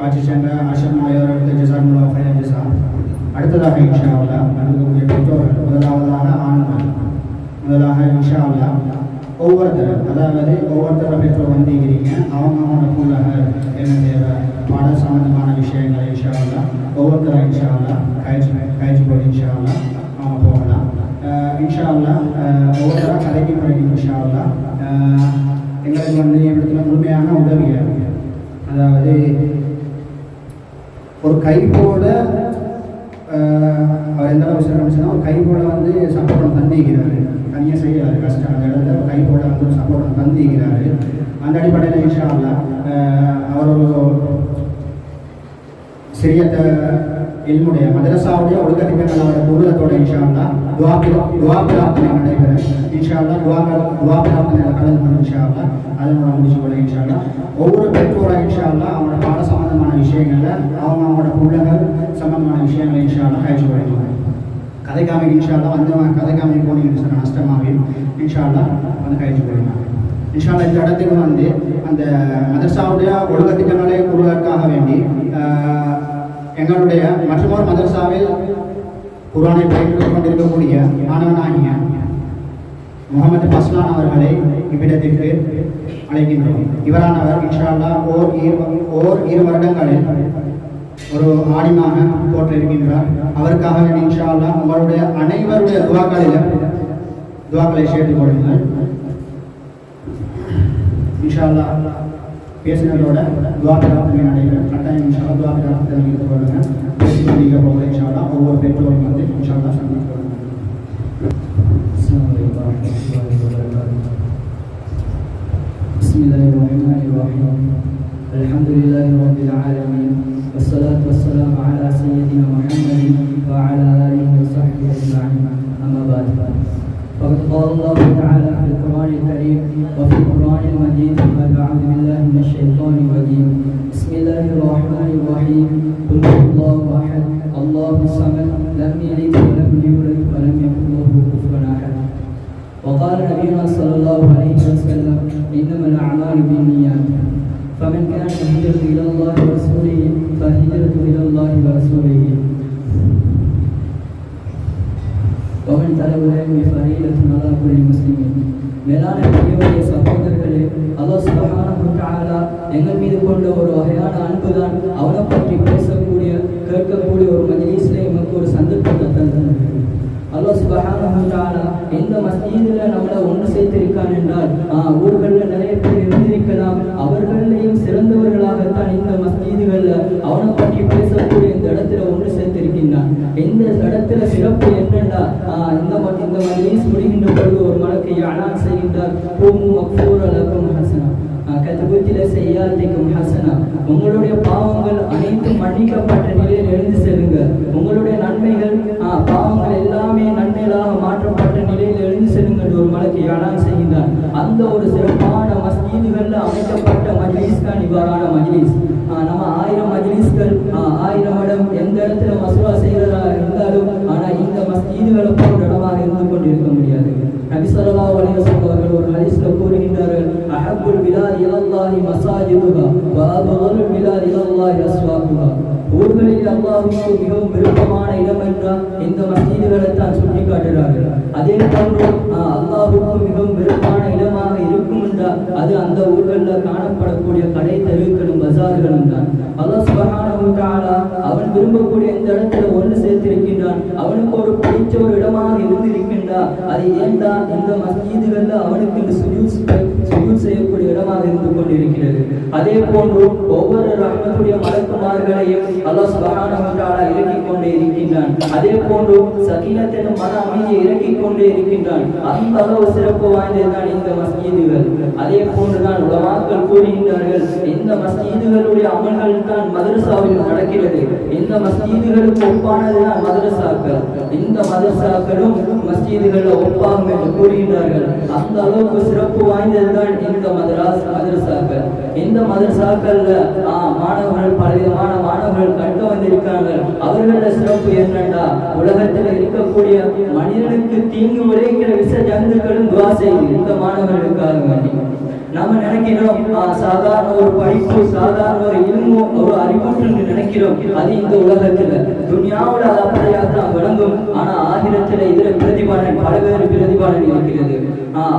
ஆட்சி சென்ற ஆஷம் அவர்களுக்கு ஜஸாக்குல்லாஹு ஹைரன் ஜஸா. அடுத்ததாக இன்ஷா அல்லாஹ் நம்மளுடைய பெற்றோர்கள் முதலாவதாக ஆண்கள் முதலாக இன்ஷா அல்லாஹ் ஒவ்வொருத்தரும், அதாவது ஒவ்வொருத்தரும் பெற்றோர் வந்திருக்கிறீங்க. அவங்களோட பிள்ளைகள் என்ன தேவை பாட சம்பந்தமான விஷயங்களை இன்ஷா அல்லாஹ் ஒவ்வொருத்தரும் இன்ஷா அல்லாஹ் கழிச்சு போய் இன்ஷா அல்லாஹ் அவங்க போகலாம். இன்ஷா அல்லாஹ் ஒவ்வொருத்தராக கதைக்கு முறைக்கு இன்ஷா அல்லாஹ் எங்களுக்கு வந்து இடத்துல முழுமையான உதவியை, அதாவது ஒரு கைப்போட அவர் எந்த அளவு சிறப்பிச்சுன்னா ஒரு கைப்போட வந்து சப்போர்ட் தந்திக்கிறாரு, தனியாக செய்யறாரு கஷ்டம். அந்த இடத்துல ஒரு கைப்போட வந்து ஒரு சப்போர்ட் தந்திக்கிறாரு. அந்த அடிப்படையில் இன்ஷா அல்லாஹ் அவர் ஒரு சிறிய இல்முடைய மதரசாவுடைய ஒழுக்கத்திட்டங்களோட குருலத்தோட இன்ஷா அல்லாஹ் துவா பிரார்த்தனை நடைபெற இன்ஷா அல்லாஹ் துவா பிரார்த்தனையில் கலந்து கொண்டு இன்ஷா அல்லாஹ் அதனோட முடிச்சு கொள்ள இன்ஷா அல்லாஹ் ஒவ்வொரு பெற்றோராக இன்ஷா அல்லாஹ் அவங்களோட பாட சம்பந்தமான விஷயங்களில் அவங்களோட பிள்ளைகள் சம்பந்தமான விஷயங்களை இன்ஷா அல்லாஹ் கழிச்சு கொள்ளுவாங்க. கதைக்காமைக்கு இன்ஷா அல்லாஹ் வந்து கதைக்காமைக்கு போனீங்கன்னு சொன்ன நஷ்டமாகும் இன்ஷா அல்லாஹ் வந்து கழிச்சு கொள்ளுவாங்க. இன்ஷா அல்லாஹ் இந்த இடத்துக்கு வந்து அந்த மதரசாவுடைய ஒழுக்கத்திட்டங்களை உருவாக்காக வேண்டி எங்களுடைய மற்றொரு மதரசாவில் குர்ஆனை பயிற்றுக் கொண்டிருக்கக்கூடிய மாணவனாகிய முகமது பஸ்லான் அவர்களை இவ்விடத்திற்கு அழைக்கின்றோம். இவரானவர் இன்ஷா அல்லாஹ் ஓர் இரு வருடங்களில் ஒரு ஆலிமாக தோற்றிருக்கின்றார். அவருக்காக வேண்டி இன்ஷா அல்லாஹ் உங்களுடைய அனைவருடைய துவாக்களை சேர்த்துக் கொள்ளுங்கள். இன்ஷா அல்லாஹ் பேசினதோட துவா பிரார்த்தனை நடைபெறும். கட்டாயம் இன்ஷா அல்லாஹ் துவா பிரார்த்தனை வைத்துக் கொள்ளுங்கள். பேசி கொண்டிருக்க போகிற இன்ஷா அல்லாஹ் ஒவ்வொரு பெற்றோரும் வந்து இன்ஷா அல்லாஹ் சந்தித்துக் கொள்ளுங்கள். Bismillahirrahmanirrahim. Alhamdulillahi rabbil alamin. Wassalatu wassalamu ala sayyidina Muhammadin wa ala alihi wa sahbihi ajma'in. Amma ba'd. فقد قال الله تعالى في القرآن الكريم وفي القرآن المجيد بعد أعوذ بالله من الشيطان الرجيم. بسم الله الرحمن الرحيم. قل هو الله أحد الله الصمد لم يلد ولم يولد ولم يكن له كفوا أحد. وقال نبينا صلى الله عليه وسلم إنما الأعمال بالنيات فمن كان هجرته إلى الله ورسوله فهجرته إلى الله ورسوله. ومن طلب العلم فريضة على كل مسلم. மேலான பெரியவருடைய சகோதரர்களே, அல்லாஹ் சுப்ஹானஹு வ தஆலா எங்கள் மீது கொண்ட ஒரு வகையான அன்புதான் அவனை பற்றி பேசக்கூடிய கேட்கக்கூடிய ஒரு மஜ்லிஸ்ல நமக்கு ஒரு சந்தர்ப்பத்தை தந்தது. அல்லாஹ் சுப்ஹானஹு வ தஆலா இந்த மஸ்ஜிதில் நம்மளை ஒன்று சேர்த்திருக்கான் என்றால் ஊர்களில் நிறைய பேர் இருந்திருக்கலாம், அவர்களையும் சிறந்தவர்களாகத்தான் இந்த மஸ்ஜிதுகளில் அவனை பற்றி பேசக்கூடிய இந்த இடத்துல ஒன்று சேர்த்திருக்கின்றான். இந்த இடத்துல சிறப்பு என்னென்னா இந்த மஜ்லிஸ் முடிகின்ற பொழுது ஒரு மலக்கு அலான் செய்கின்றார், கூமு மக்ஃபூர லக்கும் ஹஸனா கத்புத்தில செய்யாதிக்கும் ஹஸனா, உங்களுடைய பாவங்கள் அனைத்தும் மன்னிக்கப்பட்ட நிலையில் எழுந்து செல்லுங்க, உங்களுடைய நன்மைகள் பாவங்கள் எல்லாமே நன்மைகளாக மாற்றப்பட்ட நிலையில் எழுந்து செல்லுங்க என்று ஒரு மலக்கு அலான் செய்கின்றார். அந்த ஒரு சிறப்பான மஸ்ஜிதுகளில் அமைக்கப்பட்ட மஜ்லிஸ் தான் இவ்வாறான மஜ்லிஸ். நம்ம 1000 மஜ்லிஸ்கள் 1000 இடம் எந்த இடத்துல மசூரா செய்கிறதா இருந்தாலும் ஆனால் இந்த மஸ்ஜிதுகளை போன்ற இடமாக இருந்து கொண்டிருக்க முடியாது. நபி ஸல்லல்லாஹு அலைஹி வஸல்லம் அவர்கள் ஒரு ஹதீஸ்ல கூறுகின்றார்கள், அஹப்புல் பிலாதி இலல்லாஹி மஸாஜிதுஹா வ அப்கலுல் பிலாதி இலல்லாஹி அஸ்வாகுஹா. ஊர்களில் அல்லாஹ்வுக்கு மிகவும் விருப்பமான இடம் என்றால் இந்த மஸ்ஜிதுகளை தான் சுட்டி காட்டுகிறார்கள். அதே போன்று அல்லாஹ்வுக்கு மிகவும் விருப்பமான இடமாக இருக்கும் என்றால் அது அந்த ஊர்களில் காணப்படக்கூடிய கடை தெருக்களும் பஜார்களும் தான். அல்லாஹ் சுப்ஹானஹு வ தஆலா அவன் விரும்பக்கூடிய இந்த இடத்துல ஒன்று சேர்த்திருக்கின்றான். அவனுக்கு ஒரு பிடிச்ச ஒரு இடமாக இருந்திருக்கின்றான். அது ஏண்டா இந்த மஸ்ஜிதுகளில் அவனுக்கு சுஜூத் செய்யக்கூடிய இடமாக இருந்து கொண்டிருக்கிறது. அதே போன்று ஒவ்வொரு ரஹ்மத்துடைய மலக்குமார்களையும் அல்லாஹ் சுப்ஹானஹு வ தஆலா இறக்கிக் கொண்டே இருக்கின்றான். அதே போன்று சகீனத் எனும் மன அமைதியை இறக்கிக் கொண்டே இருக்கின்றான். அந்த அளவு சிறப்பு வாய்ந்ததுதான் இந்த மஸ்ஜிதுகள். அதே போன்றுதான் உலமாக்கள் கூறுகின்றார்கள், இந்த மஸ்ஜிதுகளுடைய அமல்கள் தான் மதரசாவில் நடக்கிறது. இந்த மஸ்ஜிதுகளுக்கு ஒப்பானதுதான் மதரசாக்கள். இந்த மதரசாக்களும் மஸ்ஜிதுகள் ஒப்பாகும் என்று கூறுகின்றார்கள். அந்த அளவுக்கு சிறப்பு வாய்ந்ததுதான் இந்த மதரசாக்கள். இந்த மதரசாக்கள்ல மாணவர்கள் பலவிதமான மாணவர்கள் கற்க வந்திருக்கிறார்கள். அவர்களோட சிறப்பு என்னன்னா, உலகத்தில் இருக்கக்கூடிய மனிதனுக்கு தீங்கு விளைவிக்கிற விஷ ஜந்துக்களும் துவா செய்து இந்த மாணவர்களுக்காக வேண்டி நம்ம நினைக்கிறோம் சாதாரண ஒரு படிப்பு, சாதாரண ஒரு இல்மு, ஒரு அறிவுற்று நினைக்கிறோம். அது இந்த உலகத்துல துன்யாவோட அப்படியாத்தான் விளங்கும். ஆனா ஆகிரத்துல இதுல பிரதிபாலன் பல்வேறு பிரதிபாலன் இருக்கிறது.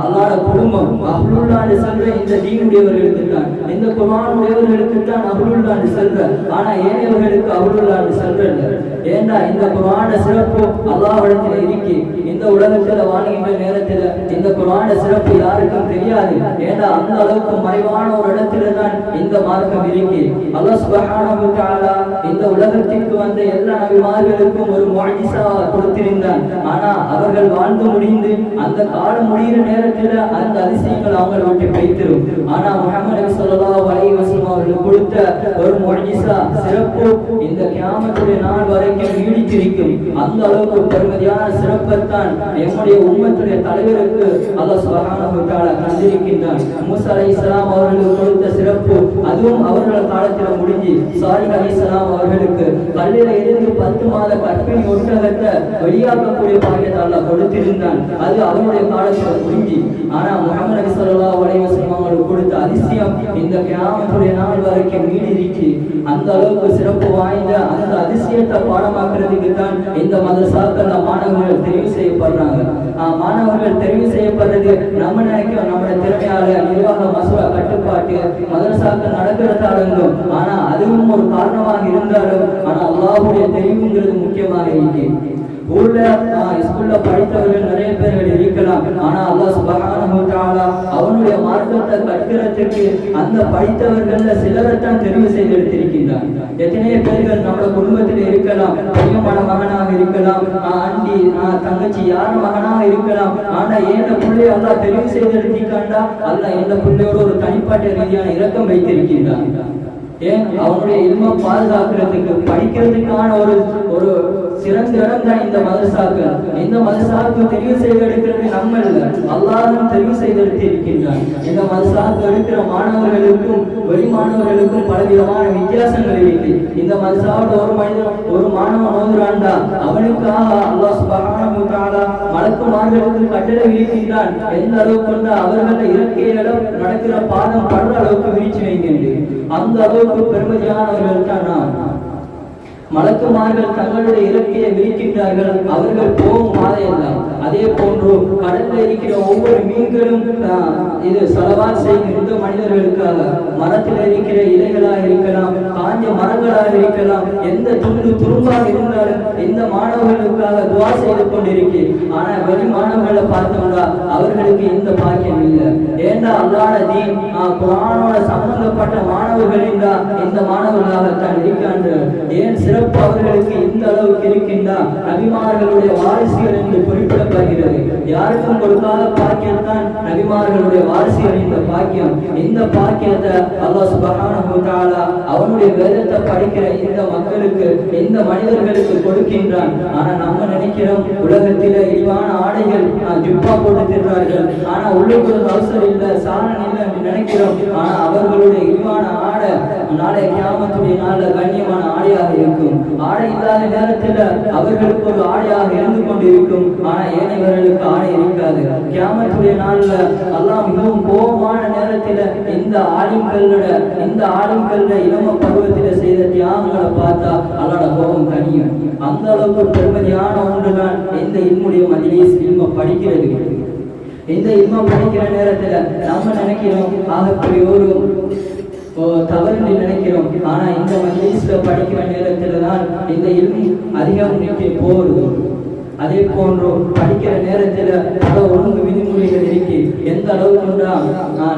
அல்லாஹ் குடும்பம் அஹ்லுல்லாஹ் சொல்ற இந்த தீனுடையவர்களுக்கு தான், இந்த குர்ஆன் உடையவர்களுக்கு தான் அஹ்லுல்லாஹ் சொல்ற. ஆனா ஏனையவர்களுக்கு அஹ்லுல்லாஹ் சொல்றல்ல. ஏண்டா இந்த குர்ஆன சிறப்பு அல்லாஹ்விடத்துல இருக்கு. இந்த உலகத்துல வாழ்கின்ற நேரத்துல இந்த குர்ஆன சிறப்பு யாருக்கும் தெரியாது. ஏண்டா அந்த அளவுக்கு மறைவான ஒரு இடத்துல தான் இந்த மார்க்கம் இருக்கு. அல்லாஹ் சுப்ஹானஹு வ தஆலா இந்த உலகத்திற்கு வந்த எல்லா நபிமார்களுக்கும் ஒரு முஅஜிஸா கொடுத்திருந்தான். ஆனா அவர்கள் வாழ்ந்து முடிந்து அந்த காலம் முடிகிற நேரத்துல அந்த அதிசயங்கள் அவங்களை விட்டு போய்த்திரும். ஆனா முஹம்மது ஸல்லல்லாஹு அலைஹி வஸல்லம் அவர்கள் கொடுத்த ஒரு முஅஜிஸா சிறப்பு இந்த கியாமத்துடைய நாள் வரைக்கும் நீடித்திருக்கும். அந்த அளவுக்கு பெருமதியான சிறப்பைத்தான் நம்முடைய உம்மத்துடைய தலைவருக்கு அல்லாஹ் சுப்ஹானஹு வ தஆலா தந்திருக்கின்றான். மூசா அலைஹிஸ்ஸலாம் அவர்களுக்கு கொடுத்த சிறப்பு அதுவும் அவர்கள் காலத்தில் முடிஞ்சு சாலிஹ் அலைஹிஸ்ஸலாம் அவர்களுக்கு கல்லில இருந்து 10 மாத கற்பிணி ஒட்டகத்தை வெளியாக்கக்கூடிய பாக்கியத்தை அல்லாஹ் கொடுத்திருந்தான். அது அவருடைய காலத்தில் முடிஞ்சு. ஆனா முஹம்மது நபி ஸல்லல்லாஹு அலைஹி வஸல்லம் அவர்களுக்கு கொடுத்த அதிசயம் இந்த கியாமத்துடைய நாள் வரைக்கும் நீடிச்சு. அந்த அளவுக்கு சிறப்பு வாய்ந்த அந்த அதிசயத்தை பாடமாக்குறதுக்கு தான் இந்த மதரசாக்கள் மாணவர்கள் தெரிவு செய்யப்படுறாங்க. மாணவர்கள் தெரிவு செய்யப்படுறது நம்ம நினைக்கிறோம் நம்முடைய திறமையால நிர்வாக மசூரா கட்டுப்பாட்டு மதரசாக்கள் நடக்கிறதாலும், ஆனா அதுவும் ஒரு காரணமாக இருந்தாலும் ஆனா அல்லாஹ்வுடைய தெரிவுங்கிறது முக்கியமாக இருக்கு. ஊர்ல ஸ்கூல்ல படித்தவர்கள் நிறைய பேர்கள் இருக்கலாம். ஆனா அல்லாஹ் சுப்ஹானஹு வ தஆலா அவனுடைய மார்க்கத்தை கற்கிறதுக்கு அந்த படித்தவர்கள்ல சிலரைத்தான் தெரிவு செய்து எடுத்திருக்கின்றான். எத்தனையோ பேர்கள் நம்ம குடும்பத்தில் இருக்கலாம், பெரியமான மகனாக இருக்கலாம், ஆண்டி தங்கச்சி யார் மகனாக இருக்கலாம். ஆனா ஏன பிள்ளைய அல்லாஹ் தெரிவு செய்து எடுத்திருக்காண்டா அல்லாஹ் எந்த பிள்ளையோட ஒரு தனிப்பட்ட ரீதியான இரக்கம் வைத்திருக்கின்றான். ஏன் அவனுடைய இல்ம பாதுகாக்கிறதுக்கு படிக்கிறதுக்கான ஒரு சிறந்த இடம் தான் இந்த மதரசாக்கள். இந்த மதரசாக்கள் தெரிவு செய்து எடுக்கிறது நம்ம இல்ல, அல்லாஹ் தெரிவு செய்து எடுத்திருக்கின்றான். இந்த மதரசாக்கள் எடுக்கிற மாணவர்களுக்கும் வெளி மாணவர்களுக்கும் பலவிதமான வித்தியாசங்கள் இருக்கு. இந்த மதரசாவோட ஒரு மாணவன் ஓதுறான்டா அவனுக்காக அல்லாஹ் சுப்ஹானஹு வ தஆலா மலக்குமார்களுக்கு கட்டளை விதிக்கின்றான். எந்த அளவுக்கு அவர்கள இறக்கையிடம் நடக்கிற பாதம் படுற அளவுக்கு விரிச்சு வைக்கின்றது. அந்த அளவுக்கு பெருமதியானவர்கள் தான் மலக்குமார்கள் தங்களுடைய இலக்கையை விரிக்கின்றார்கள். அவர்கள் போகும் பாதையெல்லாம் அதே போன்று கடல்ல இருக்கிற ஒவ்வொரு மீன்களும் இது சலவாத் செய்யும் இந்த மனிதர்களுக்காக. மரத்தில் இருக்கிற இலைகளாக இருக்கலாம், காஞ்ச மரங்களாக இருக்கலாம், எந்த துரும்பாக இருந்தாலும் இந்த மாணவர்களுக்காக துவா செய்து கொண்டிருக்கிறேன். ஆனா வெளி மாணவர்களை பார்த்தோம்னா அவர்களுக்கு இந்த பாக்கியம் இல்லை. ஏண்டா அல்லாஹ் தீன் குர்ஆனோட சம்பந்தப்பட்ட மாணவர்கள் என்றா இந்த மாணவர்களாகத்தான் இருக்கின்ற. ஏன் சிறப்பு அவர்களுக்கு இந்த அளவுக்கு இருக்கின்றா? நபிமார்களுடைய வாரிசுகள் என்று குறிப்பிடப்படுகிறது. யாருக்கும் கொடுக்காத பாக்கியத்தான் நபிமார்களுடைய வாரிசுகள் இந்த பாக்கியம். இந்த பாக்கியத்தை அல்லாஹ் சுப்ஹானஹு வ தஆலா அவனுடைய வேதத்தை படிக்கிற இந்த மக்களுக்கு, இந்த மனிதர்களுக்கு கொடுக்கின்றான். ஆனா நம்ம நினைக்கிறோம் உலகத்தில இழிவான ஆடைகள் ஜுப்பா போட்டு தின்றார்கள், ஆனா உள்ளுக்கு அவசரம் இல்லை, சாரணம் இல்லை என்று நினைக்கிறோம். ஆனா அவர்களுடைய இழிவான ஆடை நாளை கியாமத்துடைய நாள்ல கண்ணியமான ஆடையாக இருக்கும். ஆடை இல்லாத நேரத்தில் அவர்களுக்கு ஒரு ஆடையாக இருந்து கொண்டிருக்கும். ஆனா ஏனையவர்களுக்கு ஆடை இருக்காது. கியாமத்துடைய நாள்ல அல்லாஹ் மிகவும் கோபமான நேரத்தில் இந்த ஆலிம்கள இளம பருவத்தில் செய்த தியாகங்களை பார்த்தா அல்லாஹ்வோட கோபம் தனியும். அந்த அளவுக்கு பெருமதியான ஒன்றுதான் இந்த இல்முடைய மஜ்லிஸ், இல்ம படிக்கிறது. இந்த இல்ம படிக்கிற நேரத்துல நம்ம நினைக்கிறோம் ஆகக்கூடிய ஒரு தவறு நினைக்கிறோம். ஆனா இந்த மஜ்லிஸ்ல படிக்கிற நேரத்துல தான் இந்த இல்மு அதிகம் போகுது. அதே போன்று படிக்கிற நேரத்துல பல ஒழுங்கு விதிமுறைகள் இருக்கு. எந்த அளவுக்கு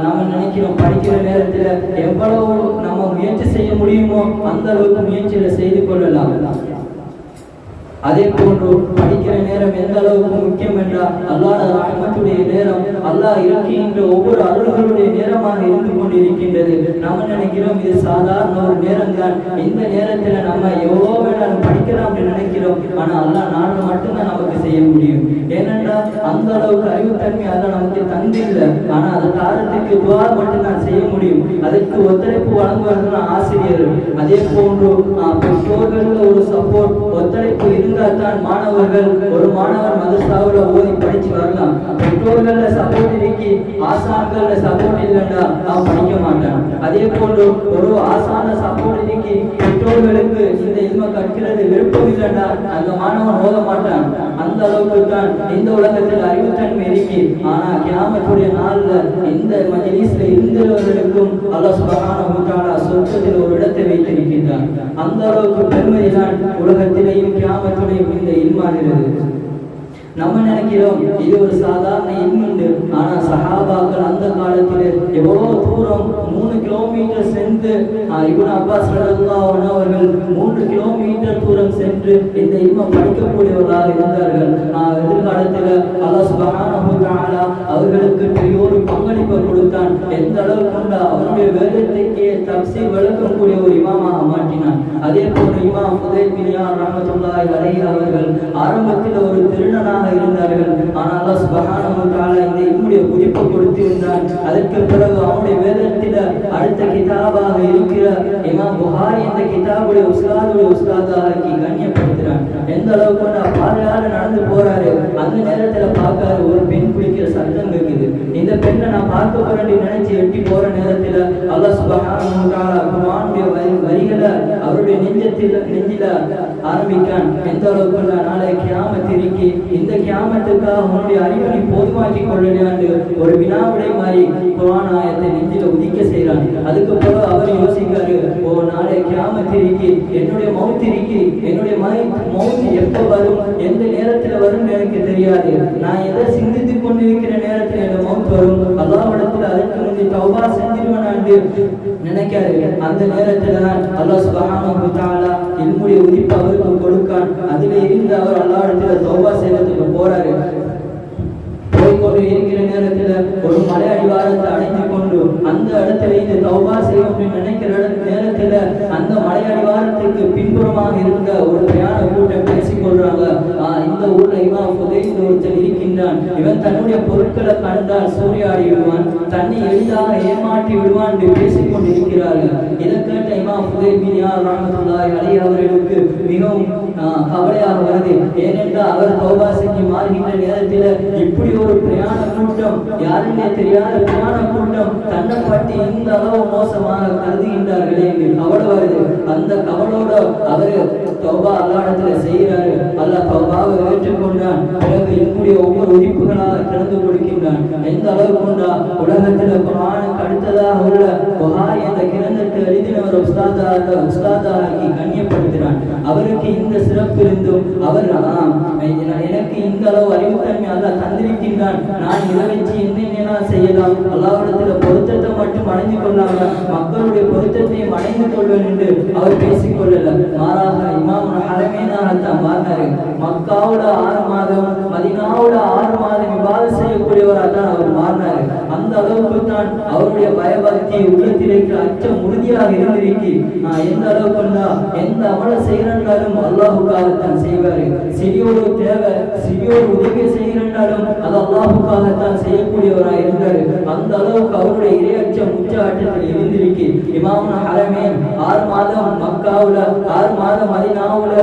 நம்ம நினைக்கிறோம் படிக்கிற நேரத்துல எவ்வளவு நம்ம முயற்சி செய்ய முடியுமோ அந்த அளவுக்கு முயற்சியில செய்து கொள்ளலாம். அதே போன்று படிக்கிற நேரம் எந்த அளவுக்கு முக்கியம் என்றால் அல்லாஹ் ரஹ்மத்துடைய நேரம், அல்லாஹ் இருக்கின்ற ஒவ்வொரு அருள்களுடைய நேரமாக இருந்து கொண்டிருக்கின்றது. நம்ம நினைக்கிறோம் இது சாதாரண ஒரு நேரம் தான், இந்த நேரத்துல நம்ம எவ்வளோ வேணாலும் படிக்கலாம் நினைக்கிறோம். ஆனா அல்லாஹ் நாடு மட்டும்தான் நமக்கு செய்ய முடியும். ஏனென்றால் அந்த அளவுக்கு அறிவுத்தன்மை அல்லாஹ் நமக்கு தந்தில்லை. ஆனா அதை தாரத்துக்கு துவா மட்டும்தான் செய்ய முடியும். அதற்கு ஒத்துழைப்பு வழங்குவார்கள் ஆசிரியர்கள். அதே போன்று பெற்றோர்கள் ஒரு சப்போர்ட் ஒத்துழைப்பு தான் மாணவர்கள், ஒரு மாணவர் மதரசாவுல ஓதி படிச்சு வரலாம். பெற்றோர்கள சப்போர்ட் இருக்கி ஆசான்கள சப்போர்ட் இல்லைன்னா அவன் படிக்க மாட்டான். அதே போன்று ஒரு ஆசான சப்போர்ட் இருக்கி பெற்றோர்களுக்கு இந்த இல்ம கற்கிறது விருப்பம் இல்லைன்னா அந்த மாணவன் ஓத மாட்டான். அந்த அளவுக்கு தான் இந்த உலகத்தில் அறிவுத்தன்மை இருக்கு. ஆனா கியாமத்துடைய நாள்ல இந்த மஜ்லிஸ்ல இருந்தவர்களுக்கும் அல்லாஹ் சுப்ஹானஹு வ தஆலா சொர்க்கத்தில் ஒரு இடத்தை வைத்திருக்கின்றான். அந்த அளவுக்கு பெருமைதான் உலகத்திலேயும் கியாமத்துடைய இந்த இல்மாகிறது. நம்ம நினைக்கிறோம் இது ஒரு சாதாரண இல்முண்டு. ஆனா சஹாபாக்கள் அந்த காலத்தில் எவ்வளவு தூரம் 3 கிலோமீட்டர் சென்று இப்னு அப்பாஸ் ரலியல்லாஹு அன்ஹு அவர்கள் 3 கிலோமீட்டர் தூரம் சென்று இந்த இல்ம படிக்கக்கூடியவர்களாக இருந்தார்கள். எதிர்காலத்தில் அல்லாஹ் சுப்ஹானஹு வ தஆலா அவர்களுக்கு பெரியோரு பங்களிப்பை கொடுத்தான். எந்த அளவுக்கு அவருடைய வேதத்தைக்கே தப்சீர் விளக்கக்கூடிய ஒரு இமாமாக மாற்றினான். அதே போன்று இமாம் ஃபுதைல் பின் யார் ரஹ்மத்துல்லாஹி அலைஹி அவர்கள் ஆரம்பத்தில் ஒரு திருநனாக இருந்தார்கள். ஆனால் அல்லாஹ் சுப்ஹானஹு வ தஆலா இந்த இல்முடைய உதிப்பு கொடுத்திருந்தான். அதற்கு பிறகு அவனுடைய வேதத்தில் அடுத்த கிதாபாக இருக்கிற இமாம் புகாரி இந்த கிதாபுடைய உஸ்தாதாக கண்ணியப்படுத்துறான். எந்த அளவுக்கு பாதையால நடந்து போறாரு, அந்த நேரத்துல பார்க்காரு ஒரு பெண் குளிக்கிற சத்தம் கேட்குது. இந்த பெண்ணை நான் பார்க்க போறேன்னு நினைச்சு எட்டி போற நேரத்துல அல்லாஹ் சுப்ஹானஹு வ தஆலா குர்ஆனுடைய வரிகளை அவருடைய நெஞ்சில ஆரம்பிக்கான். எந்த அளவுக்கு நாளை கியாமத் இருக்கு, இந்த கியாமத்துக்காக உன்னுடைய அறிவை நீ போதுமாக்கி கொள்ளலையாண்டு ஒரு வினாவிடை மாதிரி குர்ஆன் ஆயத்தை நெஞ்சில உதிக்க செய்யறான். அதுக்கு பிறகு அவர் யோசிக்காரு, ஓ நாளை கியாமத் இருக்கு, என்னுடைய மௌத் இருக்கு, என்னுடைய மௌத் எப்ப வரும், எந்த நேரத்துல வரும் எனக்கு தெரியாது. நான் எதை சிந்தித்து கொண்டிருக்கிற நேரத்தில் என் மௌத் வரும், அல்லாஹ்விடத்தில் அதற்கு முந்தைய தௌபா செஞ்சிருவேனாண்டு நினைக்காரு. அந்த நேரத்துல தான் அல்லாஹ் சுப்ஹானஹு வ தஆலா இல்முடைய உதிப்பு அவருக்கு கொடுக்கான். அதில் இருந்து அவர் அல்லாஹ்விடத்துல தௌபா செய்வதற்கு போறாரு. போய்கொண்டு இருக்கிற நேரத்துல ஒரு மலை அடிவாரத்தை அடைந்து கொண்டு அந்த இடத்துல இந்த தௌபா செய்யணும் நினைக்கிற நேரத்துல அந்த மலை அடிவாரத்துக்கு பின்புறமாக இருந்த ஒரு பிரயாண கூட்டம் பேசிக்கொள்றாங்க. இந்த ஊர்ல இமாம் ஃபுதைல் ஒருத்தர் இருக்கின்றான், இவன் தன்னுடைய பொருட்களை கண்டால் சூறையாடி விடுவான், தன்னை எளிதாக ஏமாற்றி விடுவான் என்று பேசிக்கொண்டிருக்கிறார்கள். இதை கேட்ட இமாம் ஃபுதைல் பின் யார் ரஹ்மத்துல்லாஹி அலைஹி அவர்களுக்கு மிகவும் கவலையாக வருது. ஏனென்றால் அவர் தௌபா செஞ்சு மாறுகின்ற நேரத்தில் இப்படி ஒரு பிரயாண கூட்டம், யாருமே தெரியாத பிரயாண கூட்டம் தன்னை பற்றி இந்த அளவு மோசமாக கருதுகின்றார்களே என்று கவலை வருது. அந்த கவலோட அவரு தௌபா அல்லாஹ்விடத்துல செய்கிறாரு. அல்லாஹ் தௌபாவை ஏற்றுக்கொண்டான். பிறகு எங்களுடைய ஒவ்வொரு உறுப்புகளாக திறந்து கொடுக்கின்றான். எந்த அளவு கொண்டா உலகத்தில் குர்ஆனுக்கு அடுத்ததாக உள்ள புகாரி என்ற கிரந்தத்தை எழுதினவர் உஸ்தாதாகி கண்ணியப்படுத்தினான். அவருக்கு இந்த சிறப்பு இருந்தும் அவர் எனக்கு இந்த அளவு அறிவுத்தன்மை அல்லாஹ் தந்திருக்கின்றான், நான் இதை வச்சு என்னென்னலாம் செய்யலாம், அல்லாஹ்விடத்தில் பொருத்தத்தை மட்டும் அடைந்து கொள்ளாம மக்களுடைய பொருத்தத்தையும் அடைந்து கொள்வேன் என்று அவர் பேசிக்கொள்ளல. மாறாக இமாம் ஹரமேனாகத்தான் மாறினாரு. மக்காவோட 6 மாதம் மதீனாவோட 6 மாதம் இபாதத் செய்யக்கூடியவராக தான் அவர் மாறினாரு. அந்த அளவுக்கு தான் அவருடைய பயபக்தி உள்ளத்திலே அச்சம் உறுதியாக இருந்திருக்கு. எந்த அளவுக்குன்னா எந்த அமலை செய்யறாலும் அல்லாஹுக்காகத்தான் செய்வாரு. சிறியோரு தேவை சிறியோரு உதவி செய்யறாலும் அது அல்லாஹுக்காகத்தான் செய்யக்கூடியவராக இருந்தாரு. அந்த அளவுக்கு அவருடைய இரையச்சம் உச்சாட்டத்தில் இருந்திருக்கு. இமாம் ஹரமேன் 6 மாதம் மக்காவுல 6 மாதம் மதீனாவுல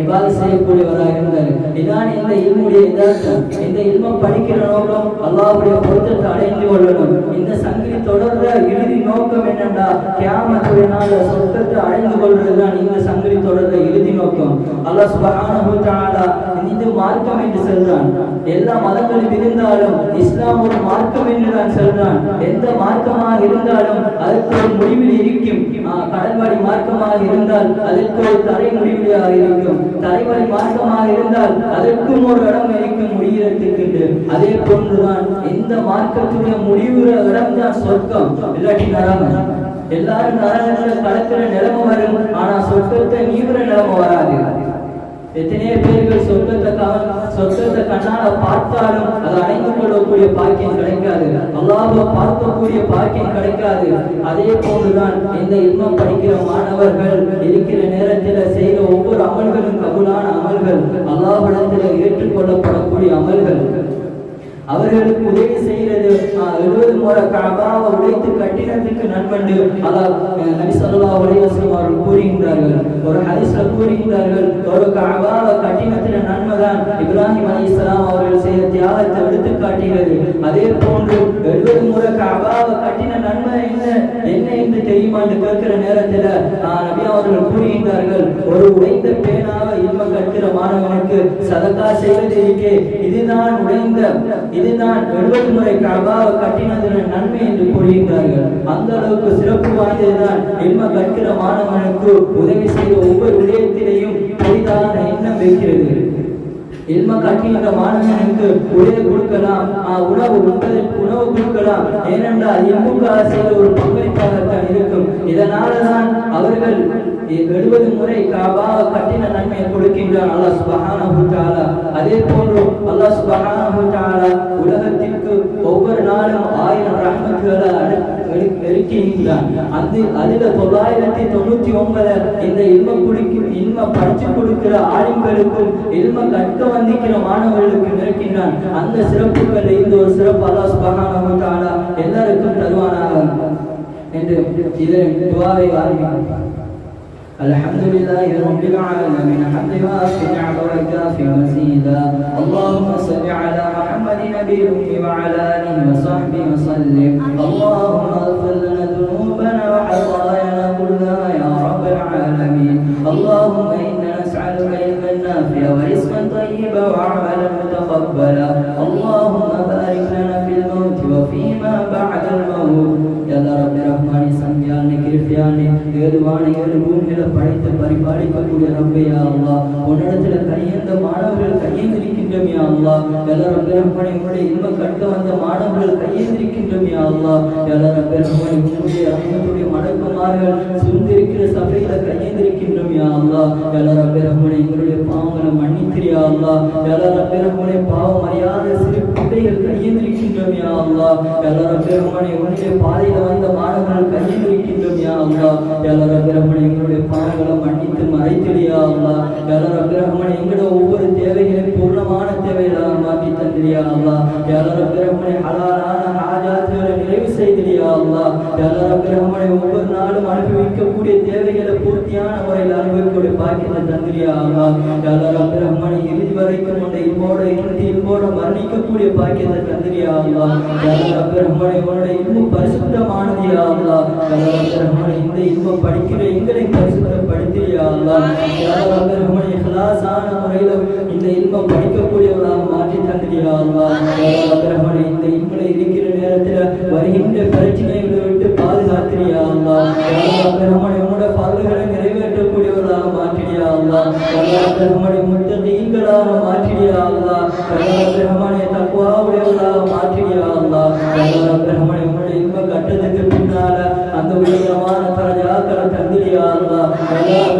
இபாதத் செய்யக்கூடியவராக இருந்தார். இதான் இந்த இல்முடைய யதார்த்தம். இந்த இல்மை படிக்கிற நோக்கம் அல்லாஹ்வுடைய பொருத்தத்தை அடைந்து கொள்ளணும். இந்த சங்கிலி தொடர்ற இறுதி நோக்கம் என்னன்னா கியாமத்துடைய நாள்ல சொர்க்கத்தை அடைந்து கொள்றதுதான் இந்த சங்கிலி தொடர்ற இறுதி நோக்கம். அல்லாஹ் சுப்ஹானஹு வ தஆலா இது மார்க்கம் என்று சொல்றான். எல்லா மதங்களும் இருந்தாலும் இஸ்லாம் ஒரு மார்க்கம் என்று தான் சொல்றான். எந்த மார்க்கமாக இருந்தாலும் அதற்கு ஒரு முடிவில் இருக்கும். கடல்வாடி மார்க்கமாக இருந்தால் அதற்கு ஒரு தரை முடிவிலாக இருக்கும். தலைவலி மார்க்கமாக இருந்தால் அதற்கும் ஒரு இடம் இருக்கும் முடிகிறதுக்கு. அதே போன்றுதான் இந்த மார்க்கத்துடைய முடிவுற இடம் தான் சொர்க்கம், இல்லாட்டி நரகம். எல்லாரும் நரகத்தில் கடக்கிற நிலைமை வரும், ஆனா சொர்க்கத்தை நீவுற நிலைமை வராது. எத்தனையோ பேர்கள் சொர்க்கத்தை கண்ணால பார்த்தாலும் அதை அடைந்து கொள்ளக்கூடிய பாக்கியம் கிடைக்காது. அல்லாஹ்வை பார்க்கக்கூடிய பாக்கியம் கிடைக்காது. அதே போன்றுதான் இந்த இல்மம் படிக்கிற மாணவர்கள் இருக்கிற நேரத்தில் செய்கிற ஒவ்வொரு அமல்களும் கபூலான அமல்கள், அல்லாஹ்விடத்தில் ஏற்றுக்கொள்ளப்படக்கூடிய அமல்கள். அவர்களுக்கு உதவி செய்கிறது 70 முறை கஅபாவை உடைத்து கட்டினதுக்கு நன்மண்டு அல்லாஹ் நபி ஸல்லல்லாஹு அலைஹி வஸல்லம் அவர்கள் கூறுகின்றார்கள். ஒரு ஹதீஸ்ல கூறுகின்றார்கள், ஒரு கஅபாவை கட்டினதுல நன்மைதான் இப்ராஹிம் அலைஹிஸ்ஸலாம் அவர்கள் செய்த தியாகத்தை எடுத்து காட்டுகிறது. அதே போன்று 70 முறை கஅபாவை கட்டின நன்மை என்ன என்று தெரியுமா என்று கேட்கிற நேரத்தில் நபி அவர்கள் கூறுகின்றார்கள், ஒரு உடைந்த பேனாவை இல்ம கற்கிற மாணவனுக்கு சதகா செய்வது இருக்கே, இதுதான் 70 முறை கஅபாவை கட்டினதுல நன்மை என்று கூறுகின்றார்கள். அந்த அளவுக்கு சிறப்பு வாய்ந்ததுதான் இல்ம கற்கிற மாணவனுக்கு உதவி செய்த ஒவ்வொரு விடயத்திலேயும் பெரிதான எண்ணம் வைக்கிறது. இல்ம கற்கின்ற மாணவனுக்கு உதவி கொடுக்கலாம், உணவு உண்பதற்கு உணவு கொடுக்கலாம். ஏனென்றால் இல்முக்காக செய்த ஒரு பங்களிப்பாகத்தான் இருக்கும். இதனாலதான் அவர்கள் 70 முறை கஅபாவை கட்டின நன்மையை கொடுக்கின்றான் அல்லாஹ் சுப்ஹானஹு வ தஆலா. அதே போன்று அல்லாஹ் சுப்ஹானஹு வ தஆலா உலகத்திற்கு ஒவ்வொரு நாளும் 1000 ரஹ்மத்துகளை இறக்குகின்றான். அதில் 999 இந்த இல்ம படிச்சு கொடுக்கிற ஆலிம்களுக்கும் இல்ம கற்க வந்திருக்கிற மாணவர்களுக்கும் இருக்கின்றான். அந்த சிறப்புகள் இந்த ஒரு சிறப்பு அல்லாஹ் சுப்ஹானஹு வ தஆலா எல்லாருக்கும் தருவானாக என்று இதன் துஆவை ஆரம்பிக்கிறேன். الحمد لله رب العالمين حمد وافي نعم وكافي مزيدا. اللهم صل على محمد نبي الأمي وعلى آله وصحبه وسلم. اللهم اغفر لنا ذنوبنا وخطايانا كلها يا رب العالمين. اللهم إنا نسألك علما نافعا ورزقا طيبا وعملا متقبلا. اللهم بارك لنا في الموت وفيما بعد الموت. يا رب الرحمن سمياني كرفياني ஏதுவான ஏழு பூமிகளை படைத்து பரிபாலிக்கக்கூடிய ரப்பே யா அல்லாஹ், உன்னிடத்துல கையேந்த மாணவர்கள் கையேந்திருக்கின்றோம் யா அல்லாஹ். எல்லா ரப்பே ரஹ்மானே உன்னுடைய இல்ம கற்க வந்த மாணவர்கள் கையேந்திருக்கின்றோம் யா அல்லாஹ். எல்லா ரப்பே ரஹ்மானே உன்னுடைய ரஹ்மத்துடைய மடக்குமார்கள் சூழ்ந்திருக்கிற சபையில கையேந்திருக்கின்றோம் யா அல்லாஹ். எல்லா ரப்பே ரஹ்மானே எங்களுடைய பாவங்களை மன்னித்திரு யா அல்லாஹ். எல்லா ரப்பே ரஹ்மானே பாவம் அறியாத சிறு பிள்ளைகள் கையேந்திருக்கின்றோம் யா அல்லாஹ். எல்லா ரப்பே ரஹ்மானே உன்னுடைய பாதையில வந்த மாணவர்கள் கையேந்திருக்கின்றோம் யா அல்லாஹ். எல்லா ரப்பே ரஹ்மானே எங்களுடைய பாவங்களை மன்னித்து மறைத்திரு யா அல்லாஹ். எல்லா ரப்பே ரஹ்மானே எங்களுடைய ஒவ்வொரு தேவைகளையும் பூர்ணமான தேவைகளாக மாற்றி தந்திரு யா அல்லாஹ். எல்லா ரப்பே ரஹ்மானே ஹலாலான ஹாஜாத்துகளை நிறைவு செய்திரு யா அல்லாஹ். எல்லா ரப்பே ரஹ்மானே ஒவ்வொரு நாளும் அனுபவிக்கக்கூடிய தேவைகளை பூர்த்தியான முறையில் அனுபவிக்கக்கூடிய பாக்கியத்தை தந்திரு யா அல்லாஹ். எல்லா ரப்பே ரஹ்மானே இறுதி வரைக்கும் உன்னை இல்மோட மரணிக்கக்கூடிய பாக்கியத்தை தந்திரு யா அல்லாஹ். எல்லா ரப்பே ரஹ்மானே உன்னுடைய இல்மு பரிசுத்தமானது யா அல்லாஹ். எல்லா ரப்பே ரஹ்மானே இந்த இல்ம படிக்கிற எங்களை பரிசுத்தப்படுத்திரு யா அல்லாஹ். எல்லா ரப்பே ரஹ்மானே இஹ்லாஸான முறையில் இந்த இல்ம படிக்கக்கூடியவராக மாற்றி தந்திரியா அல்லா. ரஹ்மானே இந்த இம்களை இருக்கிற நேரத்தில் வருகின்ற பிரச்சனைகளை விட்டு பாதுகாத்திரியா அல்லா. ரஹ்மானே உங்களுடைய பல்லுகளை நிறைவேற்றக்கூடியவர்களாக மாற்றியா அல்லா. ரஹ்மானே முத்தகீன்களாக மாற்றியா அல்லா. ரஹ்மானே தக்வா உடையவர்களாக மாற்றியா அல்லா. ரஹ்மானே உங்களுடைய இன்ப கட்டத்துக்கு பின்னால அந்த உயரமான தரஜாக்களை தந்திரியா அல்லா.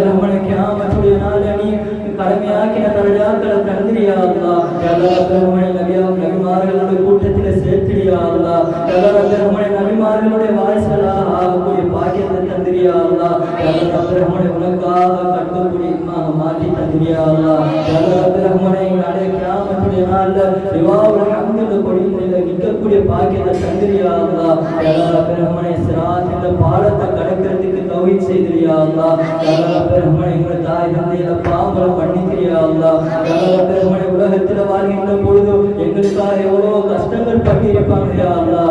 ரஹ்மானே கியாமத்துடைய நாள் நீ கடமையாக்கின தரஜாக்களை தந்திரியா அல்லா. ரஹ்மானே நபிமார்களுடைய கூட்டத்தில் சேர்த்திரியா அல்லா. ரஹ்மானே நபிமார்களுடைய வாரிசுகளாக ஆகக்கூடிய பாக்கியத்தை தந்திரியா அல்லா. ரஹ்மானே உனக்காக கட்டக்கூடிய இம்மாக மாற்றி தந்திரியா அல்லா. ரஹ்மானே நாளைய கியாமத்துடைய நாள்ல ரிவாவுல் ஹம்துல கொடியில நிற்கக்கூடிய பாக்கியத்தை தந்திரியா அல்லா. ரஹ்மானே சிராத்தில பாலத்தை கடக்கிறதுக்கு தௌஃபீக் செய்திரியா அல்லா. ரஹ்மானே எங்கள் தாய் தந்தையில பாவங்களை மன்னிக்கிறியா அல்லா. ரஹ்மானே உலகத்தில் வாழ்கின்ற பொழுது எங்களுக்காக எவ்வளவு கஷ்டங்கள் பட்டி இருப்பாங்க அல்லா.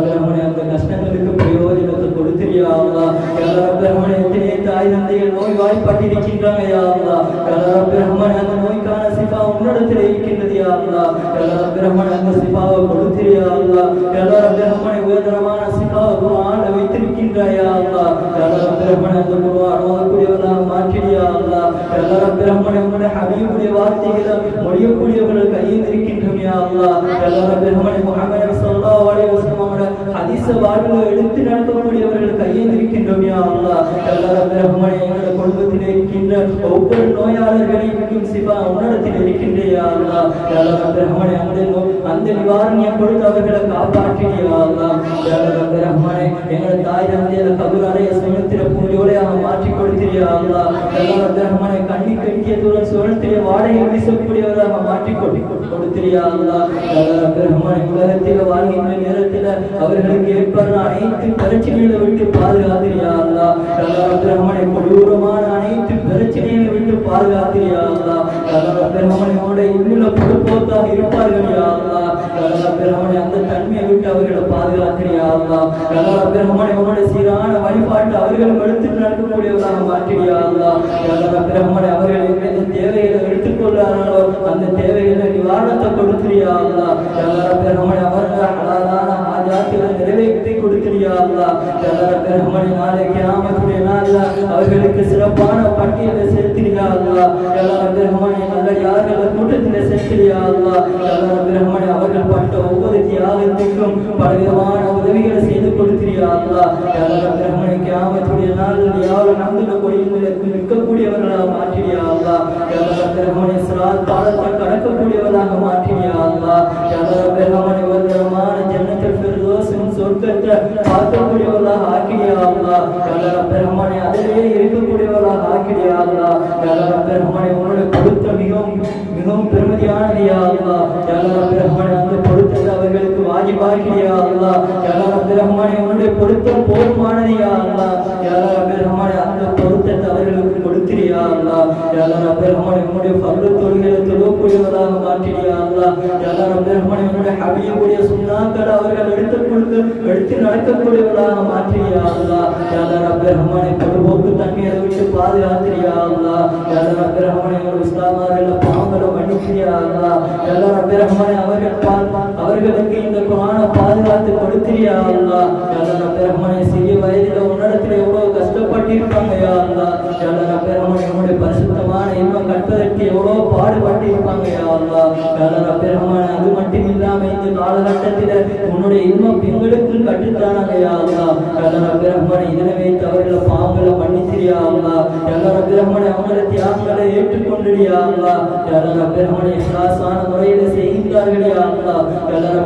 ரஹ்மானே அந்த கஷ்டங்களுக்கு பிரயோஜனத்தை கொடுத்திரியா அல்லா. ரஹ்மானே எத்தனை தாய் தந்தைகள் நோய் வாய்ப்பட்டிருக்கின்றாங்க அல்லா. ரஹ்மானே அந்த நோய்க்கான சிபா உன்னிடத்தில் இருக்கின்றது அல்லா. ரஹ்மானே அந்த சிபாவை கொடுத்திரியா அல்லா. ரஹ்மானே உயர்தரமான சிபாவை குர்ஆன்ல வைத்திருக்கின்றாயா அல்லா. ரஹ்மானே அந்த குர்ஆன் ஓதக்கூடியவர்களாக மாற்றியா அல்லா. ரஹ்மானே உன்னுடைய ஹபீபுடைய வார்த்தைகளை மொழியக்கூடியவர்கள் கையில் இருக்கின்றோம் யா அல்லா. ரஹ்மானே முஹம்மது ஸல்லல்லாஹு அலைஹி வஸல்லம் ஹதீஸ வாழ்வில் எடுத்து நடக்கக்கூடியவர்கள் கையில் இருக்கின்றோம் யா அல்லா. ரஹ்மானே எங்களுடைய குடும்பத்தில் இருக்கின்ற ஒவ்வொரு நோயாளர்களையும் சிபா உன்னிடத்தில் இருக்கின்றையா அல்லா. ரஹ்மானே அந்த நிவாரணியை கொடுத்து அவர்களை காப்பாற்றியா அல்லா. ரஹ்மானே எங்களுடைய தாய் தந்தையில கபூர் அறைய சுனத்திர பூஜையோடையாக மாற்றி கொடுத்திரியா அல்லா. ரஹ்மானே கண்ணி கட்டியதுடன் சுனத்திர வாடகை வீசக்கூடியவராக மாற்றி கொடுத்திரியா அல்லா. ரஹ்மானே உலகத்தில் வாழ்கின்ற நேரத்தில் அவர்களுக்கு ஏற்படுற அனைத்து பிரச்சனைகளை விட்டு பாதுகாத்திரியா அல்லா. ரஹ்மானே கொடூரமான அனைத்து பிரச்சனைகளை விட்டு பாதுகாத்திரியா அல்லா. ரஹ்மானே உன்னுடைய இன்னுள்ள பொறுப்போக்காக இருப்பார்கள் யா அல்லா. ரஹ்மானே அந்த தன்மையை விட்டு அவர்களை பாதுகாத்திரியா அல்லா. ரஹ்மானே உன்னுடைய சீரான வழிபாட்டு அவர்களும் எடுத்து நடக்கக்கூடியவர்களாக மாற்றியா அல்லா. ரஹ்மானே அவர்கள் எந்த தேவைகளை எடுத்துக்கொள்ளார்களோ அந்த தேவைகளை நிவாரணத்தை கொடுத்திரியா அல்லா. ரஹ்மானே அவர்கள் ஹலாலான ஆஜாத்துகளை நிறைவேற்றி கொடுத்திரியா அல்லா. ரஹ்மானே நாளை கியாமத்துடைய நாள்ல அவர்களுக்கு சிறப்பான பட்டியலை சேர்த்திரியா அல்லா. ரஹ்மானே நல்லடியார்கள் கூட்டத்தில் சேர்த்திரியா அல்லா. ரஹ்மானே அவர்கள் பட்ட ஒவ்வொரு தியாகத்திற்கும் பலவிதமான உதவிகளை செய்து கொடுத்திரியா அல்லா. ரஹ்மானே கியாமத்துடைய நாளில் யாரும் நம்புகிற கொடியிற்கு நிற்கக்கூடியவர்களாக மாற்றியா அல்லா. ரஹ்மானே சிராத் பாலத்தை கடக்கக்கூடியவர்களாக மாற்றியா அல்லா. ரஹ்மானே வல்லமான ஜன்னத்துல் ஃபிர்தௌஸின் சொர்க்கத்தை பார்க்கக்கூடியவர்களாக ஆக்கியா அல்லா. ரஹ்மானே அதிலேயே இருக்கக்கூடியவர்களாக ஆக்கியா அல்லா. ரஹ்மானே உன்னுடைய பொருத்தம் மிகவும் பெருமதியானது யா அல்லா. ரஹ்மானே அந்த பொருத்தத்தை அவர்களுக்கு வாஜிபாக்கியா அல்லா. ரஹ்மானே உன்னுடைய பொருத்தம் போதுமானது யா அல்லா. ரஹ்மானே அந்த பொருத்தத்தை அவர்களுக்கு கொடுத்திரியா அல்லா. ரஹ்மானே உன்னுடைய ஃபர்து தொழுகைகளை தொழக்கூடியவர்களாக மாற்றியா அல்லா. ரஹ்மானே உன்னுடைய ஹபீபுடைய சுன்னாக்களை அவர்கள் எடுத்து நடக்கக்கூடியவர்களாக மாற்றியா அல்லா. ரஹ்மானே பொதுபோக்கு தண்ணீரை விட்டு பாதுகாத்திரியா அல்லா. ரஹ்மானே இஸ்லாமார்கள் பாவங்களை மன்னிக்கிறியா அல்லா. ரஹ்மானே அவர்களுக்கு இந்த குர்ஆனை பாதுகாத்து கொடுத்திரியா அல்லா. ரஹ்மானே சிறிய வயதில் உன்னிடத்தில் எவ்வளவு கஷ்டப்பட்டிருப்பாங்க யா அல்லா. ரஹ்மானே உன்னுடைய பரிசுத்தமான இன்பம் கற்பதற்கு எவ்வளவு பாடுபட்டு இருப்பாங்க யா அல்லா. ரஹ்மானே அது மட்டும் இல்லாம இந்த காலகட்டத்தில் உன்னுடைய இன்பம் எங்களுக்கு கற்றுத்தானாங்க யா அல்லா. ரஹ்மானே இதனை வைத்து அவர்களை பாவங்களை மன்னித்திரியா அல்லா. ரஹ்மானே அவங்களுடைய தியாகங்களை ஏற்றுக்கொண்டியா அல்லா. ரஹ்மானே இஹ்லாஸான முறையில் செய்கின்றார்கள் யா அல்லா.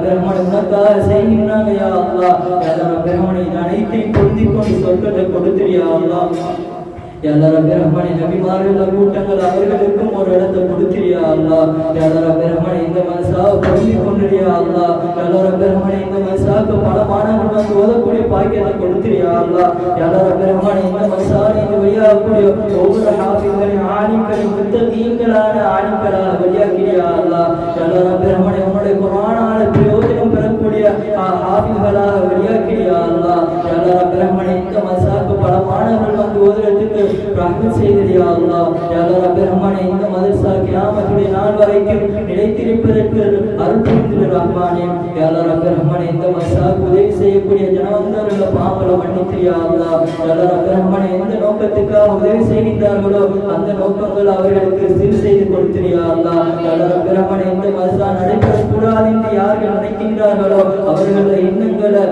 ரஹ்மானே உனக்காக செய்கின்றாங்க யா அல்லா. ரஹ்மானே இது அனைத்தையும் பொருந்திக் கொண்டு சொர்க்கத்தை கொடுத்திரியா அல்லா. ரஹ்மானே நபிமார்கள் கூட்டங்கள் அவர்களுக்கும் ஒரு இடத்தை கொடுத்திரியா அல்லா. ரஹ்மானே இந்த மனசாவை பொருந்திக் கொண்டியா அல்லா. ரஹ்மானே இந்த மனசாவுக்கு பல மாணவர்கள் வந்து ஓதக்கூடிய பாக்கியத்தை கொடுத்திரியா அல்லா. ரஹ்மானே இந்த மனசாவை இந்த வெளியாகக்கூடிய ஒவ்வொரு ஹாஃபிஸ்களின் ஆலிம்களின் முத்தகீன்களான ஆலிம்களாக வெளியாக்கிறியா அல்லா. ரஹ்மானே உன்னுடைய குர்ஆனால பிரயோஜனம் பெறக்கூடிய ஹாஃபிஸ்களாக வெளியாக்கிறியா அல்லா. ரஹ்மானே இந்த மனசாவுக்கு பல மாணவர்கள் வந்து ஓதுறதுக்கு ரஹ்மத் செய்தியா அல்லாஹ். யா ரப்பி ரஹ்மானே இந்த மதரசா கியாமத்துடைய நாள் வரைக்கும் நிலைத்திருப்ப கிடைப்பதற்கு அருள் புரிந்து ரஹ்மானே. யா அல்லாஹ் ரப்பே ரஹ்மானே, இந்த மசாக்கு உதவி செய்யக்கூடிய ஜனவந்தர்கள் பாவங்களை மன்னித்தியா அல்லாஹ். யா அல்லாஹ் ரப்பே ரஹ்மானே, எந்த நோக்கத்துக்காக உதவி செய்கின்றார்களோ அந்த நோக்கங்கள் அவர்களுக்கு சீர் செய்து கொடுத்தியா அல்லாஹ். யா அல்லாஹ் ரப்பே ரஹ்மானே, இந்த மசா நடைபெறக்கூடாது என்று யார்கள் நினைக்கின்றார்களோ அவர்களுடைய எண்ணங்களை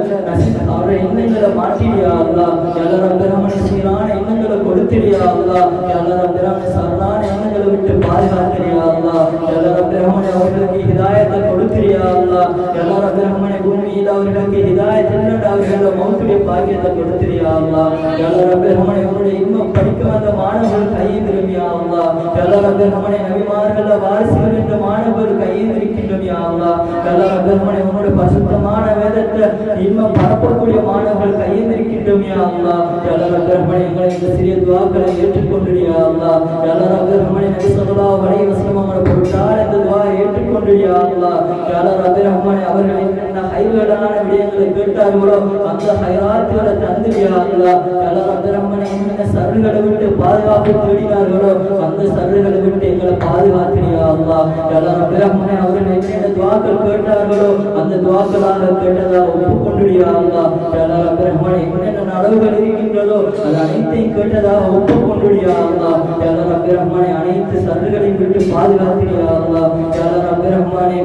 மாற்றிடியா அல்லாஹ். யா அல்லாஹ் ரப்பே ரஹ்மானே, சீரான எண்ணங்களை கொடுத்தியா அல்லாஹ். யா அல்லாஹ் ரப்பே ரஹ்மானே, சரணான எண்ணங்களை விட்டு பாதுகாத்தியா அல்லாஹ். யா அல்லாஹ் ரப்பே ரஹ்மானே, அவர்களுக்கு ஹிதாயத்தை கொடுத்தியா அல்லாஹ். யா அல்லாஹ் ரப்பே ரஹ்மானே, பூமியில் அவர்களுக்கு ஹிதாயத் இல்லைன்னு அவர்களோட மௌத்துடைய பாக்கியத்தை கொடுத்தியா அல்லாஹ். யா அல்லாஹ் ரப்பே ரஹ்மானே, அவருடைய இன்னும் படிக்க வந்த மாணவர்கள் கையேந்திரும் யா அல்லாஹ். யா அல்லாஹ் ரப்பே ரஹ்மானே, நபிமார்கள வாரிசுகள் என்ற மாணவர்கள் கையேந்திருக்கின்றோம் யா அல்லாஹ். யா அல்லாஹ் ரப்பே ரஹ்மானே, உன்னுடைய பரிசுத்தமான வேதத்தை இன்னும் பரப்பக்கூடிய மாணவர்கள் கையேந்திருக்கின்றோம் யா அல்லாஹ். யா அல்லாஹ் ரப்பே ரஹ்மானே, எங்களை இந்த சிறிய துஆக்களை ஏற்றுக்கொண்டு யா அல்லாஹ். யா அல்லாஹ் ரப்பே ரஹ்மானே, நபி ஸல்லல்லாஹு அலைஹி வஸல்லம் அவர்கள் பொருட்டால் இந்த துஆவை ஏற்றுக்கொண்டு யா அல்லாஹ். யா அல்லாஹ் ரப்பே ரஹ்மானே, அவர்கள் என்ன ஹைரான விடயங்களை கேட்டார்களோ அந்த ஹைராத்துகளை தந்து யா அல்லாஹ். யா அல்லாஹ் ரப்பே ரஹ்மானே, என்ன சர்றுகளை விட்டு பாதுகாப்பு தேடினார்களோ அந்த சர்றுகளை விட்டு எங்களை பாதுகாத்து யா அல்லாஹ். யா அல்லாஹ் ரப்பே ரஹ்மானே, அவர்கள் என்ன துஆக்கள் கேட்டார்களோ அந்த துஆக்களாக கேட்டதாக ஒப்புக்கொண்டு யா அல்லாஹ். யா அல்லாஹ் ரப்பே ரஹ்மானே, என்னென்ன அளவுகள் இருக்கின்றதோ அது அனைத்தையும் கேட்டதாக ஒப்புக்கொண்டு யா அல்லாஹ். யா அல்லாஹ் ரப்பே ரஹ்மானே, அனைத்து சர்றுகளையும் விட்டு பாதுகாத்து யா அல்லாஹ். யா அல்லாஹ் ரப்பே ரஹ்மானே,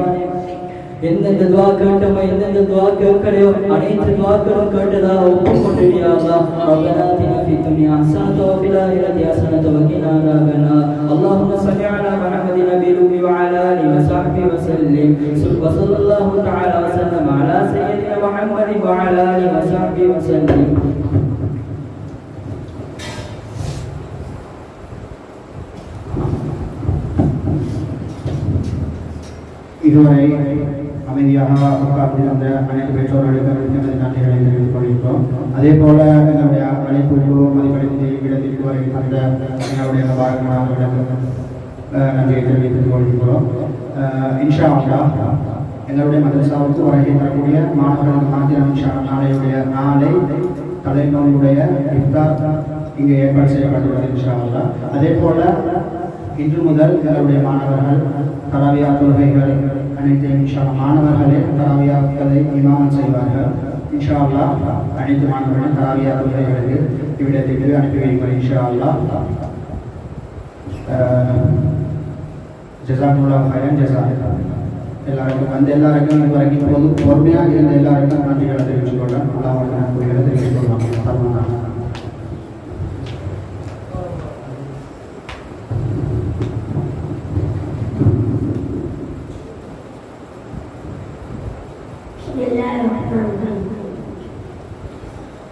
எந்தெந்த துஆ கேட்டோமோ எந்தெந்த துஆ கேட்கலையோ அனைத்து துஆக்களும் கேட்டதாக ஒப்புக்கொண்டு யா அல்லாஹ். ரப்பனா ஆத்தினா ஃபித் துன்யா ஹஸனத்தன் வ ஃபில் ஆখিরাতি ஹஸனத்தன் வ கினா அஸாபன்னார். அல்லாஹும்ம ஸல்லி அலா முஹம்மதின் நபியில் உம்மி வ அலா ஆலிஹி வ ஸஹ்பிஹி வ ஸல்லிம். ஸல்லல்லாஹு தஆலா வ ஸல்லம அலா சய்யிதினா முஹம்மதின் வ அலா ஆலிஹி வ ஸஹ்பிஹி வ ஸல்லிம். இதுவரை அமைதியாக உட்கார்ந்திருந்த அனைத்து பெற்றோர்களுக்கு நன்றிகளை தெரிவித்துக் கொள்கிறோம். அதே போல எங்களுடைய அழைப்புக்கு மதிப்பளித்து இடத்திற்கு வருகின்ற எங்களுடைய பாரதிகளுக்கு நன்றியை தெரிவித்துக் கொள்கிறோம். இன்ஷா அல்லாஹ் எங்களுடைய மதரசாவுக்கு வருகை தரக்கூடிய மாணவர்களுக்கு மாத்திரம் இன்ஷா நாளை தலைநோயுடைய இஃப்தார் இங்கே ஏற்பாடு செய்யப்பட்டுள்ளது இன்ஷா அல்லாஹ். அதே போல இன்று முதல் எங்களுடைய மாணவர்கள் தராவியா தொழுகைகள் அனைத்து இன்ஷா மாணவர்களே தராவியாக்களை இமாமத் செய்வார்கள். இன்ஷா அல்லாஹ் அனைத்து மாணவர்களும் தராவியா தொழுகைகளுக்கு இவ்விடத்திற்கு அனுப்பி வைப்பார் இன்ஷா அல்லாஹ். ஜஸாக்குல்லாஹு ஹைரன் ஜஸா. எல்லாருக்கும் இதுவரைக்கும் பொறுமையாக இருந்த எல்லாருக்கும் நன்றிகளை தெரிவித்துக் கொள்ளலாம். அல்லாஹ்வுடைய நன்றிகளை தெரிவித்துக் கொள்ளலாம்.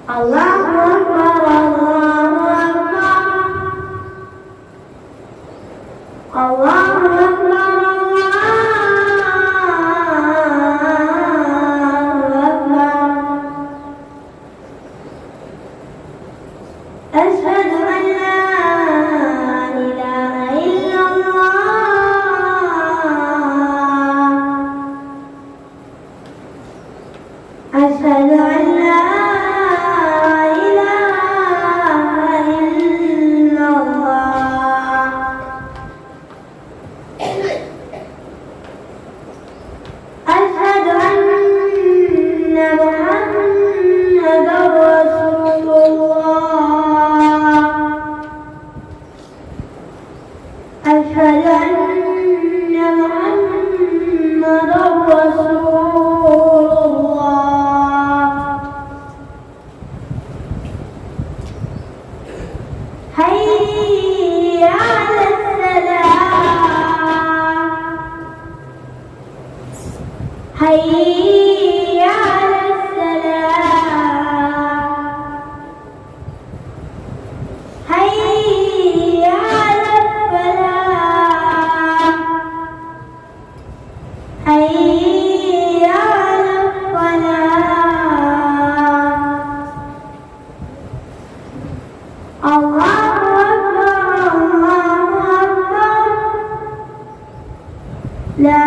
Allahu Akbar, Allahu Akbar, Allahu Akbar, Allahu Akbar. Ashhadu an la ilaha illallah. Ashhadu an la حي على السلام حي على الفلاح حي على الفلاح الله أكبر الله أكبر لا